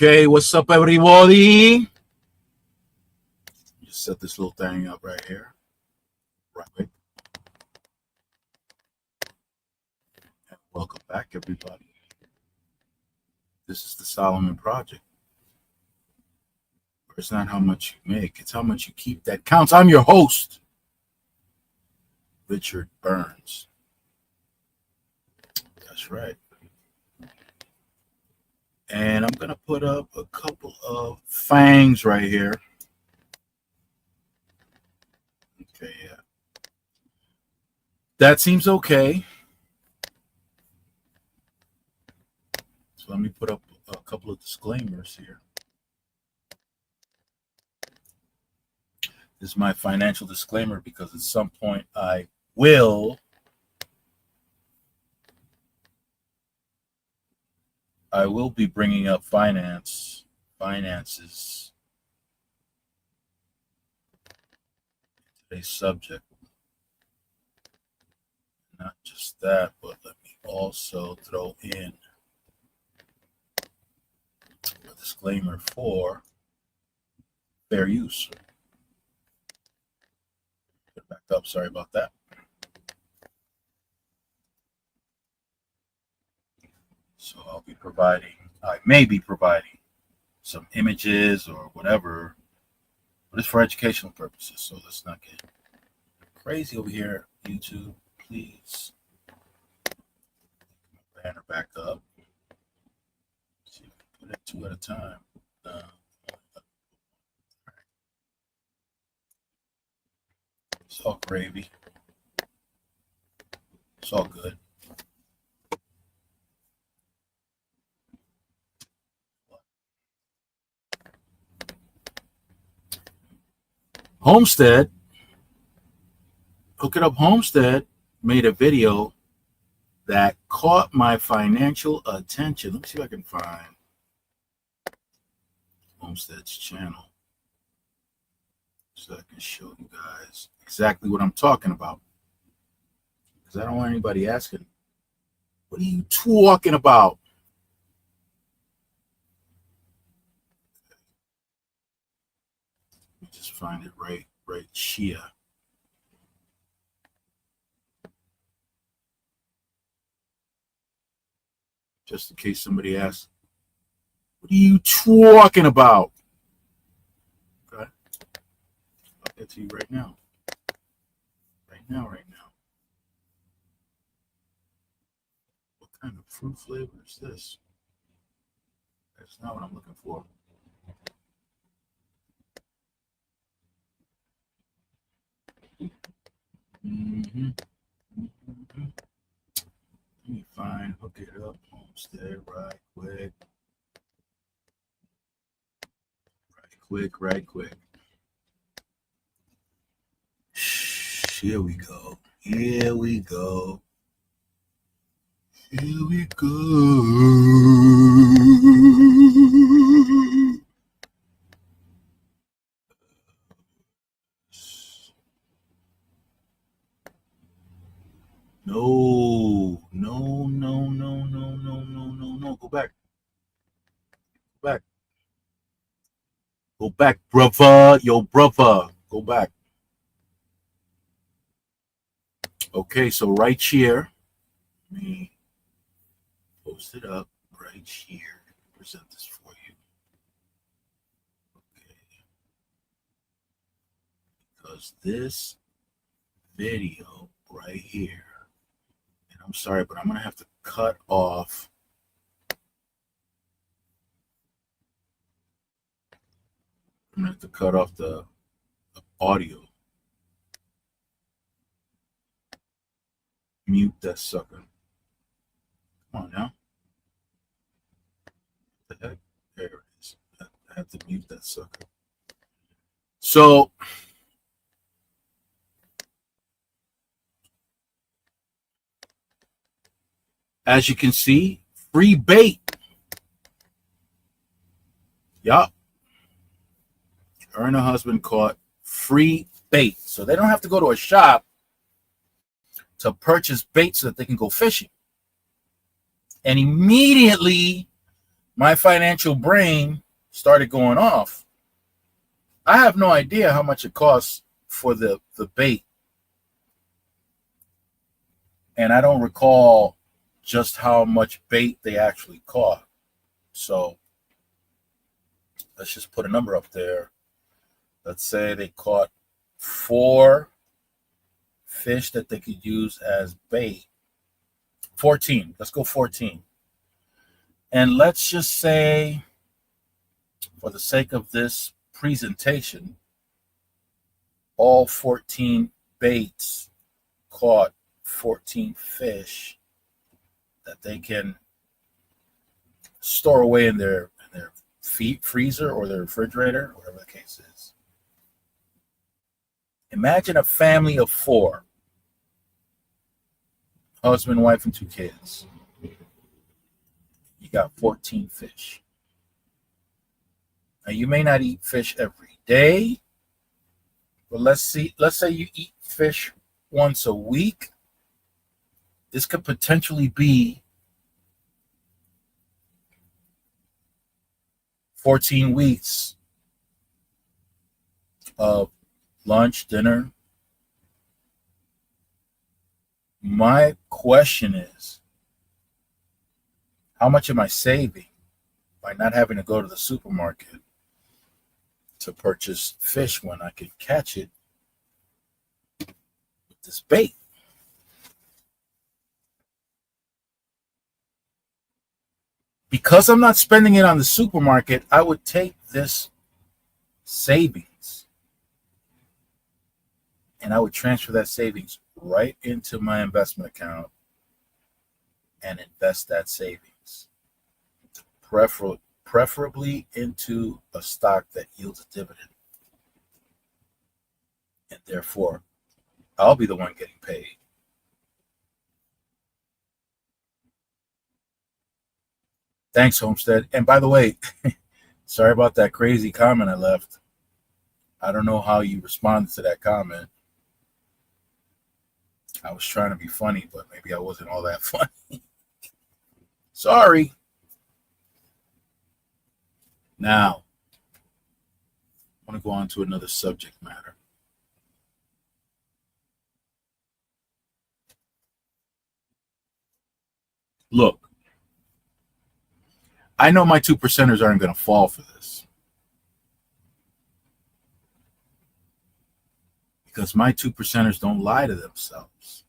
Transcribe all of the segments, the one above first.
Okay, what's up, everybody? Just set this little thing up right here. Right quick. And welcome back, everybody. This is the Solomon Project. It's not how much you make, it's how much you keep that counts. I'm your host, Richard Burns. That's right. And I'm going to put up a couple of fangs right here. Okay, yeah. That seems okay. So let me put up a couple of disclaimers here. This is my financial disclaimer because at some point I will be bringing up finances. Today's subject. Not just that, but let me also throw in a disclaimer for fair use. Put it back up. Sorry about that. So I may be providing some images or whatever, but it's for educational purposes. So let's not get crazy over here. YouTube, please. Banner back up. See if we can put it two at a time. It's all gravy. It's all good. Homestead, Hook It Up Homestead made a video that caught my financial attention. Let me see if I can find Homestead's channel so I can show you guys exactly what I'm talking about. Because I don't want anybody asking, what are you talking about? Let me just find it right here. Just in case somebody asks, what are you talking about? Okay. I'll get to you right now. Right now. What kind of fruit flavor is this? That's not what I'm looking for. Let me find Hook It Up Homestead right quick. Here we go. No. Go back, brother. Yo, brother. Go back. Okay, so right here, let me post it up right here. Present this for you. Okay. Because this video right here, and I'm sorry, but I'm going to have to cut off the audio. Mute that sucker. Come on now. What the heck? There it is. I have to mute that sucker. So, as you can see, free bait. Yup. Her and her husband caught free bait. So they don't have to go to a shop to purchase bait so that they can go fishing. And immediately my financial brain started going off. I have no idea how much it costs for the bait. And I don't recall just how much bait they actually caught. So let's just put a number up there. Let's say they caught 4 fish that they could use as bait. 14. Let's go 14. And let's just say, for the sake of this presentation, all 14 baits caught 14 fish that they can store away in their freezer or their refrigerator, whatever the case is. Imagine a family of 4, husband, wife, and 2 kids. You got 14 fish. Now, you may not eat fish every day, but let's say you eat fish once a week. This could potentially be 14 weeks of lunch, dinner. My question is, how much am I saving by not having to go to the supermarket to purchase fish when I could catch it with this bait? Because I'm not spending it on the supermarket, I would take this savings and I would transfer that savings right into my investment account and invest that savings, preferably into a stock that yields a dividend. And therefore, I'll be the one getting paid. Thanks, Homestead. And by the way, sorry about that crazy comment I left. I don't know how you responded to that comment. I was trying to be funny, but maybe I wasn't all that funny. Sorry. Now, I want to go on to another subject matter. Look, I know my 2%ers aren't going to fall for this, because my 2%ers don't lie to themselves.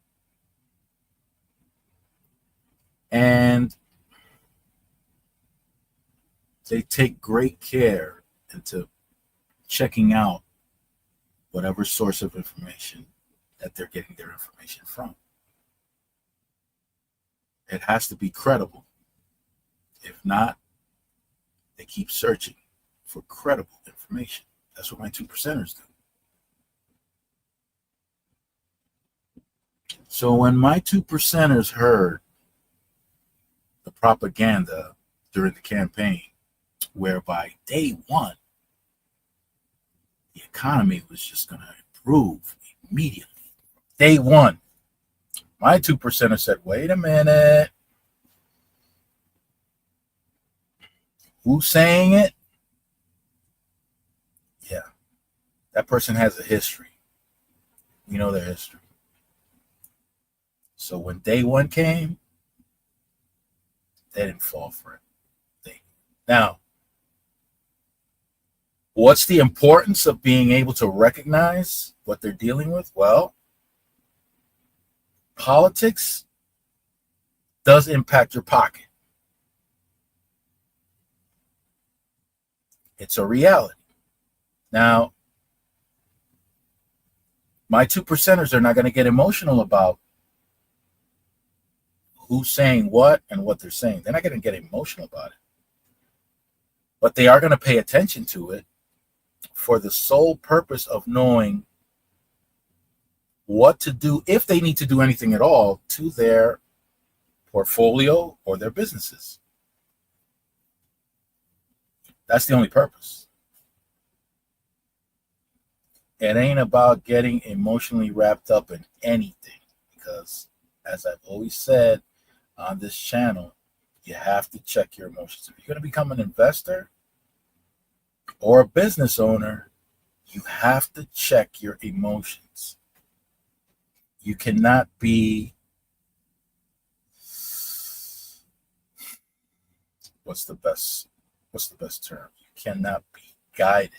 And they take great care into checking out whatever source of information that they're getting their information from. It has to be credible. If not, they keep searching for credible information. That's what my 2%ers do. So when my 2%ers heard the propaganda during the campaign, whereby day one, the economy was just going to improve immediately. Day one, my 2%ers said, wait a minute. Who's saying it? Yeah, that person has a history. We know their history. So when day one came, they didn't fall for it. Now, what's the importance of being able to recognize what they're dealing with? Well, politics does impact your pocket. It's a reality. Now, my 2%ers are not going to get emotional about who's saying what and what they're saying. They're not going to get emotional about it. But they are going to pay attention to it for the sole purpose of knowing what to do, if they need to do anything at all, to their portfolio or their businesses. That's the only purpose. It ain't about getting emotionally wrapped up in anything, because, as I've always said on this channel, You have to check your emotions. If you're going to become an investor or a business owner, you have to check your emotions. You cannot be, what's the best term? You cannot be guided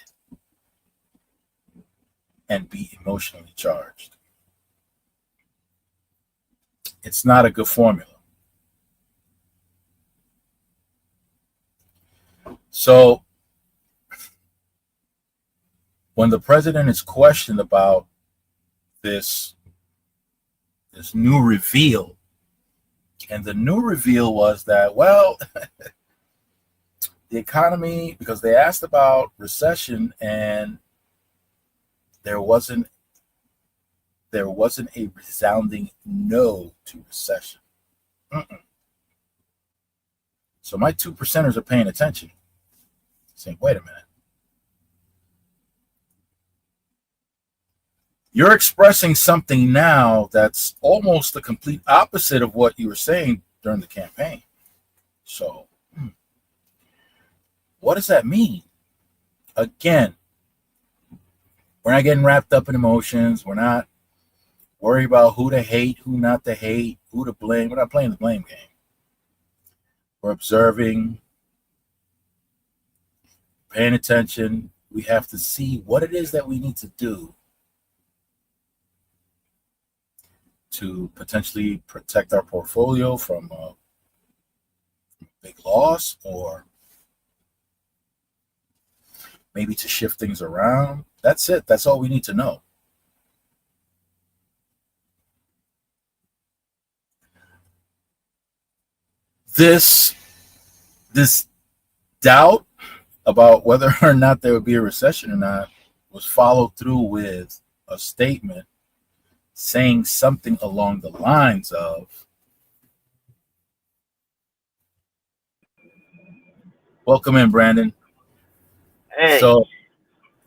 and be emotionally charged. It's not a good formula. So when the president is questioned about this new reveal, and the new reveal was that, well, the economy, because they asked about recession and there wasn't a resounding no to recession. So my 2%ers are paying attention, saying, wait a minute. You're expressing something now that's almost the complete opposite of what you were saying during the campaign. So, what does that mean? Again, we're not getting wrapped up in emotions. We're not worried about who to hate, who not to hate, who to blame. We're not playing the blame game. We're observing, paying attention. We have to see what it is that we need to do to potentially protect our portfolio from a big loss, or maybe to shift things around. That's it. That's all we need to know. This doubt about whether or not there would be a recession or not was followed through with a statement saying something along the lines of, welcome in, Brandon. Hey. So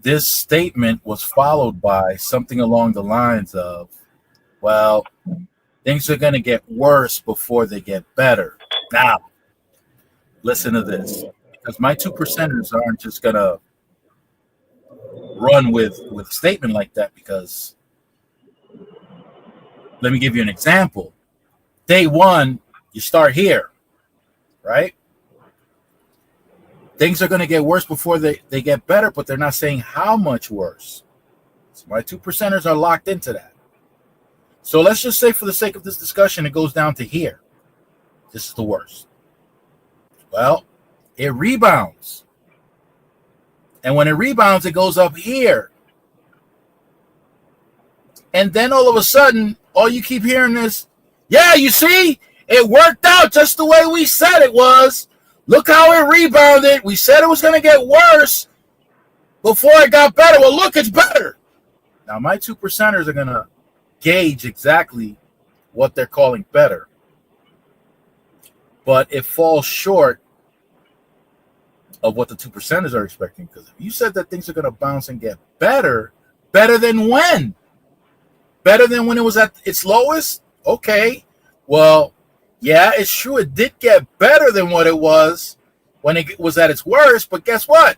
this statement was followed by something along the lines of, well, things are going to get worse before they get better. Now, listen to this, because my 2%ers aren't just going to run with a statement like that, because let me give you an example. Day one, you start here, right? Things are going to get worse before they get better, but they're not saying how much worse. So my 2%ers are locked into that. So let's just say, for the sake of this discussion, it goes down to here. This is the worst. Well, it rebounds. And when it rebounds, it goes up here. And then all of a sudden, all you keep hearing is, yeah, you see, it worked out just the way we said it was. Look how it rebounded. We said it was going to get worse before it got better. Well, look, it's better. Now, my 2%ers are going to gauge exactly what they're calling better. But it falls short of what the 2%ers are expecting. Because if you said that things are going to bounce and get better, better than when? Better than when it was at its lowest? Okay. Well, yeah, it's true. It did get better than what it was when it was at its worst. But guess what?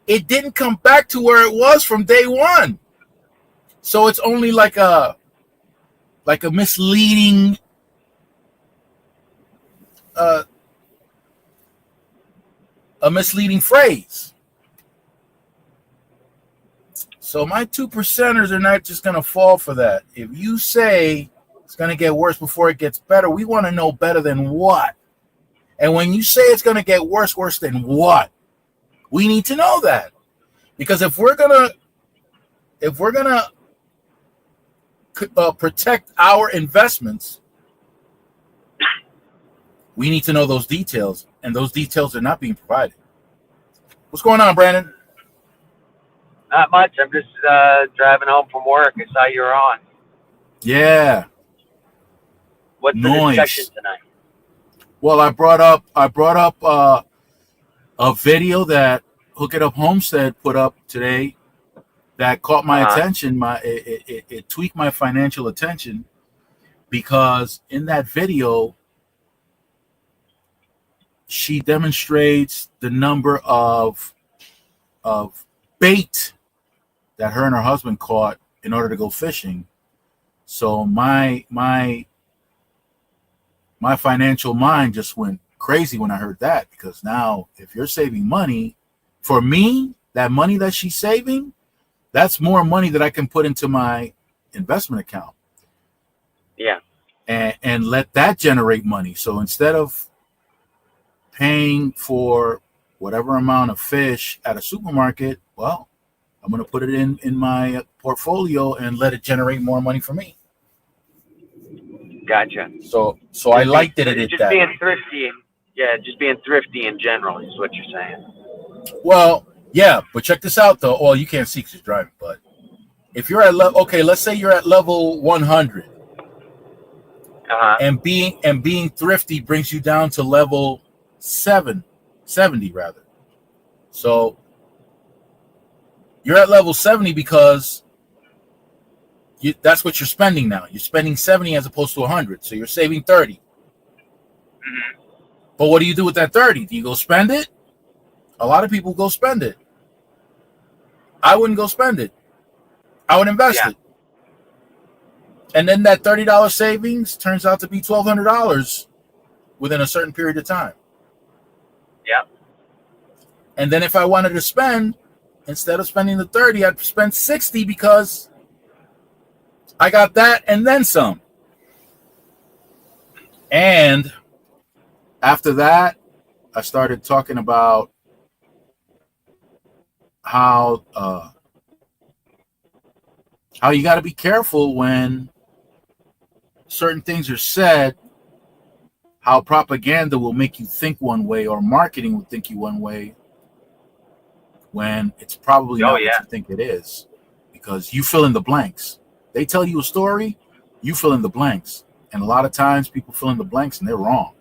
It didn't come back to where it was from day one. So it's only like a misleading phrase. So my 2%ers are not just going to fall for that. If you say it's going to get worse before it gets better, we want to know better than what. And when you say it's going to get worse than what, we need to know that. Because if we're gonna protect our investments, we need to know those details, and those details are not being provided. What's going on, Brandon? Not much. I'm just driving home from work. I saw you were on. Yeah. What's the discussion tonight? Well, I brought up a video that Hook It Up Homestead put up today that caught my attention. It tweaked my financial attention, because in that video she demonstrates the number of bait that her and her husband caught in order to go fishing. So my financial mind just went crazy when I heard that, because now if you're saving money, for me, that money that she's saving, that's more money that I can put into my investment account. Yeah. And let that generate money. So instead of paying for whatever amount of fish at a supermarket, well, I'm going to put it in my portfolio and let it generate more money for me. Gotcha. So I liked that it did just that. being thrifty. Yeah, just being thrifty in general is what you're saying. Well, yeah, but check this out though. Well, you can't see because you're driving, but if you're at okay, let's say you're at level 100, and being thrifty brings you down to level 70 rather. So you're at level 70 because that's what you're spending now. You're spending 70 as opposed to 100, so you're saving 30. Mm-hmm. But what do you do with that 30? Do you go spend it? A lot of people go spend it. I wouldn't go spend it. I would invest it. And then that $30 savings turns out to be $1,200 within a certain period of time. Yeah. And then if I wanted to spend, instead of spending the 30, I'd spend 60 because I got that and then some. And after that, I started talking about how you got to be careful when certain things are said, how propaganda will make you think one way or marketing will think you one way when it's probably not what you think it is, because you fill in the blanks. They tell you a story, you fill in the blanks. And a lot of times people fill in the blanks and they're wrong.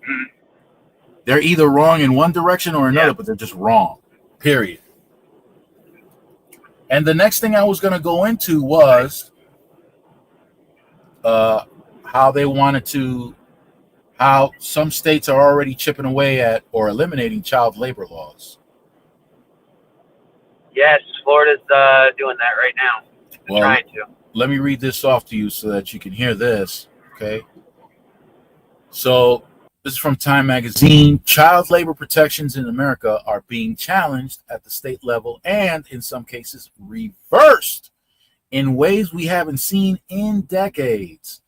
They're either wrong in one direction or another, but they're just wrong, period. And the next thing I was going to go into was how some states are already chipping away at or eliminating child labor laws. Yes, Florida's doing that right now. They're trying to. Let me read this off to you so that you can hear this, okay? So this is from Time Magazine. Child labor protections in America are being challenged at the state level and, in some cases, reversed in ways we haven't seen in decades.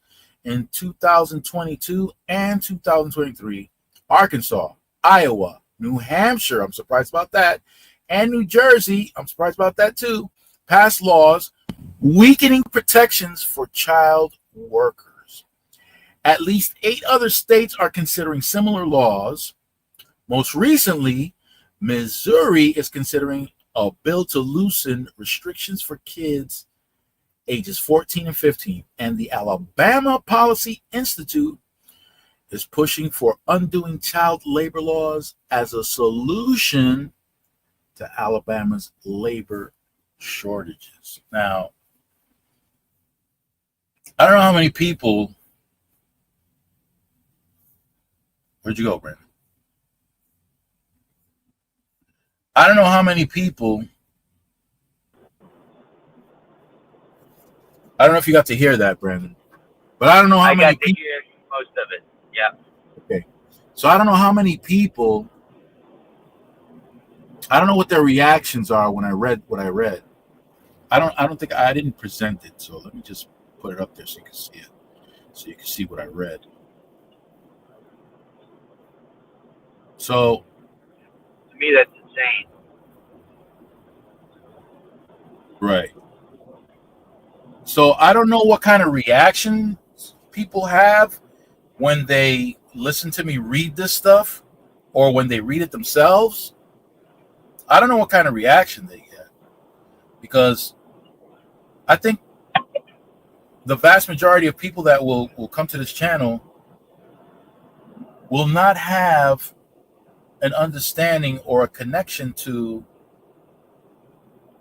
In 2022 and 2023, Arkansas, Iowa, New Hampshire, I'm surprised about that, and New Jersey, I'm surprised about that too, passed laws weakening protections for child workers. At least 8 other states are considering similar laws. Most recently, Missouri is considering a bill to loosen restrictions for kids ages 14 and 15, and the Alabama Policy Institute is pushing for undoing child labor laws as a solution to Alabama's labor shortages. Now, I don't know how many people. Where'd you go, Brandon? I don't know how many people. I don't know if you got to hear that, Brandon, but I don't know how many people. I got to hear most of it. Yeah. Okay. So I don't know how many people. I don't know what their reactions are when I read what I read. I don't think I didn't present it. So let me just put it up there so you can see it. So you can see what I read. So to me, that's insane. Right. So I don't know what kind of reaction people have when they listen to me read this stuff or when they read it themselves. I don't know what kind of reaction they get, because I think the vast majority of people that will come to this channel will not have an understanding or a connection to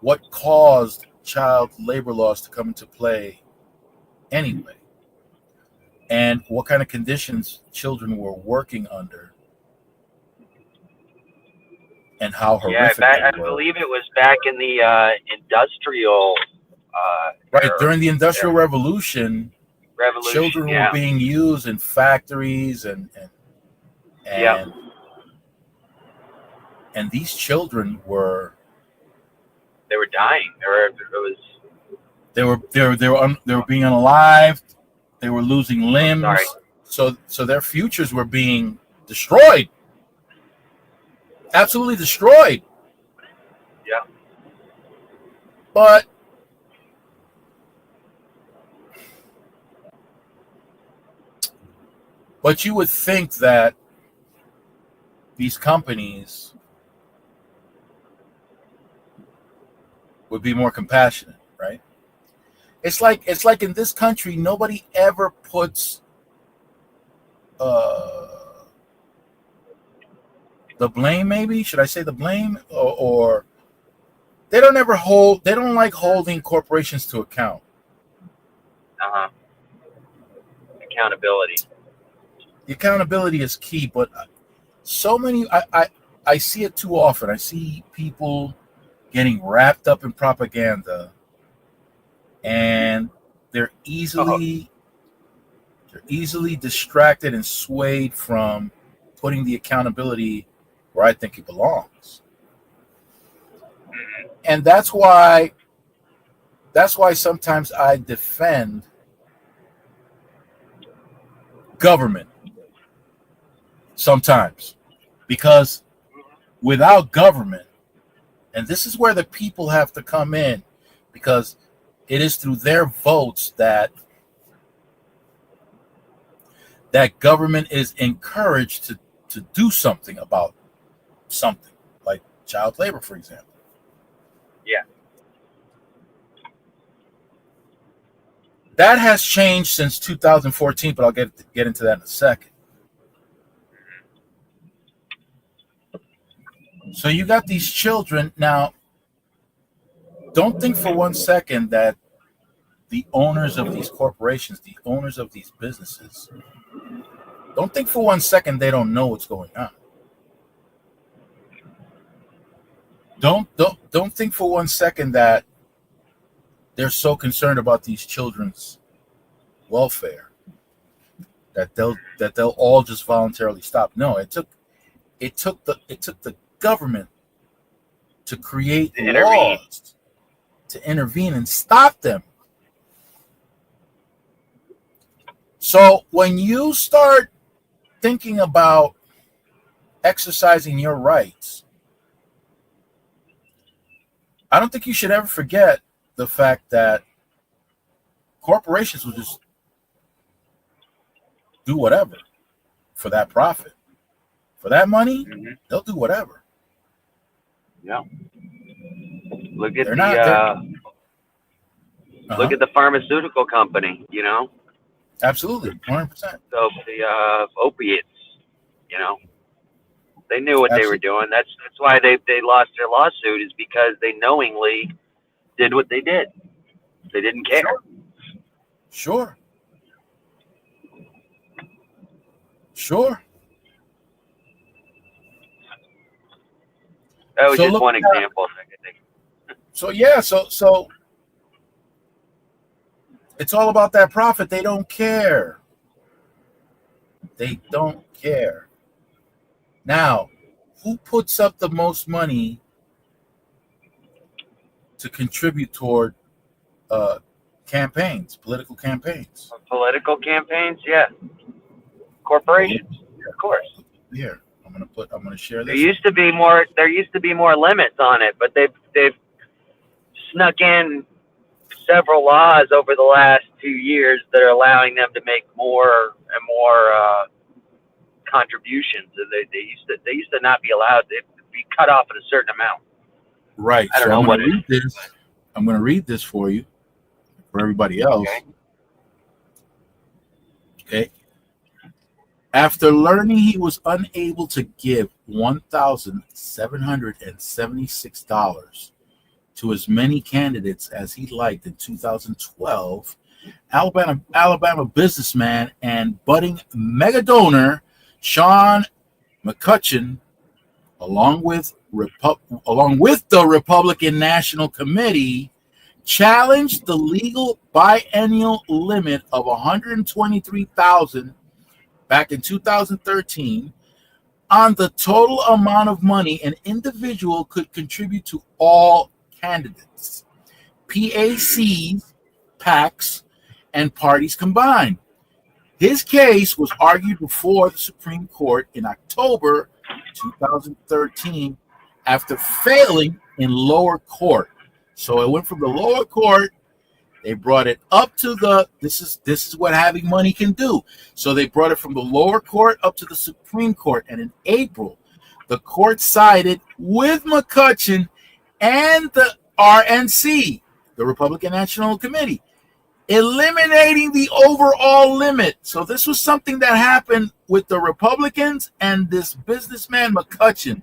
what caused child labor laws to come into play anyway, and what kind of conditions children were working under and how Yeah, horrific they I were. believe it was back in the industrial Right era, during the Industrial Revolution, revolution. children were Yeah, being used in factories yeah, and and these children were they were dying. It was. they were being unalived. They were losing Oh, sorry. limbs. So their futures were being destroyed. Absolutely destroyed. Yeah. But you would think that these companies would be more compassionate, right? It's like in this country, nobody ever puts uh, the blame. Maybe should I say the blame, or they don't ever hold. They don't like holding corporations to account. Accountability. The accountability is key, but so many I see it too often. I see people getting wrapped up in propaganda, and they're Oh, easily distracted and swayed from putting the accountability where I think it belongs. And that's why sometimes I defend government sometimes, because without government, and this is where the people have to come in, because it is through their votes that government is encouraged to do something about something like child labor, for example. yeah. That has changed since 2014, but I'll get into that in a second. So you got these children now. Don't think for one second that the owners of these corporations, the owners of these businesses, don't think for one second they don't know what's going on. Don't think for one second that they're so concerned about these children's welfare that they'll all just voluntarily stop. No, it took the government to create To intervene. laws to intervene and stop them. So when you start thinking about exercising your rights, I don't think you should ever forget the fact that corporations will just do whatever for that profit. For that money, they'll do whatever. Yeah. Look at They're the not. look at the pharmaceutical company. Absolutely, 100%. So the opiates. They knew what they were Absolutely. doing. That's why they lost their lawsuit, is because they knowingly did what they did. They didn't care. Sure. That was So just look one at that. example. So yeah, so it's all about that profit. They don't care. They don't care. Now, who puts up the most money to contribute toward campaigns, political campaigns? Political campaigns, yeah. Corporations, of course. Here, I'm gonna share There this. used to be more limits on it, but they've snuck in several laws over the last 2 years that are allowing them to make more and more contributions. They used to not be allowed. They'd be cut off at a certain amount. Right. I don't So know I'm what gonna read this. I'm gonna read this for you, for everybody else. Okay. After learning he was unable to give $1,776 to as many candidates as he liked in 2012, Alabama businessman and budding mega donor Sean McCutcheon, along with along with the Republican National Committee, challenged the legal biennial limit of 123,000 back in 2013 on the total amount of money an individual could contribute to all candidates, PACs, PACs, and parties combined. His case was argued before the Supreme Court in October 2013 after failing in lower court. So it went from the lower court, they brought it up to this is what having money can do. So they brought it from the lower court up to the Supreme Court, and in April, the court sided with McCutcheon and the RNC, the Republican National Committee, eliminating the overall limit. So this was something that happened with the Republicans and this businessman McCutcheon,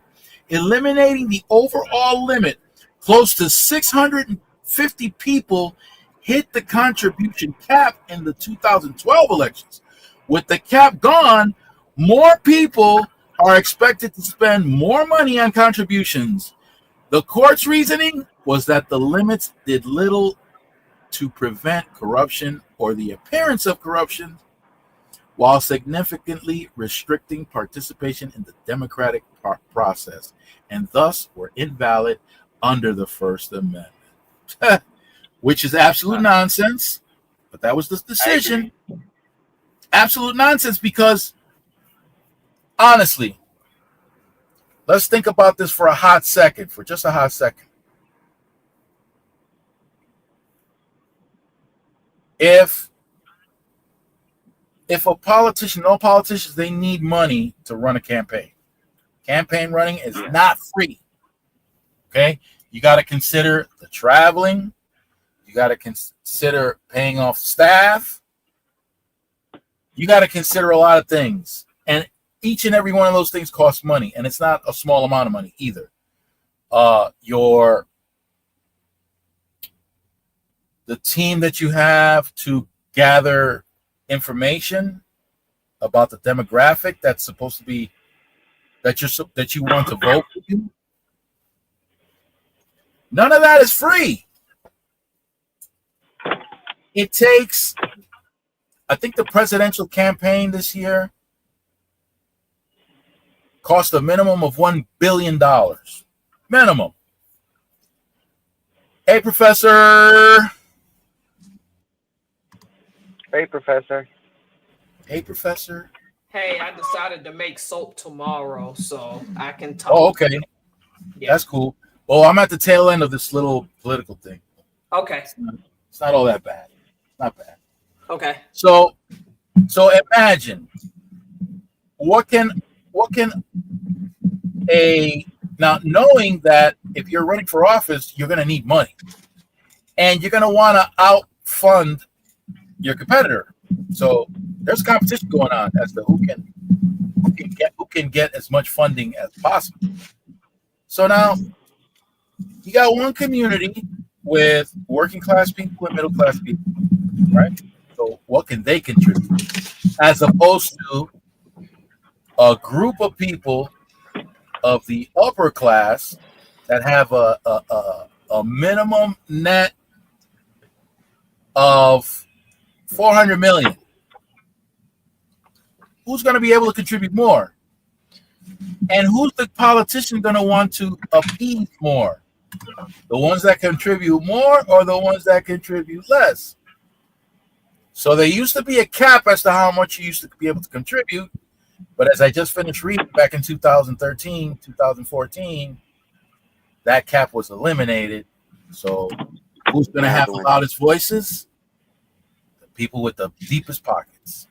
eliminating the overall limit. Close to 650 people hit the contribution cap in the 2012 elections. With the cap gone, more people are expected to spend more money on contributions. The court's reasoning was that the limits did little to prevent corruption or the appearance of corruption, while significantly restricting participation in the democratic process, and thus were invalid under the First Amendment. Which is absolute nonsense, but that was the decision. Absolute nonsense, because honestly, let's think about this for just a hot second. If a politician, all politicians, they need money to run a campaign. Campaign running is not free. Okay? You got to consider the traveling. You got to consider paying off staff. You got to consider a lot of things. And each and every one of those things costs money. And it's not a small amount of money either. The team that you have to gather information about the demographic that's supposed to be that you want to vote for you. None of that is free. It takes, I think the presidential campaign this year cost a minimum of $1 billion. Minimum. Hey, Professor. Hey, Professor. Hey, Professor. Hey, I decided to make soap tomorrow, so I can talk. Oh, okay. Yeah. That's cool. Well, I'm at the tail end of this little political thing. Okay. It's not all that bad. It's not bad. Okay. So imagine what can now, knowing that if you're running for office, you're going to need money, and you're going to want to outfund your competitor. So there's competition going on as to who can get as much funding as possible. So now you got one community with working class people and middle class people, right? So what can they contribute, as opposed to a group of people of the upper class that have a minimum net of 400 million. Who's going to be able to contribute more? And who's the politician going to want to appease more? The ones that contribute more or the ones that contribute less? So there used to be a cap as to how much you used to be able to contribute. But as I just finished reading back in 2013, 2014, that cap was eliminated. So who's going to have the loudest voices? The people with the deepest pockets.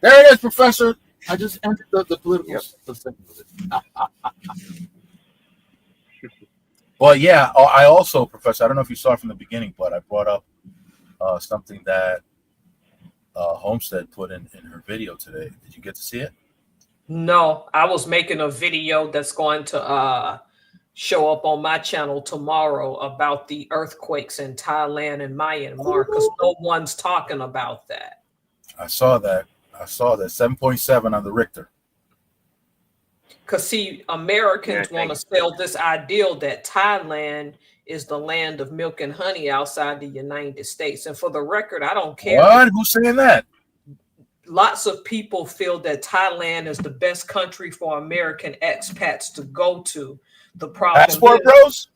There it is, Professor. I just entered the political. Yep. Well, yeah, I also, Professor, I don't know if you saw it from the beginning, but I brought up something that Homestead put in her video today. Did you get to see it? No, I was making a video that's going to show up on my channel tomorrow about the earthquakes in Thailand and Myanmar, because no one's talking about that. I saw that 7.7 on the Richter. Because see, Americans Yeah, want to sell this ideal that Thailand is the land of milk and honey outside the United States. And for the record, I don't care. What? Who's saying that? Lots of people feel that Thailand is the best country for American expats to go to. Passport Bros?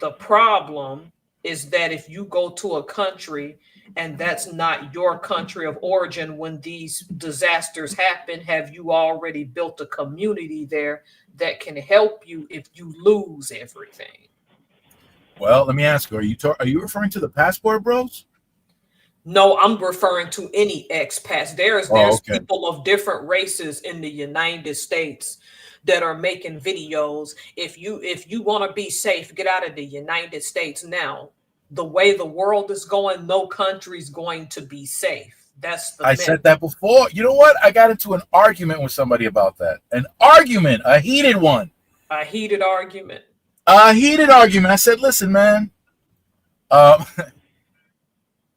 The problem is that if you go to a country and that's not your country of origin, when these disasters happen, have you already built a community there that can help you if you lose everything? Well, let me ask you, are you referring to the Passport Bros? No, I'm referring to any expats. There's okay. people of different races in the United States that are making videos. If you want to be safe, get out of the United States now. The way the world is going, no country's going to be safe. That's the I myth. said that before. You know what? I got into an argument with somebody about that. An argument, a heated one. A heated argument. A heated argument. I said, listen, man,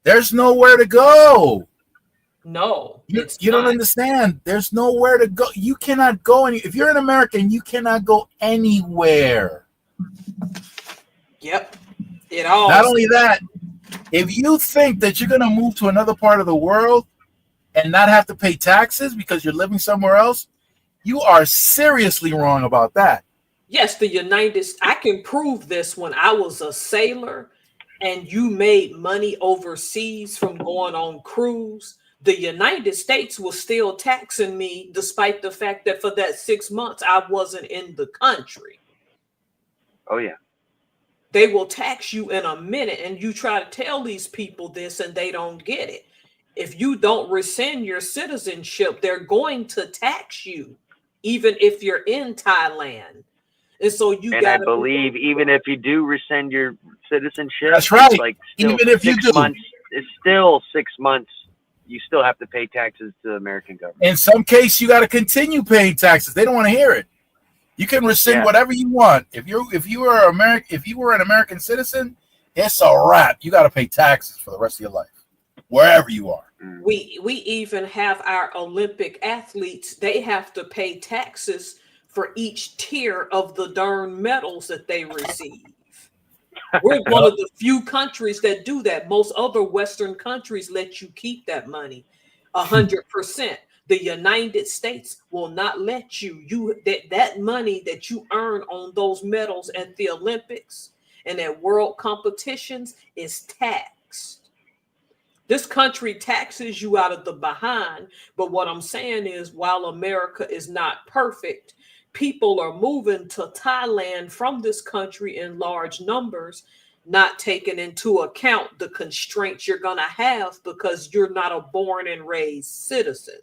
there's nowhere to go. No, You don't understand. There's nowhere to go. You cannot go if you're an American, you cannot go anywhere. Yep. It all. Not only that, if you think that you're going to move to another part of the world and not have to pay taxes because you're living somewhere else, you are seriously wrong about that. Yes, the United States. I can prove this. When I was a sailor and you made money overseas from going on cruise, the United States was still taxing me despite the fact that for that 6 months I wasn't in the country. Oh, yeah. They will tax you in a minute, and you try to tell these people this and they don't get it. If you don't rescind your citizenship, they're going to tax you, even if you're in Thailand. And so I believe even if you do rescind your citizenship, that's right. Like even if you do, it's still 6 months. You still have to pay taxes to the American government. In some case, you got to continue paying taxes. They don't want to hear it. You can rescind whatever you want. If you were an American citizen, it's a wrap. You got to pay taxes for the rest of your life, wherever you are. We even have our Olympic athletes. They have to pay taxes for each tier of the darn medals that they receive. We're one of the few countries that do that. Most other Western countries let you keep that money 100%. The United States will not let you. That money that you earn on those medals at the Olympics and at world competitions is taxed. This country taxes you out of the behind. But what I'm saying is, while America is not perfect, people are moving to Thailand from this country in large numbers, not taking into account the constraints you're going to have because you're not a born and raised citizen.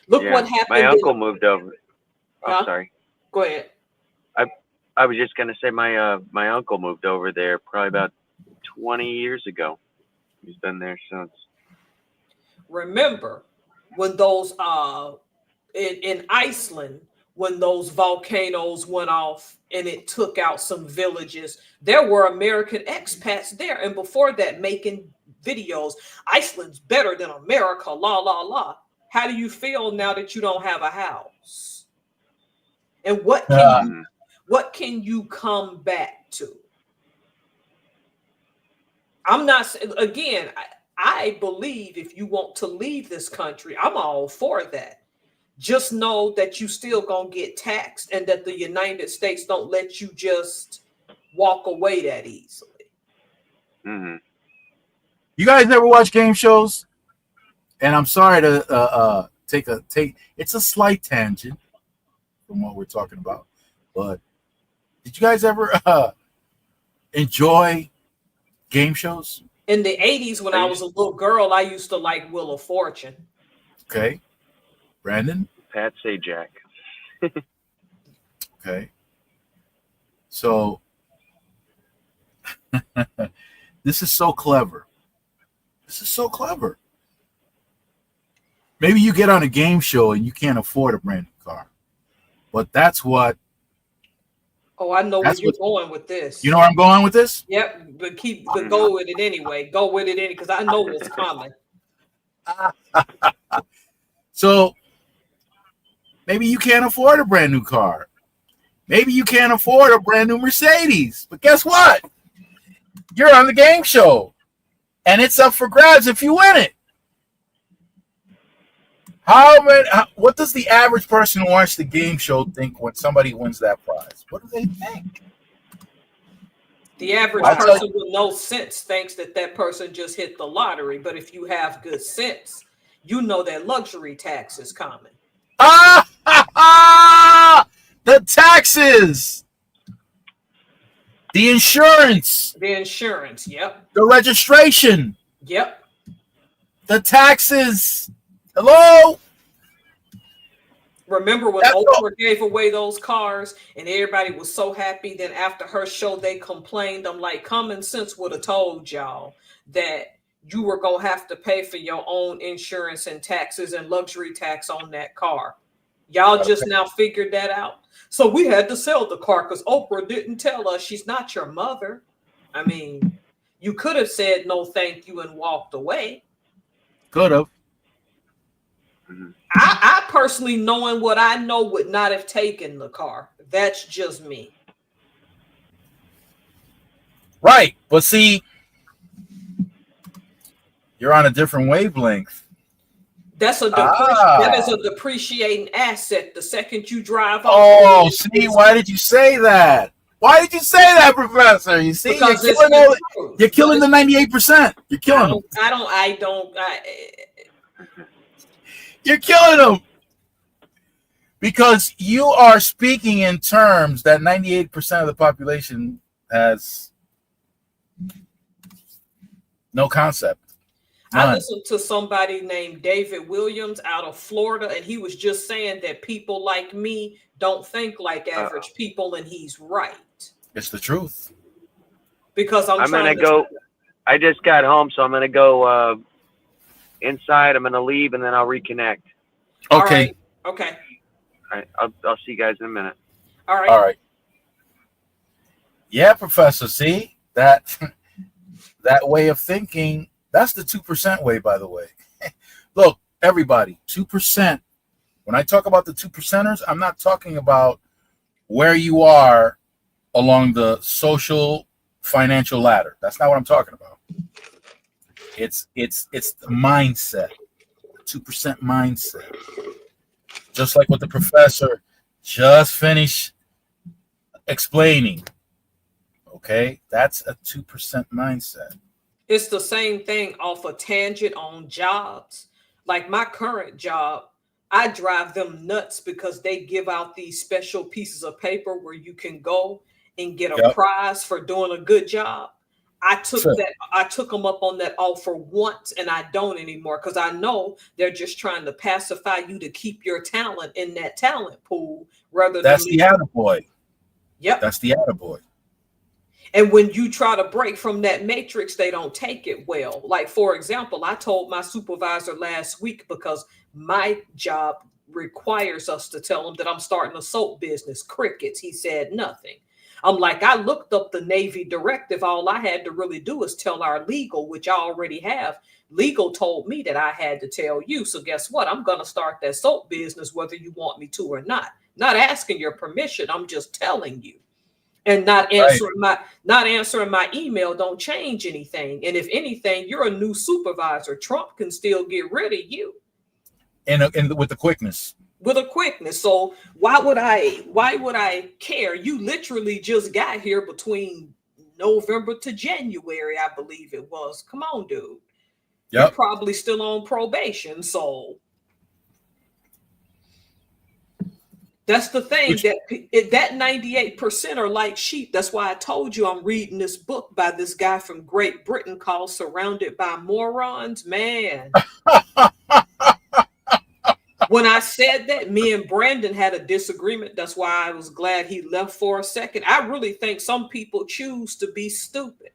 Look what happened. My uncle moved over. Oh, sorry. Go ahead. I was just going to say my uncle moved over there probably about 20 years ago. He's been there since. Remember when those in Iceland, when those volcanoes went off and it took out some villages, there were American expats there. And before that, making videos, Iceland's better than America, la, la, la. How do you feel now that you don't have a house? And what can you come back to? I'm not, again, I believe if you want to leave this country, I'm all for that. Just know that you still gonna get taxed and that the United States don't let you just walk away that easily. Mm-hmm. You guys never watch game shows? And I'm sorry to take it's a slight tangent from what we're talking about, but did you guys ever enjoy game shows? In the 80s, when I was a little girl, I used to like Wheel of Fortune. Okay. Brandon? Pat Sajak. Okay. So this is so clever. This is so clever. Maybe you get on a game show and you can't afford a brand new car. But that's what. Oh, I know where you're going with this. You know where I'm going with this? Yep, but go with it anyway. Go with it anyway, because I know what's coming. So Maybe you can't afford a brand new car. Maybe you can't afford a brand new Mercedes. But guess what? You're on the game show. And it's up for grabs if you win it. What does the average person who watches the game show think when somebody wins that prize? What do they think? The average I'll tell person with no sense thinks that that person just hit the lottery. But if you have good sense, you know that luxury tax is coming. The taxes, the insurance, The insurance, yep. the registration, Yep. the taxes. Hello? Remember when That's Oprah gave away those cars and everybody was so happy? Then after her show, they complained. I'm like, common sense would have told y'all that you were going to have to pay for your own insurance and taxes and luxury tax on that car. Y'all just now figured that out. So we had to sell the car because Oprah didn't tell us she's not your mother. I mean, you could have said no thank you and walked away. Could have. I personally, knowing what I know, would not have taken the car. That's just me. Right. But see, you're on a different wavelength. That is a depreciating asset the second you drive off. Oh, see, why did you say that? Why did you say that, Professor? You see, Because you're killing the 98%. You're killing them. You're killing them. Because you are speaking in terms that 98% of the population has no concept. None. I listened to somebody named David Williams out of Florida, and he was just saying that people like me don't think like average people, and he's right. It's the truth. Because I'm gonna go. I just got home, so I'm gonna go inside. I'm gonna leave, and then I'll reconnect. Okay. Okay. All right. I'll see you guys in a minute. All right. All right. Yeah, Professor. See that way of thinking. That's the 2% way, by the way. Look, everybody, 2%. When I talk about the 2%ers, I'm not talking about where you are along the social financial ladder. That's not what I'm talking about. It's the mindset, 2% mindset. Just like what the professor just finished explaining. Okay, that's a 2% mindset. It's the same thing off a tangent on jobs. Like my current job, I drive them nuts because they give out these special pieces of paper where you can go and get a prize for doing a good job. I took them up on that offer once, and I don't anymore because I know they're just trying to pacify you to keep your talent in that talent pool rather than that's the attaboy. Yep. That's the attaboy. And when you try to break from that matrix, they don't take it well. Like, for example, I told my supervisor last week because my job requires us to tell him that I'm starting a soap business, crickets. He said nothing. I'm like, I looked up the Navy directive. All I had to really do is tell our legal, which I already have. Legal told me that I had to tell you. So guess what? I'm going to start that soap business, whether you want me to or not. Not asking your permission. I'm just telling you. And not answering my email don't change anything. And if anything, you're a new supervisor. Trump can still get rid of you. And with the quickness. With a quickness. So why would I care? You literally just got here between November to January, I believe it was. Come on, dude. Yep. You're probably still on probation. So that's the thing, that 98% are like sheep. That's why I told you I'm reading this book by this guy from Great Britain called Surrounded by Morons. Man. When I said that, me and Brandon had a disagreement. That's why I was glad he left for a second. I really think some people choose to be stupid.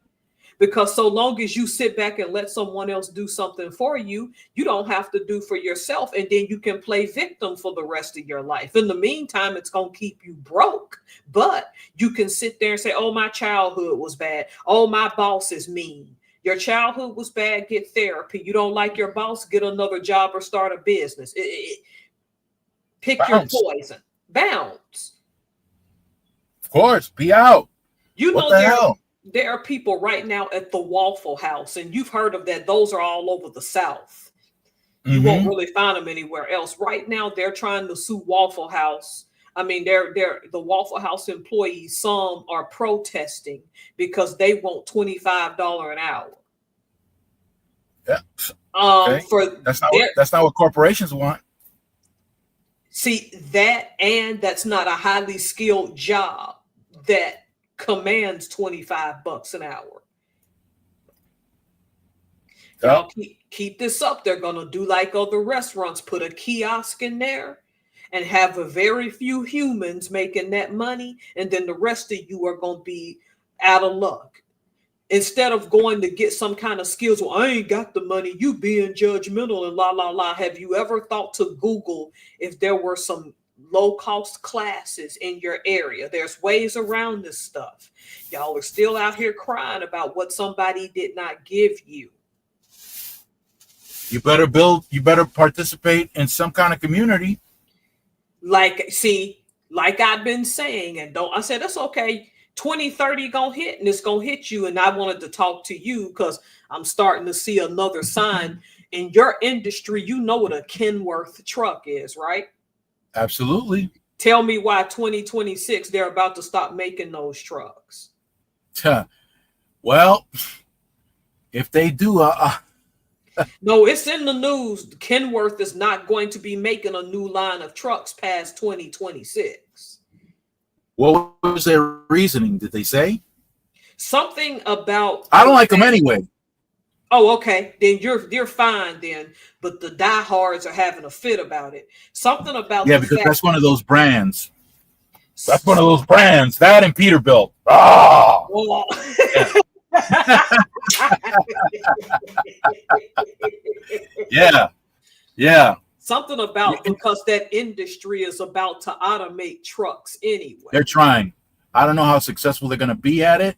Because so long as you sit back and let someone else do something for you, you don't have to do for yourself. And then you can play victim for the rest of your life. In the meantime, it's going to keep you broke. But you can sit there and say, oh, my childhood was bad. Oh, my boss is mean. Your childhood was bad, get therapy. You don't like your boss, get another job or start a business. Pick Bounce. your poison. Bounce. Of course, be out. You What know the hell? there are people right now at the Waffle House, and you've heard of that. Those are all over the South. You won't really find them anywhere else. Right now, they're trying to sue Waffle House. I mean, they're the Waffle House employees. Some are protesting because they want $25 an hour. Yeah. Okay. For That's not what corporations want. see that, and that's not a highly skilled job that commands $25 an hour. Y'all keep this up. They're gonna do like other restaurants, put a kiosk in there and have a very few humans making that money, and then the rest of you are gonna be out of luck. Instead of going to get some kind of skills, well, I ain't got the money, you being judgmental and la la la. Have you ever thought to Google if there were some low-cost classes in your area? There's ways around this stuff. Y'all are still out here crying about what somebody did not give you. You better participate in some kind of community. Like I've been saying, and I said, that's okay. 2030 gonna hit, and it's gonna hit you. And I wanted to talk to you because I'm starting to see another sign in your industry. You know what a Kenworth truck is, right? Absolutely. Tell me why 2026 they're about to stop making those trucks. Well, if they do, no, it's in the news. Kenworth is not going to be making a new line of trucks past 2026. What was their reasoning? Did they say something about? I don't like them anyway. Oh, okay. Then you're fine then. But the diehards are having a fit about it. Something about because that's one of those brands. That's one of those brands. That and Peterbilt. Ah. Oh. Yeah. Yeah. Something about because that industry is about to automate trucks anyway. They're trying. I don't know how successful they're going to be at it,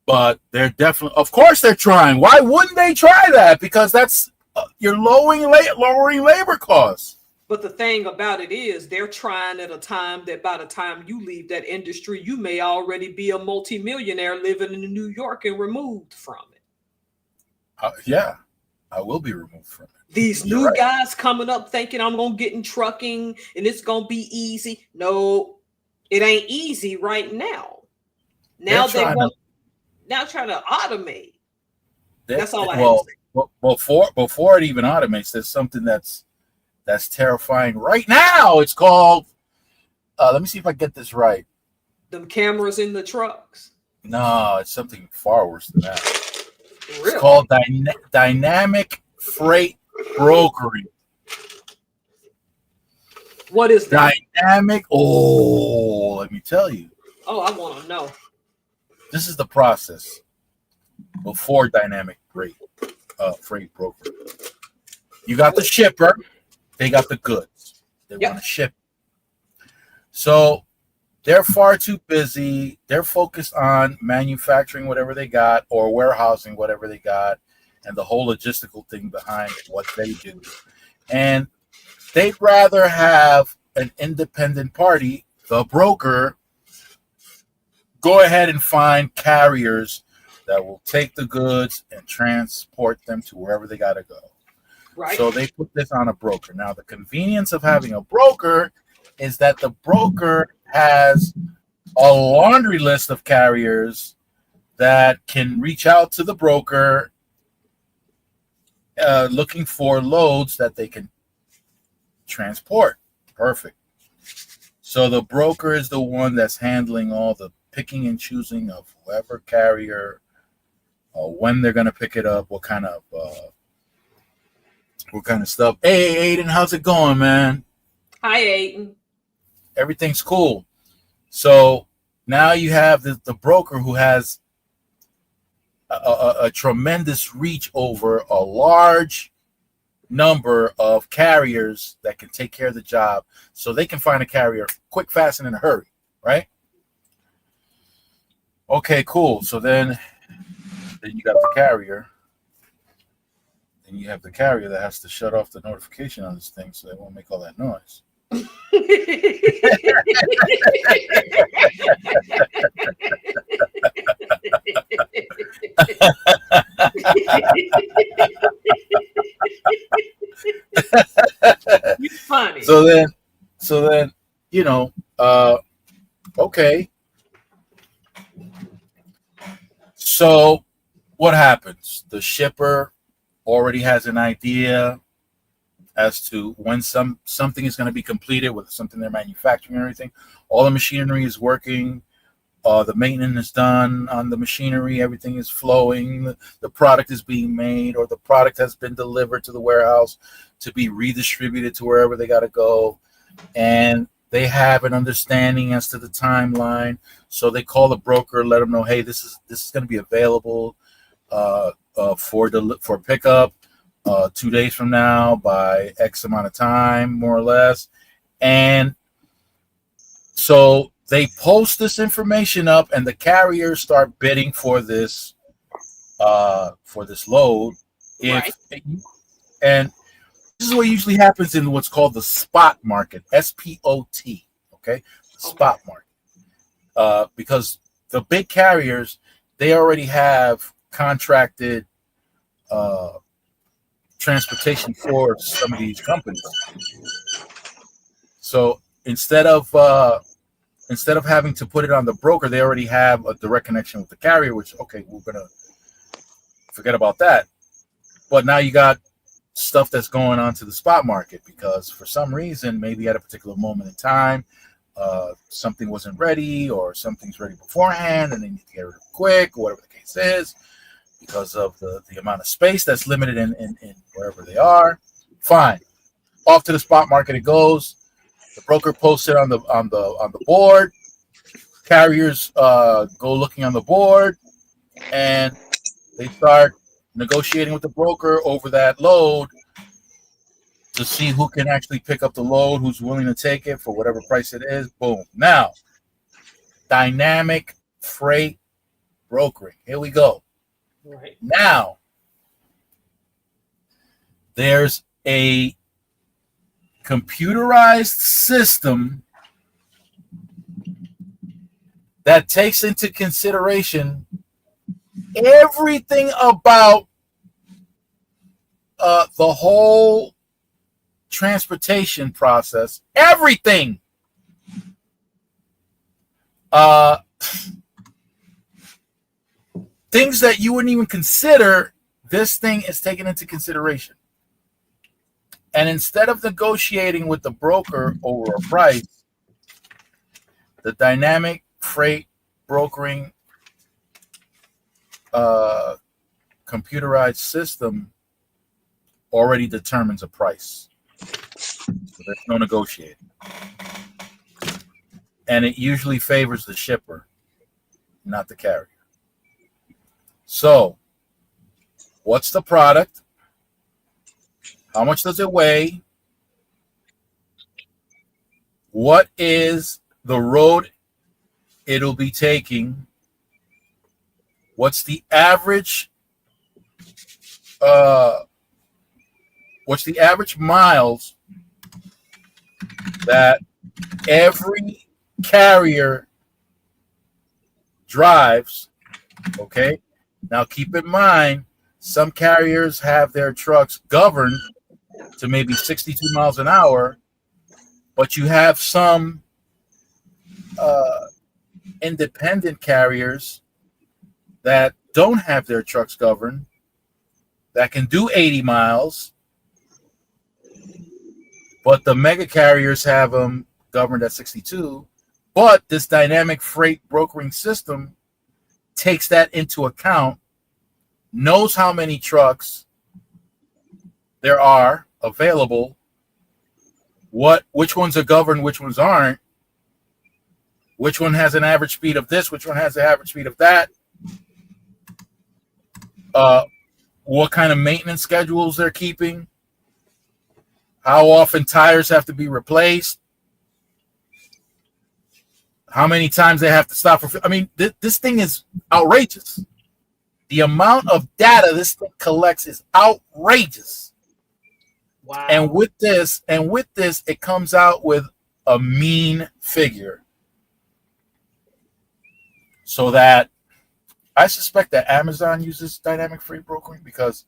but they're definitely, of course they're trying. Why wouldn't they try that? Because that's you're lowering labor costs. But the thing about it is they're trying at a time that by the time you leave that industry, you may already be a multimillionaire living in New York and removed from it. Yeah, I will be removed from it. These new guys coming up thinking I'm going to get in trucking and it's going to be easy. No, it ain't easy right now. Now they're trying to automate. That's all I have to say. Before it even automates, there's something that's terrifying right now. It's called, let me see if I get this right. Them cameras in the trucks. No, it's something far worse than that. Really? It's called dynamic freight brokering. What is that? Dynamic. Oh, let me tell you. Oh, I want to know. This is the process before dynamic freight brokering. You got the shipper. They got the goods. They want to ship. So they're far too busy. They're focused on manufacturing whatever they got or warehousing whatever they got and the whole logistical thing behind what they do. And they'd rather have an independent party, the broker, go ahead and find carriers that will take the goods and transport them to wherever they got to go. Right. So they put this on a broker. Now, the convenience of having a broker is that the broker has a laundry list of carriers that can reach out to the broker looking for loads that they can transport. Perfect. So the broker is the one that's handling all the picking and choosing of whoever carrier, when they're going to pick it up, what kind of stuff. Hey, Aiden, how's it going, man? Hi, Aiden. Everything's cool. So now you have the broker who has a tremendous reach over a large number of carriers that can take care of the job, so they can find a carrier quick, fast, and in a hurry, right? Okay, cool. So then you got the carrier. Then you have the carrier that has to shut off the notification on this thing so they won't make all that noise. You funny. So then, you know, okay. So what happens? The shipper already has an idea as to when something is going to be completed, with something they're manufacturing and everything. All the machinery is working. The maintenance is done on the machinery. Everything is flowing. The product is being made, or the product has been delivered to the warehouse to be redistributed to wherever they got to go. And they have an understanding as to the timeline. So they call the broker, let them know, hey, this is going to be available for pickup 2 days from now by X amount of time, more or less. And so they post this information up, and the carriers start bidding for this load. Right. And this is what usually happens in what's called the spot market, SPOT. Okay, spot market, because the big carriers, they already have contracted transportation for some of these companies. So instead of having to put it on the broker, they already have a direct connection with the carrier, which, okay, we're going to forget about that. But now you got stuff that's going on to the spot market because for some reason, maybe at a particular moment in time, something wasn't ready, or something's ready beforehand and they need to get rid of it quick, or whatever the case is, because of the amount of space that's limited in wherever they are. Fine. Off to the spot market it goes. The broker posts it on the board. Carriers go looking on the board, and they start negotiating with the broker over that load to see who can actually pick up the load, who's willing to take it for whatever price it is. Boom. Now, dynamic freight brokering. Here we go. Right. Now, there's a computerized system that takes into consideration everything about the whole transportation process. Everything. Things that you wouldn't even consider, this thing is taken into consideration. And instead of negotiating with the broker over a price, the dynamic freight brokering computerized system already determines a price. So there's no negotiating. And it usually favors the shipper, not the carrier. So, what's the product? How much does it weigh? What is the road it'll be taking? What's the average miles that every carrier drives? Okay. Now keep in mind, some carriers have their trucks governed to maybe 62 miles an hour, but you have some independent carriers that don't have their trucks governed, that can do 80 miles, but the mega carriers have them governed at 62. But this dynamic freight brokering system takes that into account, knows how many trucks there are available, which ones are governed, which ones aren't, which one has an average speed of this, which one has an average speed of that, what kind of maintenance schedules they're keeping, how often tires have to be replaced, how many times they have to stop for. I mean, this thing is outrageous. The amount of data this thing collects is outrageous. Wow. And with this, it comes out with a mean figure. So that I suspect that Amazon uses dynamic freight brokering because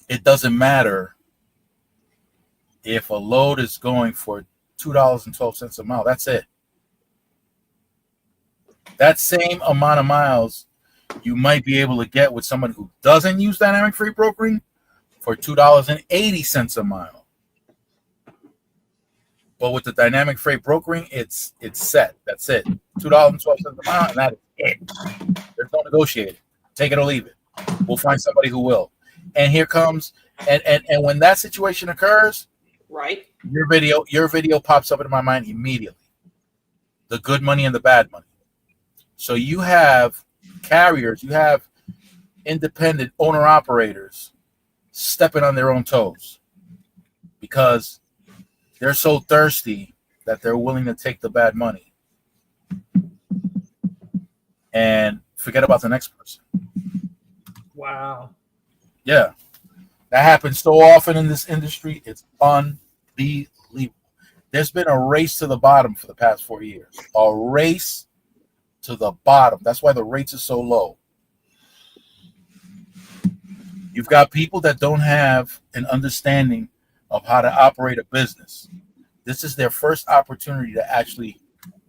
it doesn't matter if a load is going for $2.12 a mile. That's it. That same amount of miles you might be able to get with someone who doesn't use dynamic freight brokering for $2.80 a mile. But with the dynamic freight brokering, it's set. That's it. $2.12 a mile, and that is it. There's no negotiating. Take it or leave it. We'll find somebody who will. And here comes, and when that situation occurs, right, your video pops up in my mind immediately. The good money and the bad money. So you have carriers, you have independent owner operators stepping on their own toes because they're so thirsty that they're willing to take the bad money and forget about the next person. wow. Yeah, that happens so often in this industry. It's unbelievable. There's been a race to the bottom for the past 4 years. A race to the bottom. That's why the rates are so low. You've got people that don't have an understanding of how to operate a business. This is their first opportunity to actually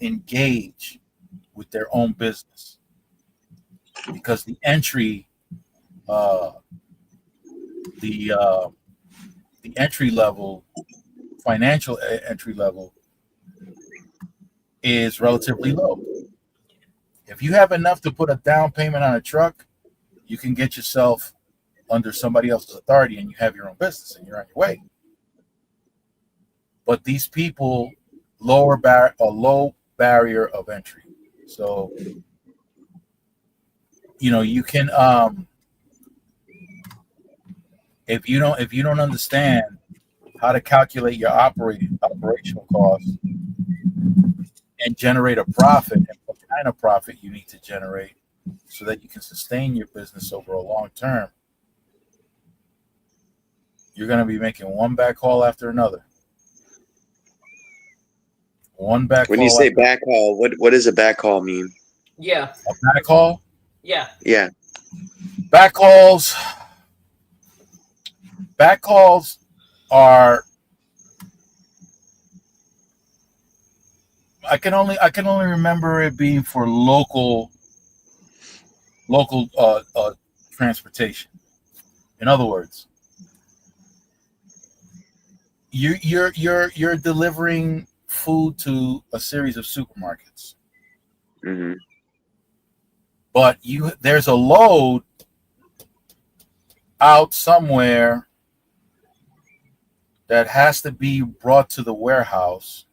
engage with their own business because the entry level, financial entry level is relatively low. If you have enough to put a down payment on a truck, you can get yourself under somebody else's authority and you have your own business and you're on your way. But these people low barrier of entry. So, you can if you don't understand how to calculate your operational costs and generate a profit and what kind of profit you need to generate so that you can sustain your business over a long term, you're going to be making one backhaul after another. One backhaul. When you say backhaul, what does a backhaul mean? Yeah. A backhaul? Yeah. Yeah. Backhauls are I can only remember it being for local transportation. In other words, you're delivering food to a series of supermarkets. Mm-hmm. But there's a load out somewhere that has to be brought to the warehouse,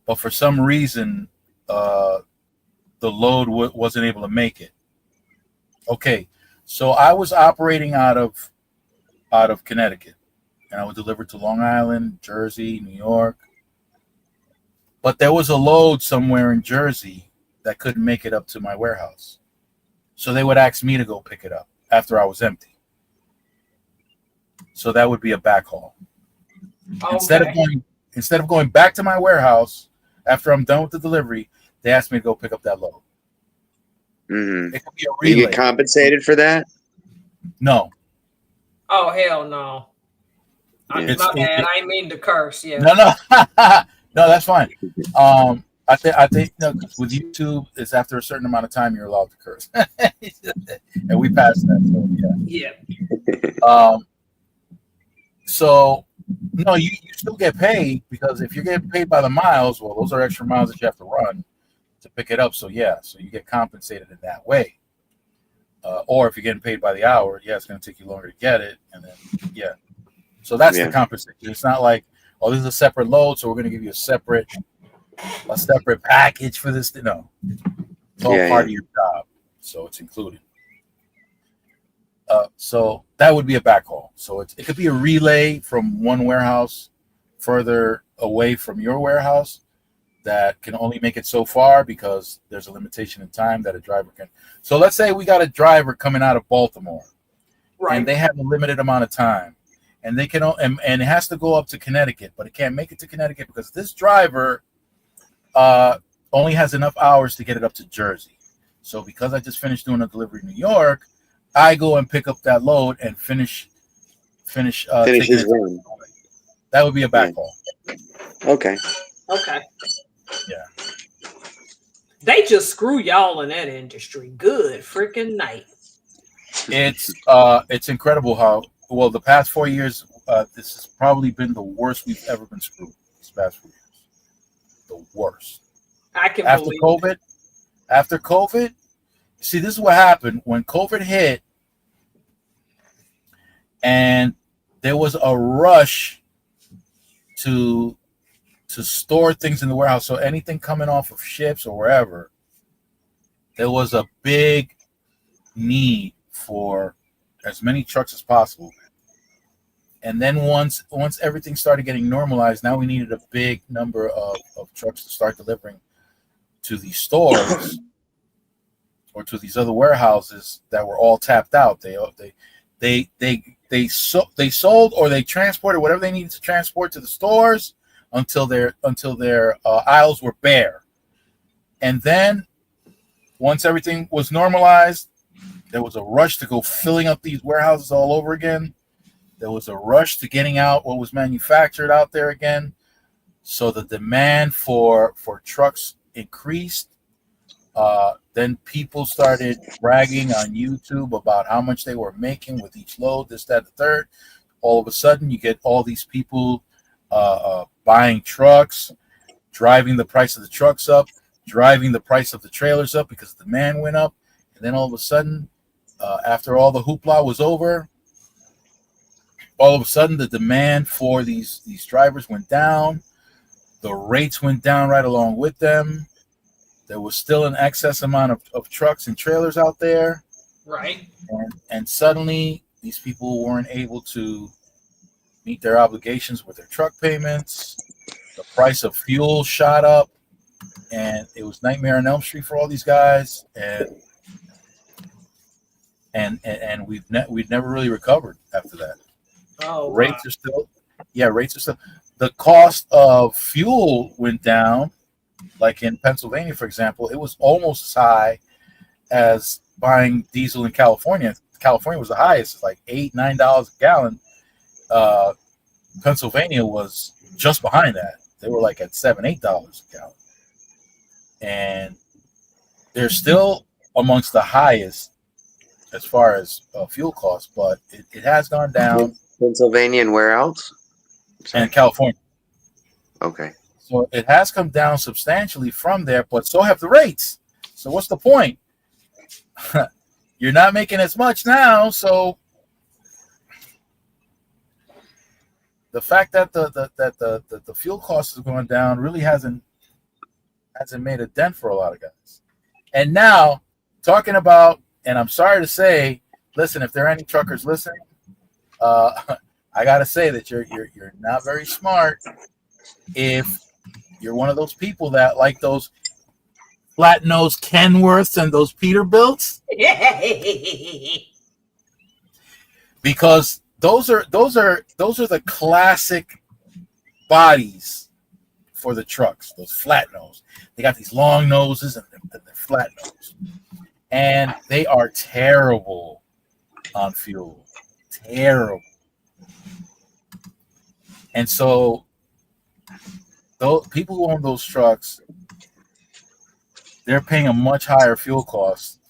but for some reason the load wasn't able to make it. Okay, so I was operating out of Connecticut, and I would deliver to Long Island, Jersey, New York. But there was a load somewhere in Jersey that couldn't make it up to my warehouse. So they would ask me to go pick it up after I was empty. So that would be a backhaul. Okay. Instead of going back to my warehouse after I'm done with the delivery, they asked me to go pick up that load. Mm-hmm. It could be a Do you relay. get compensated for that? No. Oh, hell no. My It's- bad. it- I didn't mean to curse. Yeah. No. No, that's fine. I think no, with YouTube, it's after a certain amount of time you're allowed to curse, and we passed that. So yeah. Yeah. So no, you still get paid because if you're getting paid by the miles, well, those are extra miles that you have to run to pick it up. So yeah, so you get compensated in that way. Or if you're getting paid by the hour, yeah, it's going to take you longer to get it, and then yeah. So that's the compensation. It's not like, oh, this is a separate load, so we're going to give you a separate package for this. No, it's all part of your job, so it's included. So that would be a backhaul. So it could be a relay from one warehouse further away from your warehouse that can only make it so far because there's a limitation in time that a driver can. So let's say we got a driver coming out of Baltimore Right. they have a limited amount of time, and they can and it has to go up to Connecticut, but it can't make it to Connecticut because this driver only has enough hours to get it up to Jersey. So because I just finished doing a delivery in New York, I go and pick up that load and finish Finish taking his it. run. That would be a backhaul. Okay. Okay. Yeah. They just screw y'all in that industry. Good freaking night. It's incredible how well the past 4 years. This has probably been the worst we've ever been screwed. This past 4 years, the worst. I can After believe COVID, it. after COVID, see, this is what happened when COVID hit, and there was a rush to store things in the warehouse. So anything coming off of ships or wherever, there was a big need for as many trucks as possible. And then once everything started getting normalized, now we needed a big number of trucks to start delivering to these stores or to these other warehouses that were all tapped out. They sold or they transported whatever they needed to transport to the stores until their aisles were bare. And then once everything was normalized, there was a rush to go filling up these warehouses all over again. There was a rush to getting out what was manufactured out there again. So the demand for trucks increased. Then people started bragging on YouTube about how much they were making with each load, this, that, the third. All of a sudden, you get all these people buying trucks, driving the price of the trucks up, driving the price of the trailers up because the demand went up. And then all of a sudden, after all the hoopla was over, all of a sudden the demand for these drivers went down. The rates went down right along with them. There was still an excess amount of trucks and trailers out there. Right. And suddenly these people weren't able to meet their obligations with their truck payments. The price of fuel shot up, and it was Nightmare on Elm Street for all these guys. And we've never really recovered after that. Oh, wow. Rates are still. The cost of fuel went down. Like in Pennsylvania, for example, it was almost as high as buying diesel in California. California was the highest, like $8-9 a gallon. Pennsylvania was just behind that. They were like at $7-8 a gallon, and they're still amongst the highest as far as fuel costs. But it has gone down. Pennsylvania and where else? And California. Okay. So it has come down substantially from there, but so have the rates. So what's the point? You're not making as much now, so the fact that the fuel cost is going down really hasn't made a dent for a lot of guys. And now talking about, and I'm sorry to say, listen, if there are any truckers listening, I gotta say that you're not very smart if you're one of those people that like those flat nose Kenworths and those Peterbilts, because those are the classic bodies for the trucks. Those flat nose, they got these long noses and they're flat nose, and they are terrible on fuel. Terrible. And so those people who own those trucks, they're paying a much higher fuel cost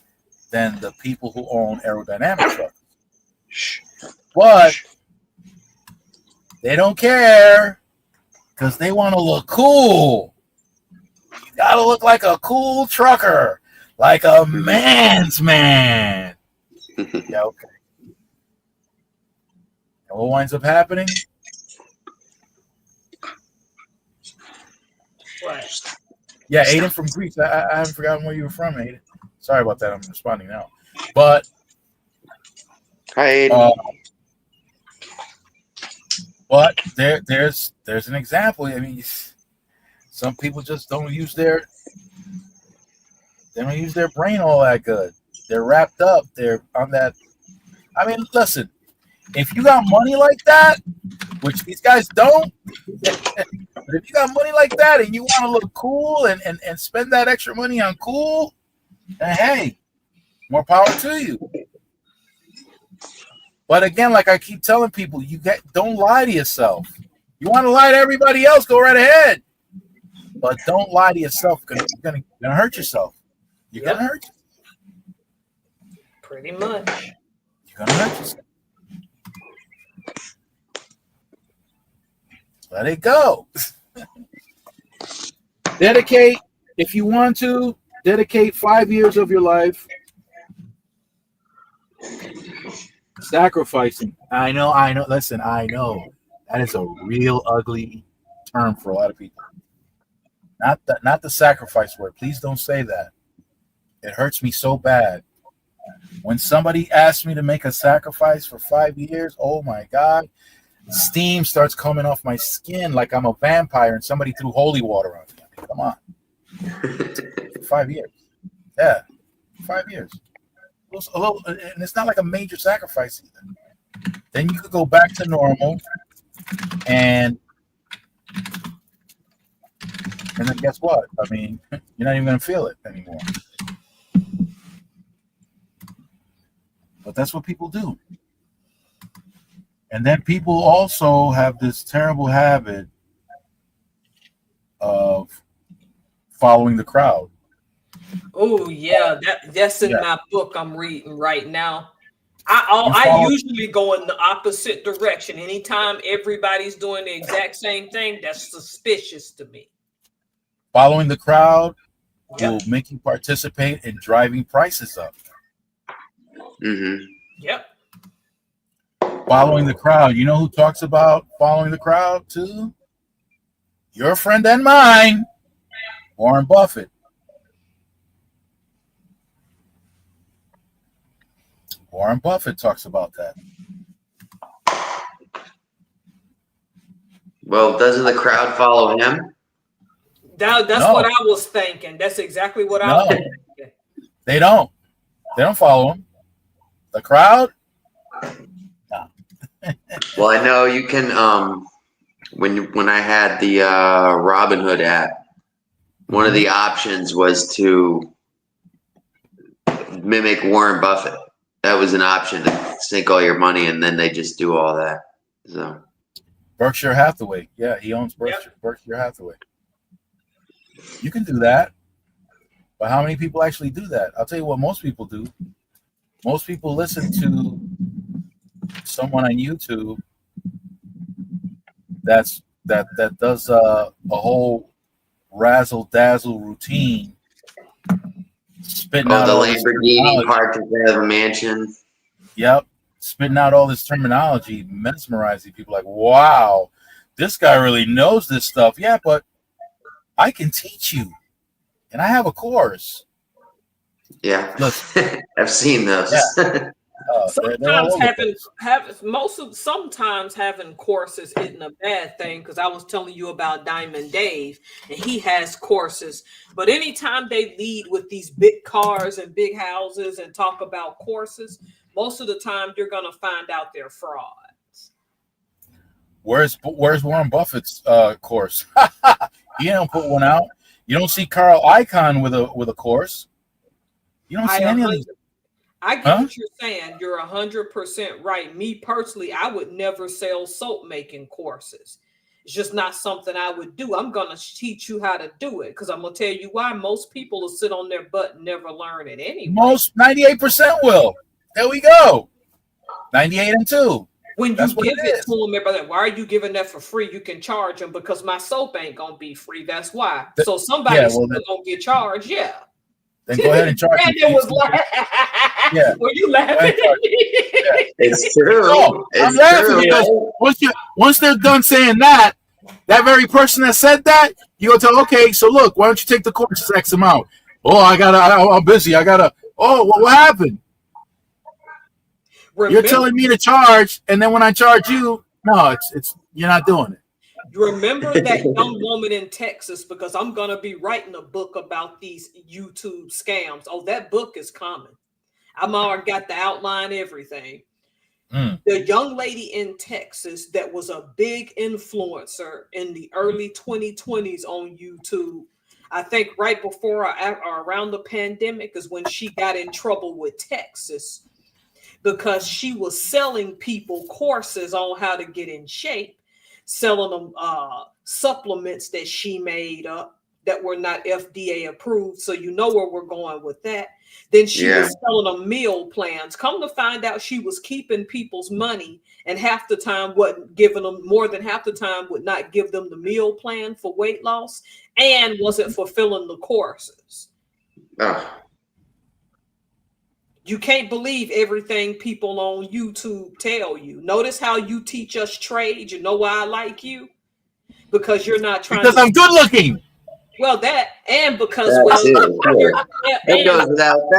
than the people who own aerodynamic trucks. But they don't care because they want to look cool. You got to look like a cool trucker, like a man's man. Yeah, okay. And what winds up happening? What? Yeah, Aiden from Greece. I haven't forgotten where you were from, Aiden. Sorry about that. I'm responding now. But Hi, Aiden. But there's an example. I mean, some people just don't use their brain all that good. They're wrapped up. They're on that I mean, listen, if you got money like that, which these guys don't, but if you got money like that and you want to look cool and spend that extra money on cool, then hey, more power to you. But again, like I keep telling people, don't lie to yourself. You want to lie to everybody else, go right ahead. But don't lie to yourself because you're gonna hurt yourself. You're gonna hurt yourself. Pretty much. You're gonna hurt yourself. Let it go. Dedicate, if you want to, dedicate 5 years of your life sacrificing. I know. Listen, I know that is a real ugly term for a lot of people. Not the sacrifice word. Please don't say that. It hurts me so bad. When somebody asks me to make a sacrifice for 5 years, oh my God, steam starts coming off my skin like I'm a vampire and somebody threw holy water on me. Come on. 5 years. Yeah, 5 years. A little, and it's not like a major sacrifice either. Then you could go back to normal, and then guess what? I mean, you're not even going to feel it anymore. But that's what people do. And then people also have this terrible habit of following the crowd. Oh yeah, that's in my book I'm reading right now. I usually go in the opposite direction. Anytime everybody's doing the exact same thing, that's suspicious to me. Following the crowd will make you participate in driving prices up. Mm-hmm. Yep. Following the crowd. You know who talks about following the crowd too? Your friend and mine, Warren Buffett. Warren Buffett talks about that. Well, doesn't the crowd follow him? That's what I was thinking. That's exactly what I was thinking. They don't. They don't follow him. The crowd? No. Well, I know you can. When I had the Robinhood app, one of the options was to mimic Warren Buffett. That was an option to sink all your money, and then they just do all that. So Berkshire Hathaway. Yeah, he owns Berkshire Hathaway. You can do that. But how many people actually do that? I'll tell you what most people do. Most people listen to someone on YouTube that does a whole razzle dazzle routine, spitting out the all Lamborghini parked in front of a mansion. Yep, spitting out all this terminology, mesmerizing people. Like, wow, this guy really knows this stuff. Yeah, but I can teach you, and I have a course. Yeah, listen, I've seen those. Yeah. Sometimes having courses isn't a bad thing, because I was telling you about Diamond Dave, and he has courses. But anytime they lead with these big cars and big houses and talk about courses, most of the time you're going to find out they're frauds. Where's Warren Buffett's course? He don't put one out. You don't see Carl Icahn with a course. You don't see any of these. I get what you're saying. You're 100% right. Me personally, I would never sell soap making courses. It's just not something I would do. I'm going to teach you how to do it, because I'm going to tell you why. Most people will sit on their butt and never learn it anyway. Most 98% will. There we go. 98.2. When you give it to them, everybody, why are you giving that for free? You can charge them, because my soap ain't going to be free. That's why. So somebody's still going to get charged. Yeah. Then go ahead and charge. And it was like, yeah. Were you laughing? It's true. No, I'm laughing because once they're done saying that very person that said that, you go tell, okay, so look, why don't you take the course? It's X amount. Oh, I'm busy. Oh, what happened? You're telling me to charge, and then when I charge you, no, it's you're not doing it. You remember that young woman in Texas, because I'm going to be writing a book about these YouTube scams. Oh, that book is coming. I'm already got the outline, everything. Mm. The young lady in Texas that was a big influencer in the early 2020s on YouTube. I think right before or around the pandemic is when she got in trouble with Texas because she was selling people courses on how to get in shape, selling them supplements that she made up that were not FDA approved. So you know where we're going with that. Then she was selling them meal plans. Come to find out, she was keeping people's money, and half the time wasn't giving them, more than half the time would not give them the meal plan for weight loss, and wasn't fulfilling the courses. You can't believe everything people on YouTube tell you. Notice how you teach us trade. You know why I like you? Because you're not trying Because I'm good looking. Well, that, and because that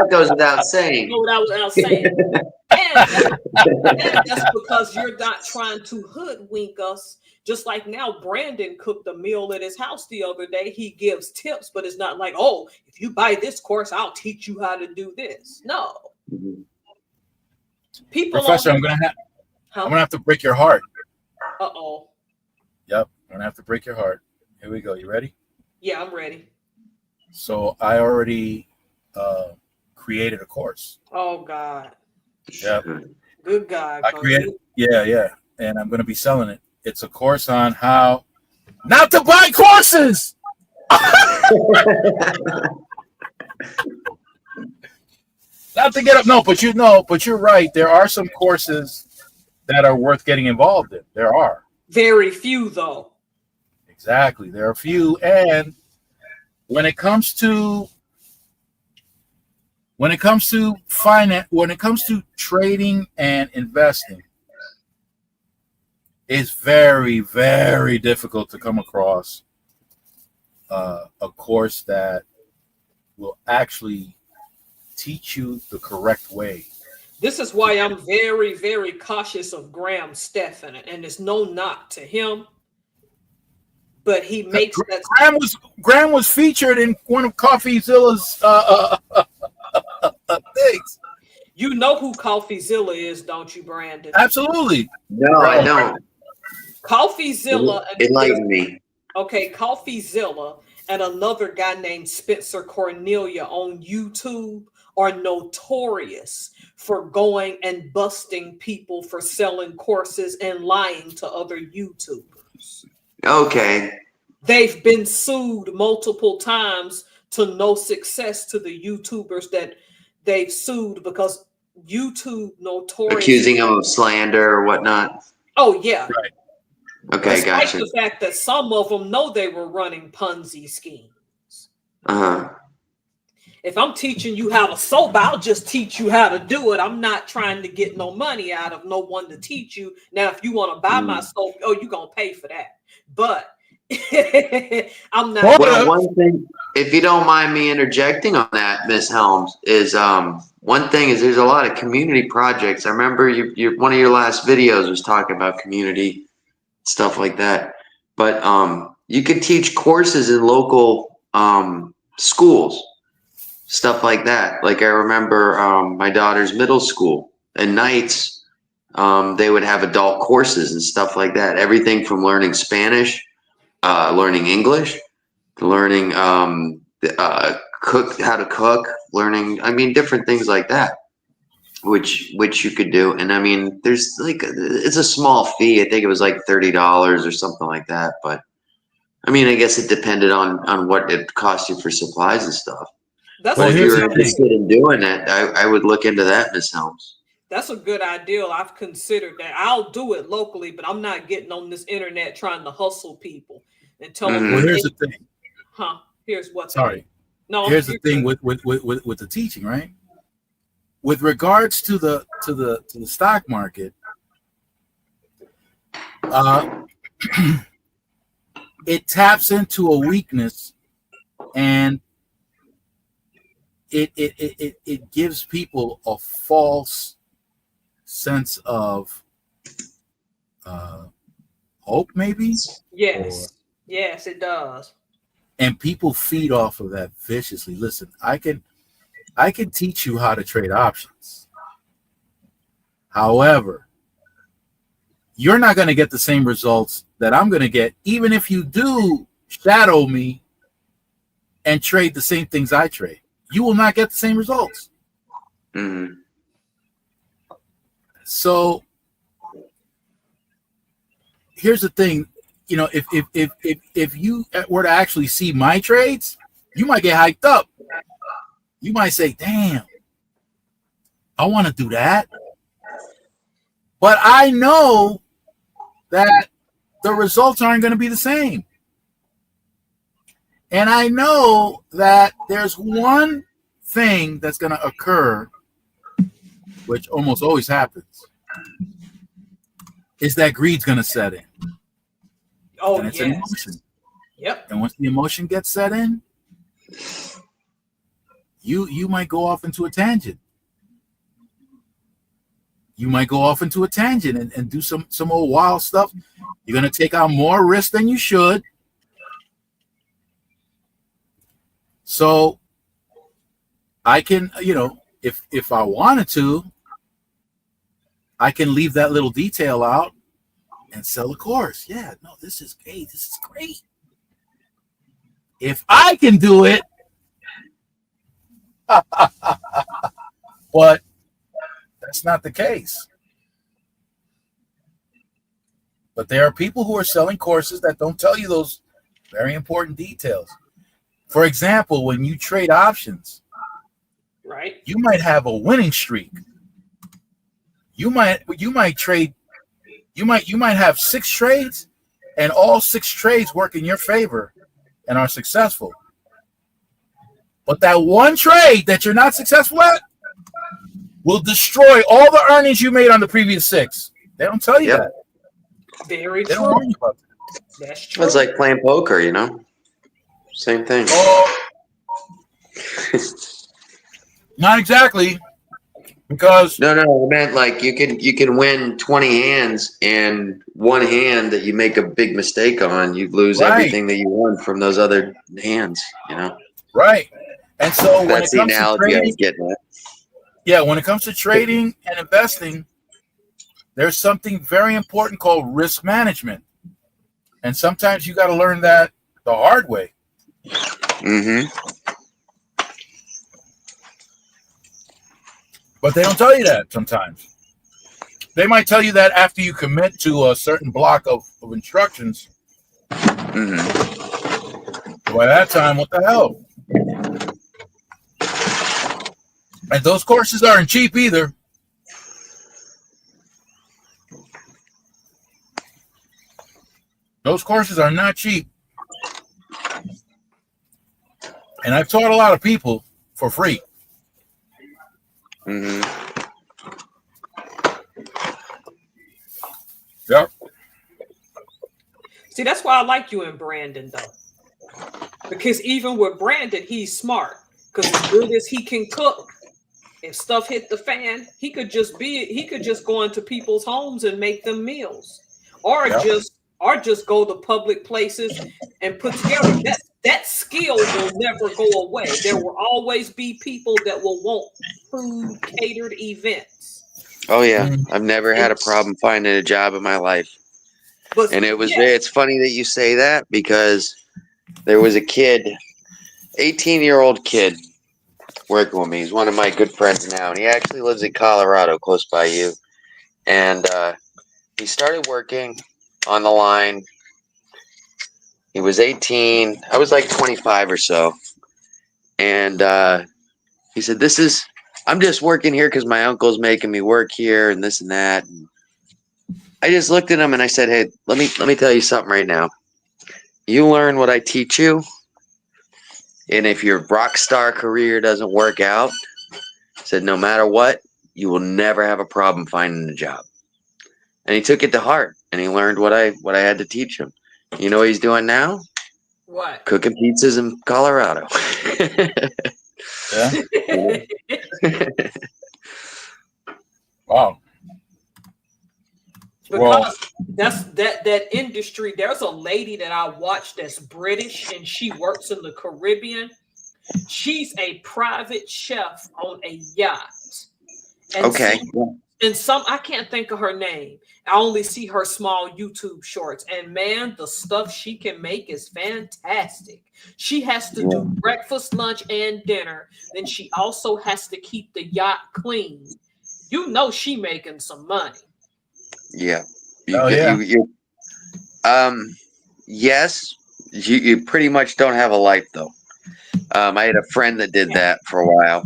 goes without saying. Without saying. And that's because you're not trying to hoodwink us. Just like now, Brandon cooked a meal at his house the other day. He gives tips, but it's not like, oh, if you buy this course, I'll teach you how to do this. No. People, Professor, I'm gonna have to break your heart. Uh-oh. Yep, I'm gonna have to break your heart. Here we go. You ready? Yeah, I'm ready. So I already created a course. Oh God. Yeah. Good God. I created. Yeah, and I'm gonna be selling it. It's a course on how not to buy courses. Not to get up. No, but you're right. There are some courses that are worth getting involved in. There are. Very few, though. Exactly. There are few. And when it comes to finance, when it comes to trading and investing, it's very, very difficult to come across a course that will actually teach you the correct way. This is why I'm very, very cautious of Graham Stephan, and it's no knock to him, but he makes that. Graham was featured in one of CoffeeZilla's things. You know who CoffeeZilla is, don't you, Brandon? Absolutely. No, I don't. CoffeeZilla. Enlighten me. Okay, CoffeeZilla and another guy named Spencer Cornelia on YouTube are notorious for going and busting people for selling courses and lying to other YouTubers. Okay. They've been sued multiple times to no success to the YouTubers that they've sued because YouTube notoriously accusing them of slander or whatnot. Oh yeah. Right. Okay, Despite gotcha. the fact that some of them know they were running Ponzi schemes. Uh-huh. If I'm teaching you how to soap, I'll just teach you how to do it. I'm not trying to get no money out of no one to teach you. Now, if you want to buy my soap, oh, you're going to pay for that. But I'm not. Well, one thing, if you don't mind me interjecting on that, Miss Helms, is one thing is there's a lot of community projects. I remember one of your last videos was talking about community stuff like that. But you could teach courses in local schools, stuff like that. Like I remember my daughter's middle school at nights, they would have adult courses and stuff like that. Everything from learning Spanish, learning English, learning how to cook, learning, I mean, different things like that, which you could do. And I mean, there's like, it's a small fee. I think it was like $30 or something like that. But I mean, I guess it depended on what it cost you for supplies and stuff. That's But if you're interested in doing it, I would look into that, Miss Helms. That's a good idea. I've considered that. I'll do it locally, but I'm not getting on this internet trying to hustle people and tell them. Well, here's the thing. Huh? Here's what. Sorry. No. Here's the thing with the teaching, right? With regards to the stock market, it taps into a weakness, and it gives people a false sense of hope, maybe. Yes. Yes, it does. And people feed off of that viciously. Listen, I can teach you how to trade options. However, you're not going to get the same results that I'm going to get, even if you do shadow me and trade the same things I trade. You will not get the same results. Mm-hmm. So here's the thing, you know, if you were to actually see my trades, you might get hyped up. You might say, damn, I want to do that. But I know that the results aren't going to be the same. And I know that there's one thing that's going to occur, which almost always happens, is that greed's going to set in. Oh, And it's yes. an emotion. Yep. And once the emotion gets set in, you might go off into a tangent. You might go off into a tangent and do some old wild stuff. You're going to take on more risk than you should. So I can, you know, if I wanted to, I can leave that little detail out and sell the course. Yeah, no, this is great. This is great. If I can do it, but that's not the case. But there are people who are selling courses that don't tell you those very important details. For example, when you trade options, Right. you might have a winning streak. You might trade. You might have 6 trades, and all 6 trades work in your favor and are successful. But that one trade that you're not successful at will destroy all the earnings you made on the previous 6. They don't tell you Yep. that. Very They don't true. warn you about that. That's true. It's like playing poker, you know? Same thing. Oh, not exactly, because No, I meant like you can win 20 hands, and one hand that you make a big mistake on, you lose Right. everything that you won from those other hands, you know? right. And so when That's it the comes to analogy I trading, was getting at. yeah, when it comes to trading and investing, there's something very important called risk management. And sometimes you got to learn that the hard way. Mm-hmm. But they don't tell you that sometimes. They might tell you that after you commit to a certain block of instructions. Mm-hmm. By that time, what the hell? And those courses aren't cheap either. Those courses are not cheap. And I've taught a lot of people for free. Mm-hmm. Yep. See, that's why I like you and Brandon, though. Because even with Brandon, he's smart. Because as good as he can cook, if stuff hit the fan, he could just go into people's homes and make them meals. Or Yep. just go to public places and put together. That skill will never go away. There will always be people that will want food catered events. Oh yeah, I've never had a problem finding a job in my life. But And it was yeah, it's funny that you say that, because there was a kid, 18-year-old kid, working with me. He's one of my good friends now, and he actually lives in Colorado, close by you. And he started working on the line. He was 18. I was like 25 or so. And he said, I'm just working here because my uncle's making me work here and this and that. And I just looked at him and I said, hey, let me tell you something right now. You learn what I teach you. And if your rock star career doesn't work out, I said, no matter what, you will never have a problem finding a job. And he took it to heart, and he learned what I had to teach him. You know what he's doing now? what? Cooking pizzas in Colorado. Yeah. Wow. Because that's that industry. There's a lady that I watch that's British and she works in the Caribbean. She's a private chef on a yacht. And Okay. And some, I can't think of her name. I only see her small YouTube shorts. And man, the stuff she can make is fantastic. She has to do breakfast, lunch, and dinner. Then she also has to keep the yacht clean. You know she making some money. Yeah. Oh, yeah. Yes, you pretty much don't have a life though. I had a friend that did that for a while.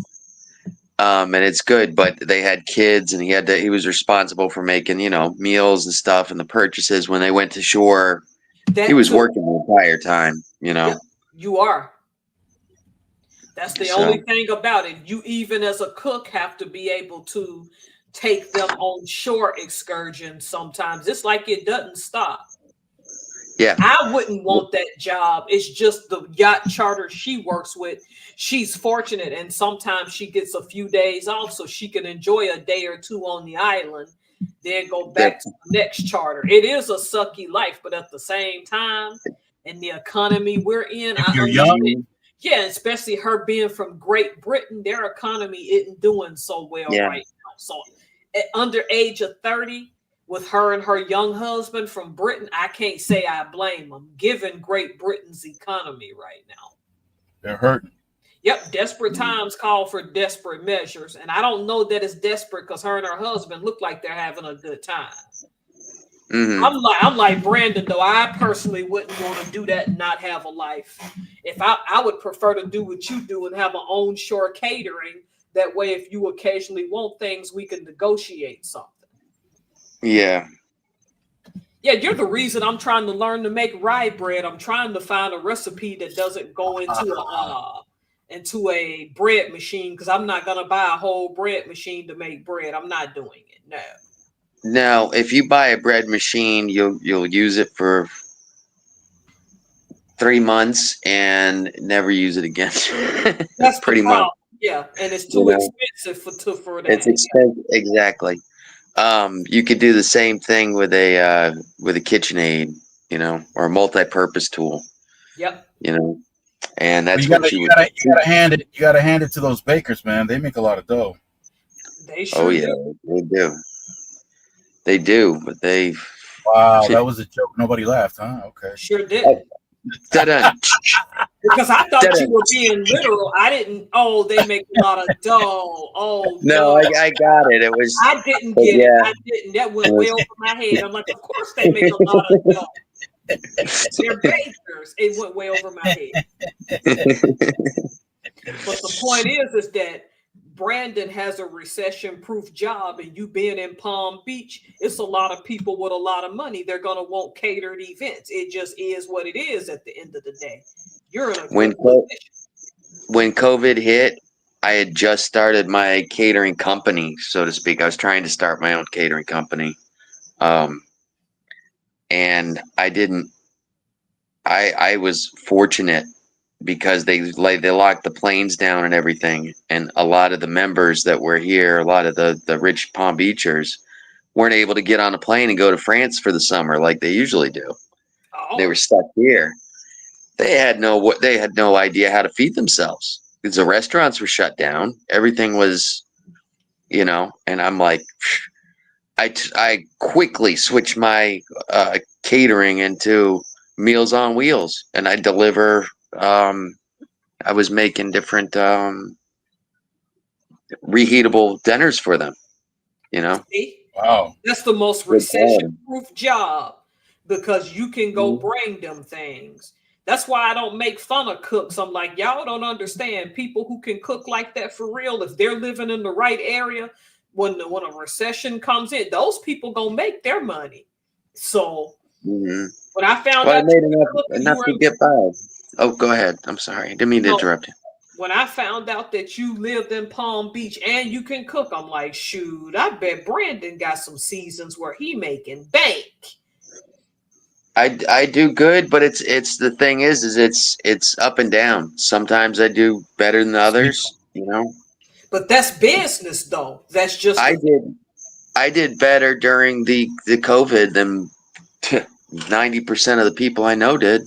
And it's good, but they had kids and he was responsible for making, meals and stuff and the purchases when they went to shore. That He was too. working the entire time, Yep, you are. That's the So- only thing about it. You, even as a cook, have to be able to take them on shore excursions sometimes. It's like it doesn't stop. Yeah. I wouldn't want that job. It's just the yacht charter she works with. She's fortunate, and sometimes she gets a few days off so she can enjoy a day or two on the island, then go back to the next charter. It is a sucky life, but at the same time, in the economy we're in, If you're young, yeah, especially her being from Great Britain, their economy isn't doing so well right now. So at under age of 30, with her and her young husband from Britain, I can't say I blame them, given Great Britain's economy right now. they're hurting. Yep, desperate times call for desperate measures. And I don't know that it's desperate because her and her husband look like they're having a good time. Mhm. I'm like Brandon, though. I personally wouldn't want to do that and not have a life. If I would prefer to do what you do and have an own shore catering. That way, if you occasionally want things, we can negotiate something. Yeah. Yeah, you're the reason I'm trying to learn to make rye bread. I'm trying to find a recipe that doesn't go into a bread machine because I'm not gonna buy a whole bread machine to make bread. I'm not doing it. No. Now, if you buy a bread machine, you'll use it for 3 months and never use it again. That's pretty the much. problem. Yeah, and it's too expensive for that. It's expensive, exactly. You could do the same thing with a KitchenAid, or a multi-purpose tool. Yep. And that's you what you would. gotta hand it. You gotta hand it to those bakers, man. They make a lot of dough. They sure Oh yeah, do. they do. They do, but they. Wow, that was a joke. Nobody laughed, huh? Okay. Sure did. Ta-da. Because I thought you were being literal. I didn't. Oh, they make a lot of dough. Oh No, I got it. It was. I didn't get it. Yeah. I didn't. That went way over my head. I'm like, of course they make a lot of dough. They're bakers. It went way over my head. But the point is that Brandon has a recession-proof job, and you being in Palm Beach, it's a lot of people with a lot of money. They're gonna want catered events. It just is what it is at the end of the day. You're in a good position. When COVID hit, I had just started my catering company, so to speak. I was trying to start my own catering company. And I didn't. I was fortunate because they locked the planes down and everything, and a lot of the members that were here, a lot of the rich Palm Beachers, weren't able to get on a plane and go to France for the summer like they usually do. Oh. They were stuck here. They had no idea how to feed themselves because the restaurants were shut down. Everything was, and I'm like, I quickly switched my catering into Meals on Wheels, and I deliver. I was making different reheatable dinners for them. See? Wow. That's the most recession-proof job because you can go bring them things. That's why I don't make fun of cooks. I'm like, y'all don't understand people who can cook like that for real. If they're living in the right area, when a recession comes in, those people gonna make their money. So when I found out, I made enough to get by. Oh, go ahead. I'm sorry. I didn't mean to interrupt you. When I found out that you lived in Palm Beach and you can cook, I'm like, shoot, I bet Brandon got some seasons where he making bank. I do good, but it's the thing is it's up and down. Sometimes I do better than others, But that's business, though. That's just I did better during the COVID than 90% of the people I know did.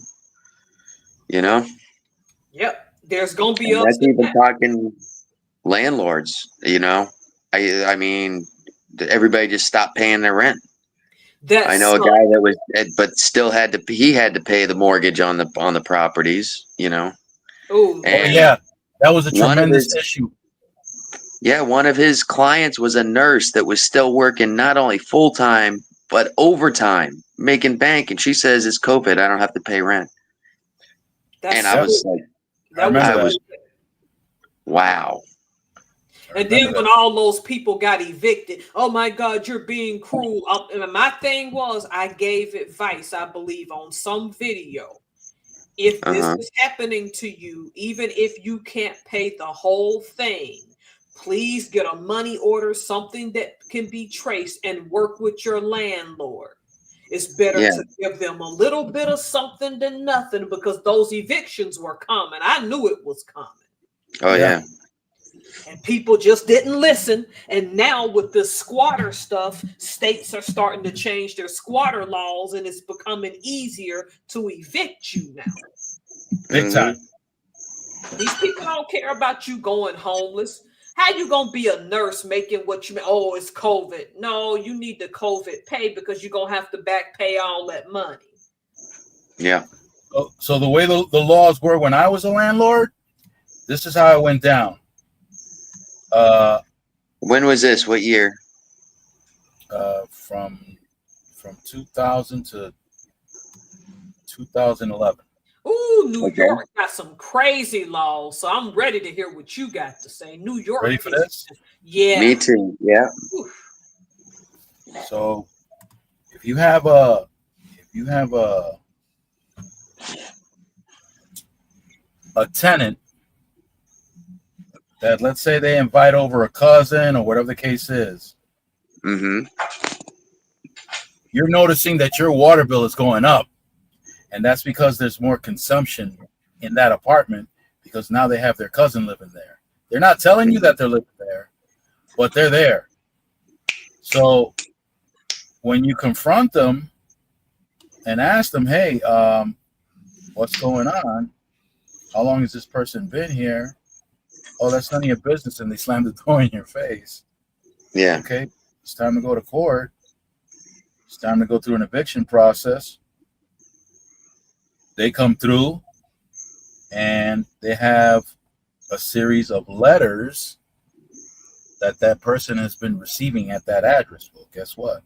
Yep. There's gonna be and that's even talking landlords. I mean, everybody just stopped paying their rent. That's I know a guy that was, but still had to. He had to pay the mortgage on the properties. You know. Oh, And yeah, that was a one of tremendous his- issue. Yeah, one of his clients was a nurse that was still working not only full time but overtime, making bank. And she says, "It's COVID. I don't have to pay rent." that's And I was like, I remember I that. was, wow. And then when all those people got evicted, oh my God, you're being cruel. And my thing was, I gave advice, I believe, on some video. If this is happening to you, even if you can't pay the whole thing, please get a money order, something that can be traced, and work with your landlord. It's better to give them a little bit of something than nothing, because those evictions were coming. I knew it was coming. Oh yeah. And people just didn't listen. And now with this squatter stuff, states are starting to change their squatter laws, and it's becoming easier to evict you now. Big time. These people don't care about you going homeless. How you gonna be a nurse making what you? Oh, it's COVID. No, you need the COVID pay, because you're gonna have to back pay all that money. Yeah. So the way the laws were when I was a landlord, this is how it went down. When was this? What year? From 2000 to 2011. Ooh, New York got some crazy laws, so I'm ready to hear what you got to say. New York, Ready for this? Yeah, Me too. Yeah. So if you have a tenant that, let's say, they invite over a cousin or whatever the case is, you're noticing that your water bill is going up. And that's because there's more consumption in that apartment, because now they have their cousin living there. They're not telling you that they're living there, but they're there. So when you confront them and ask them, hey, what's going on? How long has this person been here? Oh, that's none of your business. And they slam the door in your face. Yeah. Okay, it's time to go to court. It's time to go through an eviction process. They come through and they have a series of letters that person has been receiving at that address. Well, guess what?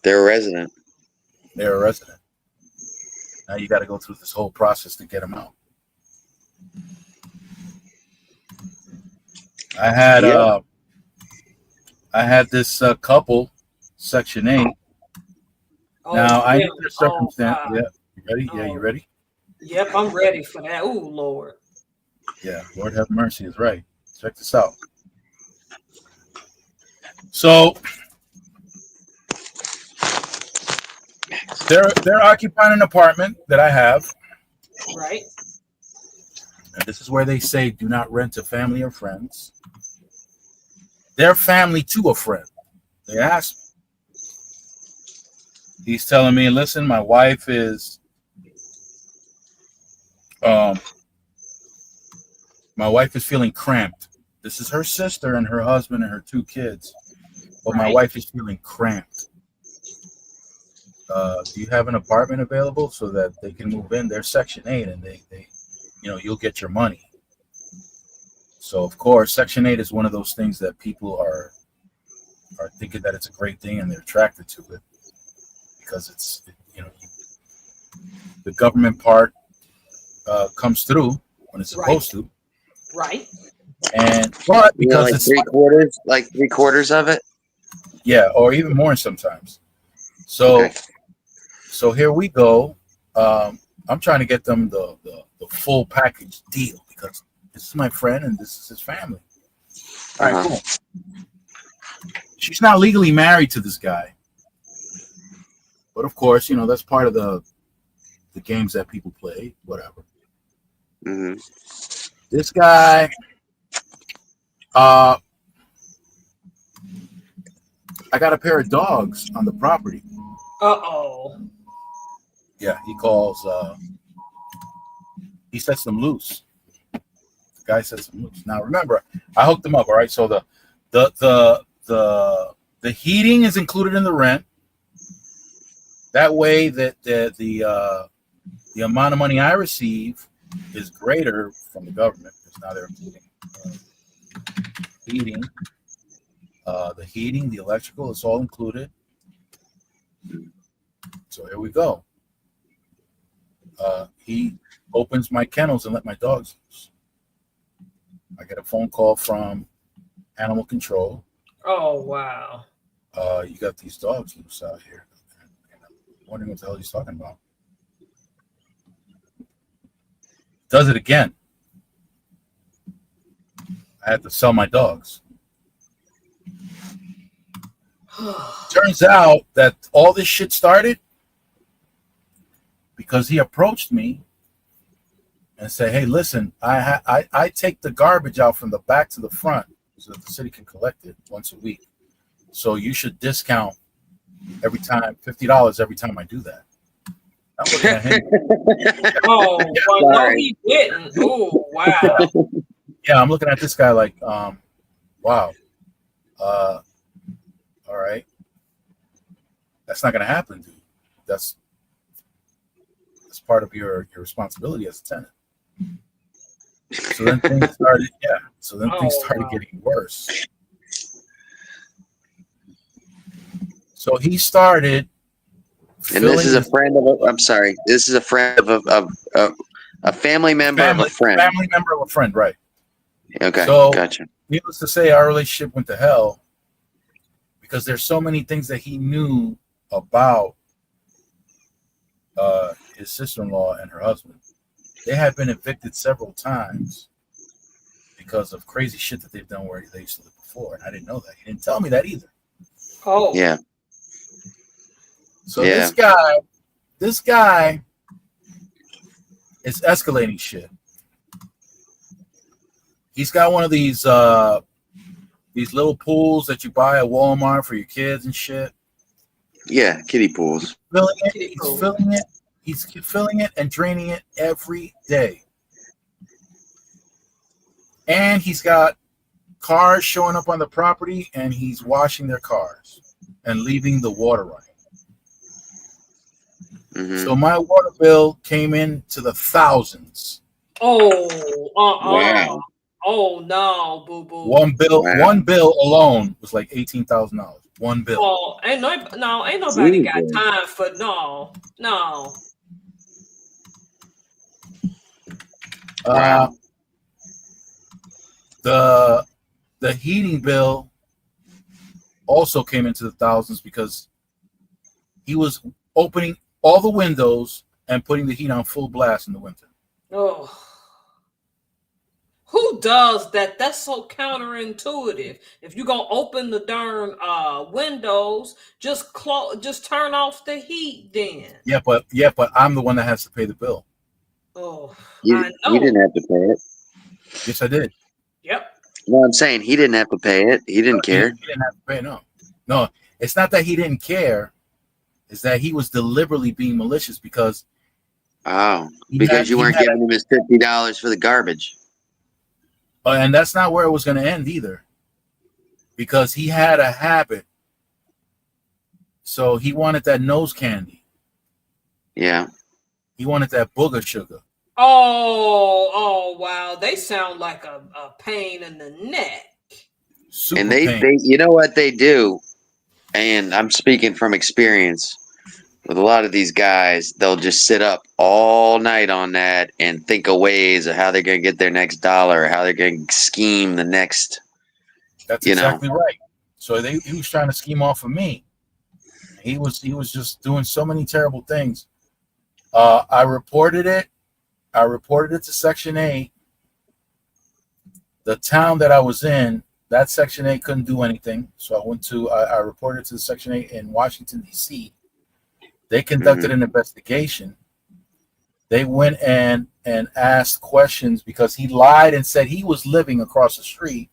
They're a resident. They're a resident. Now you got to go through this whole process to get them out. I had this couple, Section 8. Now, I know their circumstance. Yeah, you ready? Yeah, you ready? Yep, I'm ready for that. Oh, Lord. Yeah, Lord have mercy is right. Check this out. So they're occupying an apartment that I have. Right. And this is where they say do not rent to family or friends. They're family to a friend. They asked me. He's telling me, listen, my wife is feeling cramped. This is her sister and her husband and her 2 kids. But my wife is feeling cramped. Do you have an apartment available so that they can move in? They're Section 8 and they you'll get your money. So of course, Section 8 is one of those things that people are thinking that it's a great thing and they're attracted to it because it's, the government part comes through when it's supposed to. Right. And but because like it's three quarters of it. Yeah, or even more sometimes. So here we go. I'm trying to get them the full package deal because this is my friend and this is his family. All right, cool. She's not legally married to this guy. But of course, that's part of the games that people play, whatever. This guy, I got a pair of dogs on the property. Uh-oh. Yeah, he calls, he sets them loose. The guy sets them loose. Now remember, I hooked them up, all right? So the the heating is included in the rent. That way, that the amount of money I receive is greater from the government because now they're including heating, the heating, the electrical. It's all included. So here we go. He opens my kennels and let my dogs loose. I get a phone call from animal control. Oh, wow. You got these dogs loose out here. And I'm wondering what the hell he's talking about. Does it again. I had to sell my dogs. Turns out that all this shit started because he approached me and said, "Hey, listen, I take the garbage out from the back to the front so that the city can collect it once a week. So you should discount every time $50 every time I do that." I'm looking at him. Oh, well, no, he didn't. Oh, wow. Yeah, I'm looking at this guy like, wow. All right. That's not gonna happen, dude. That's part of your responsibility as a tenant. So then things started, things started getting worse. So he started. And this is a friend of I'm sorry. This is a friend of a family member of a friend. Family member of a friend, right? Okay, So, gotcha. Needless to say, our relationship went to hell because there's so many things that he knew about his sister-in-law and her husband. They had been evicted several times because of crazy shit that they've done where they used to live before, and I didn't know that. He didn't tell me that either. Oh. Yeah. So this guy is escalating shit. He's got one of these little pools that you buy at Walmart for your kids and shit. Yeah, kiddie pools. He's filling it and draining it every day. And he's got cars showing up on the property and he's washing their cars and leaving the water running. Mm-hmm. So my water bill came in to the thousands. Oh, Wow. Oh no, boo boo. One bill alone was like $18,000. One bill. Oh, ain't nobody got time for no. The heating bill also came into the thousands because he was opening all the windows and putting the heat on full blast in the winter. Oh. Who does that? That's so counterintuitive. If you're gonna open the darn windows, just turn off the heat then. Yeah, but I'm the one that has to pay the bill. Oh, You didn't have to pay it. Yes, I did. Yep. No, I'm saying he didn't have to pay it. He didn't care. He didn't have to pay. No. It's not that he didn't care. It's that he was deliberately being malicious because. Oh, because you weren't giving him his $50 for the garbage. And that's not where it was going to end either, because he had a habit. So he wanted that nose candy. Yeah. He wanted that booger sugar. Oh, wow. They sound like a pain in the neck. Super and they, you know what they do? And I'm speaking from experience. With a lot of these guys, they'll just sit up all night on that and think of ways of how they're going to get their next dollar, or how they're going to scheme the next. That's exactly right. So he was trying to scheme off of me. He was just doing so many terrible things. I reported it. I reported it to Section 8. The town that I was in, that Section 8 couldn't do anything. So I reported to the Section 8 in Washington, D.C. They conducted an investigation. They went and asked questions because he lied and said he was living across the street.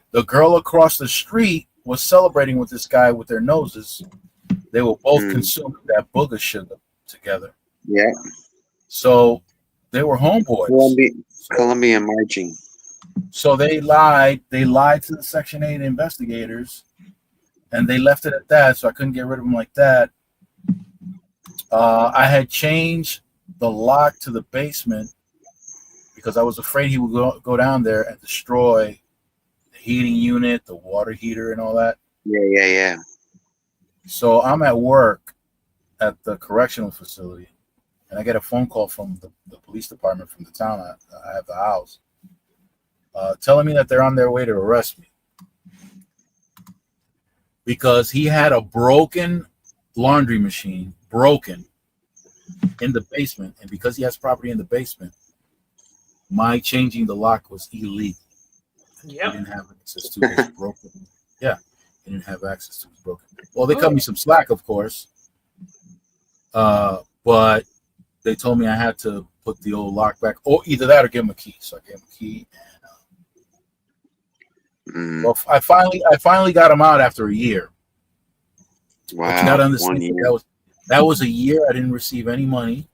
The girl across the street was celebrating with this guy with their noses. They were both consuming that booger sugar together. Yeah. So they were homeboys. Columbia marching. So they lied. They lied to the Section 8 investigators and they left it at that, so I couldn't get rid of him like that. I had changed the lock to the basement because I was afraid he would go down there and destroy the heating unit, the water heater, and all that. Yeah. So I'm at work at the correctional facility, and I get a phone call from the police department from the town I have the house, telling me that they're on their way to arrest me because he had a broken laundry machine, in the basement, and because he has property in the basement, my changing the lock was illegal. He didn't have access to his broken. Yeah, he didn't have access to his broken. Well, they cut me some slack, of course, but they told me I had to put the old lock back, or either that or give him a key. So I gave him a key, and well, I finally got him out after a year. Wow, but you got to understand that was a year I didn't receive any money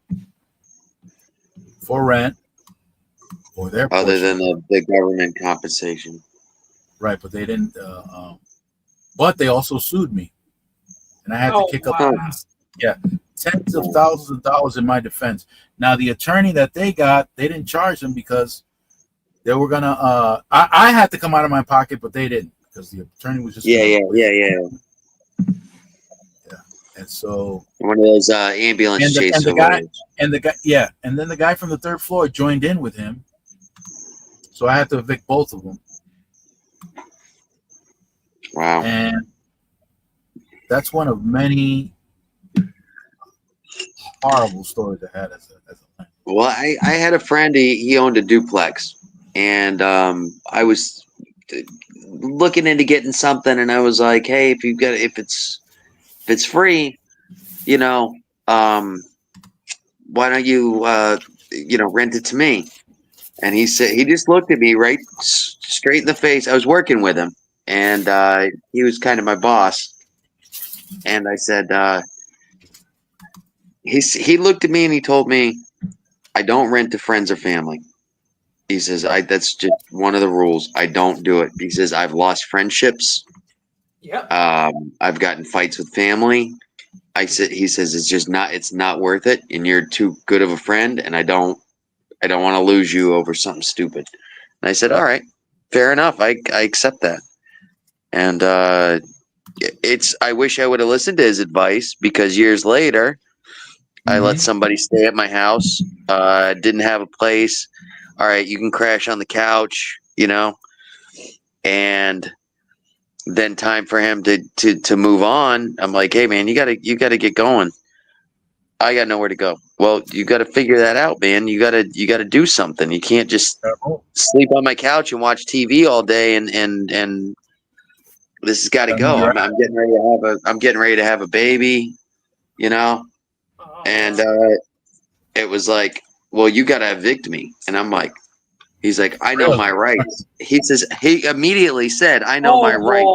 for rent or their other portion. than the government compensation. Right, but they didn't. But they also sued me, and I had to kick up tens of thousands of dollars in my defense. Now the attorney that they got, they didn't charge them because they were gonna. I had to come out of my pocket, but they didn't because the attorney was just. Yeah. And so one of those ambulance chase and the guy, and then the guy from the third floor joined in with him, so I had to evict both of them. Wow. And that's one of many horrible stories I had as a Well, I had a friend. He owned a duplex, and I was looking into getting something, and I was like, hey, if it's free, why don't you rent it to me? And he said, he just looked at me right straight in the face. I was working with him, and he was kind of my boss. And I said, he looked at me and he told me, I don't rent to friends or family. He says, that's just one of the rules. I don't do it. He says, I've lost friendships. Yep. I've gotten fights with family. He says, it's not worth it. And you're too good of a friend. And I don't want to lose you over something stupid. And I said, all right, fair enough. I accept that. And, I wish I would have listened to his advice, because years later, I let somebody stay at my house. Didn't have a place. All right, you can crash on the couch, and then time for him to move on. I'm like, hey man, you gotta get going. I got nowhere to go. Well, you got to figure that out, man. You gotta do something. You can't just sleep on my couch and watch TV all day and this has got to go. I'm getting ready to have a baby, and it was like, well, you got to evict me. And I'm like, he's like, I know my rights. He says, he immediately said, I know my rights.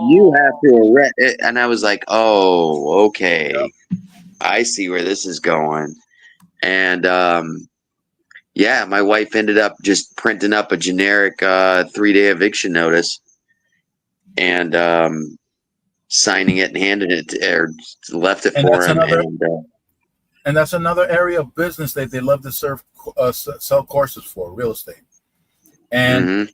You have to arrest it. And I was like, oh, okay. Yep. I see where this is going. And my wife ended up just printing up a generic 3-day eviction notice and signing it and handing it left it for him. And that's another area of business that they love to sell courses for, real estate. And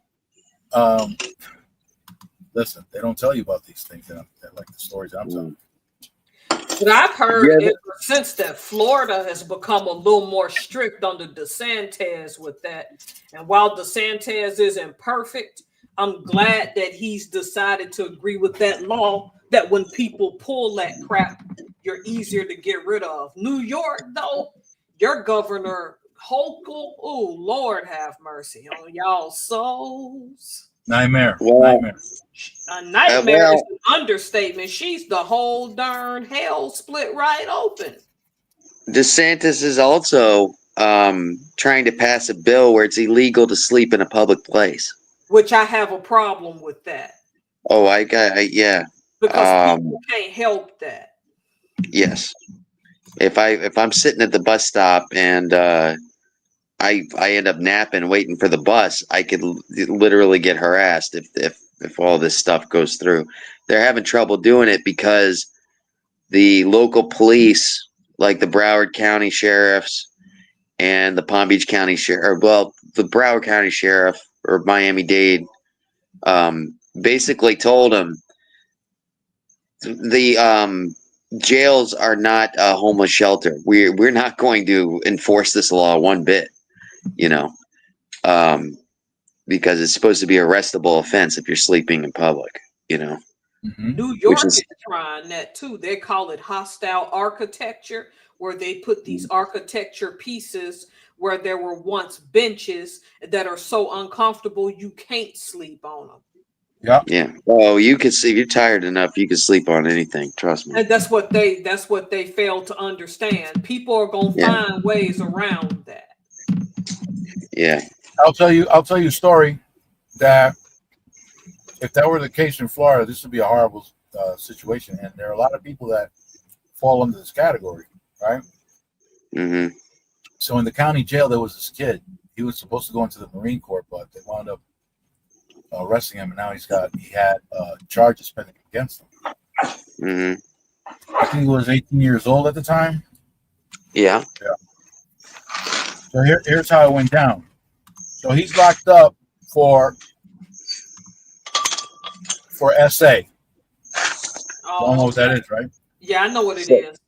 listen, they don't tell you about these things that like the stories I'm telling. But I've heard ever since that Florida has become a little more strict under DeSantis with that. And while DeSantis isn't perfect, I'm glad that he's decided to agree with that law, that when people pull that crap, you're easier to get rid of. New York, though, your governor, Hochul, oh, Lord have mercy on y'all's souls. Nightmare. A nightmare is an understatement. She's the whole darn hell split right open. DeSantis is also trying to pass a bill where it's illegal to sleep in a public place. Which I have a problem with that. Oh, because people can't help that. Yes. If I'm sitting at the bus stop and I end up napping waiting for the bus, I could literally get harassed if if all this stuff goes through. They're having trouble doing it because the local police, like the Broward County sheriffs and the Palm Beach County sheriff, well, the Broward County sheriff or Miami-Dade, basically told them the jails are not a homeless shelter. We're not going to enforce this law one bit, you know, because it's supposed to be a arrestable offense if you're sleeping in public, you know. Mhm. New York is- is trying that too. They call it hostile architecture, where they put these architecture pieces where there were once benches that are so uncomfortable you can't sleep on them. Yeah. Oh, you could see if you're tired enough, you can sleep on anything. Trust me. And that's what they fail to understand. People are gonna Yeah. find ways around that. Yeah. I'll tell you a story that if that were the case in Florida, this would be a horrible situation. And there are a lot of people that fall under this category, right? Mm-hmm. So in the county jail, there was this kid. He was supposed to go into the Marine Corps, but they wound up arresting him, and now he had charges pending against him. Mm-hmm. I think he was 18 years old at the time. Yeah. So here's how it went down. So he's locked up for SA. Oh, You know what that is, right? yeah, I know what it So- is.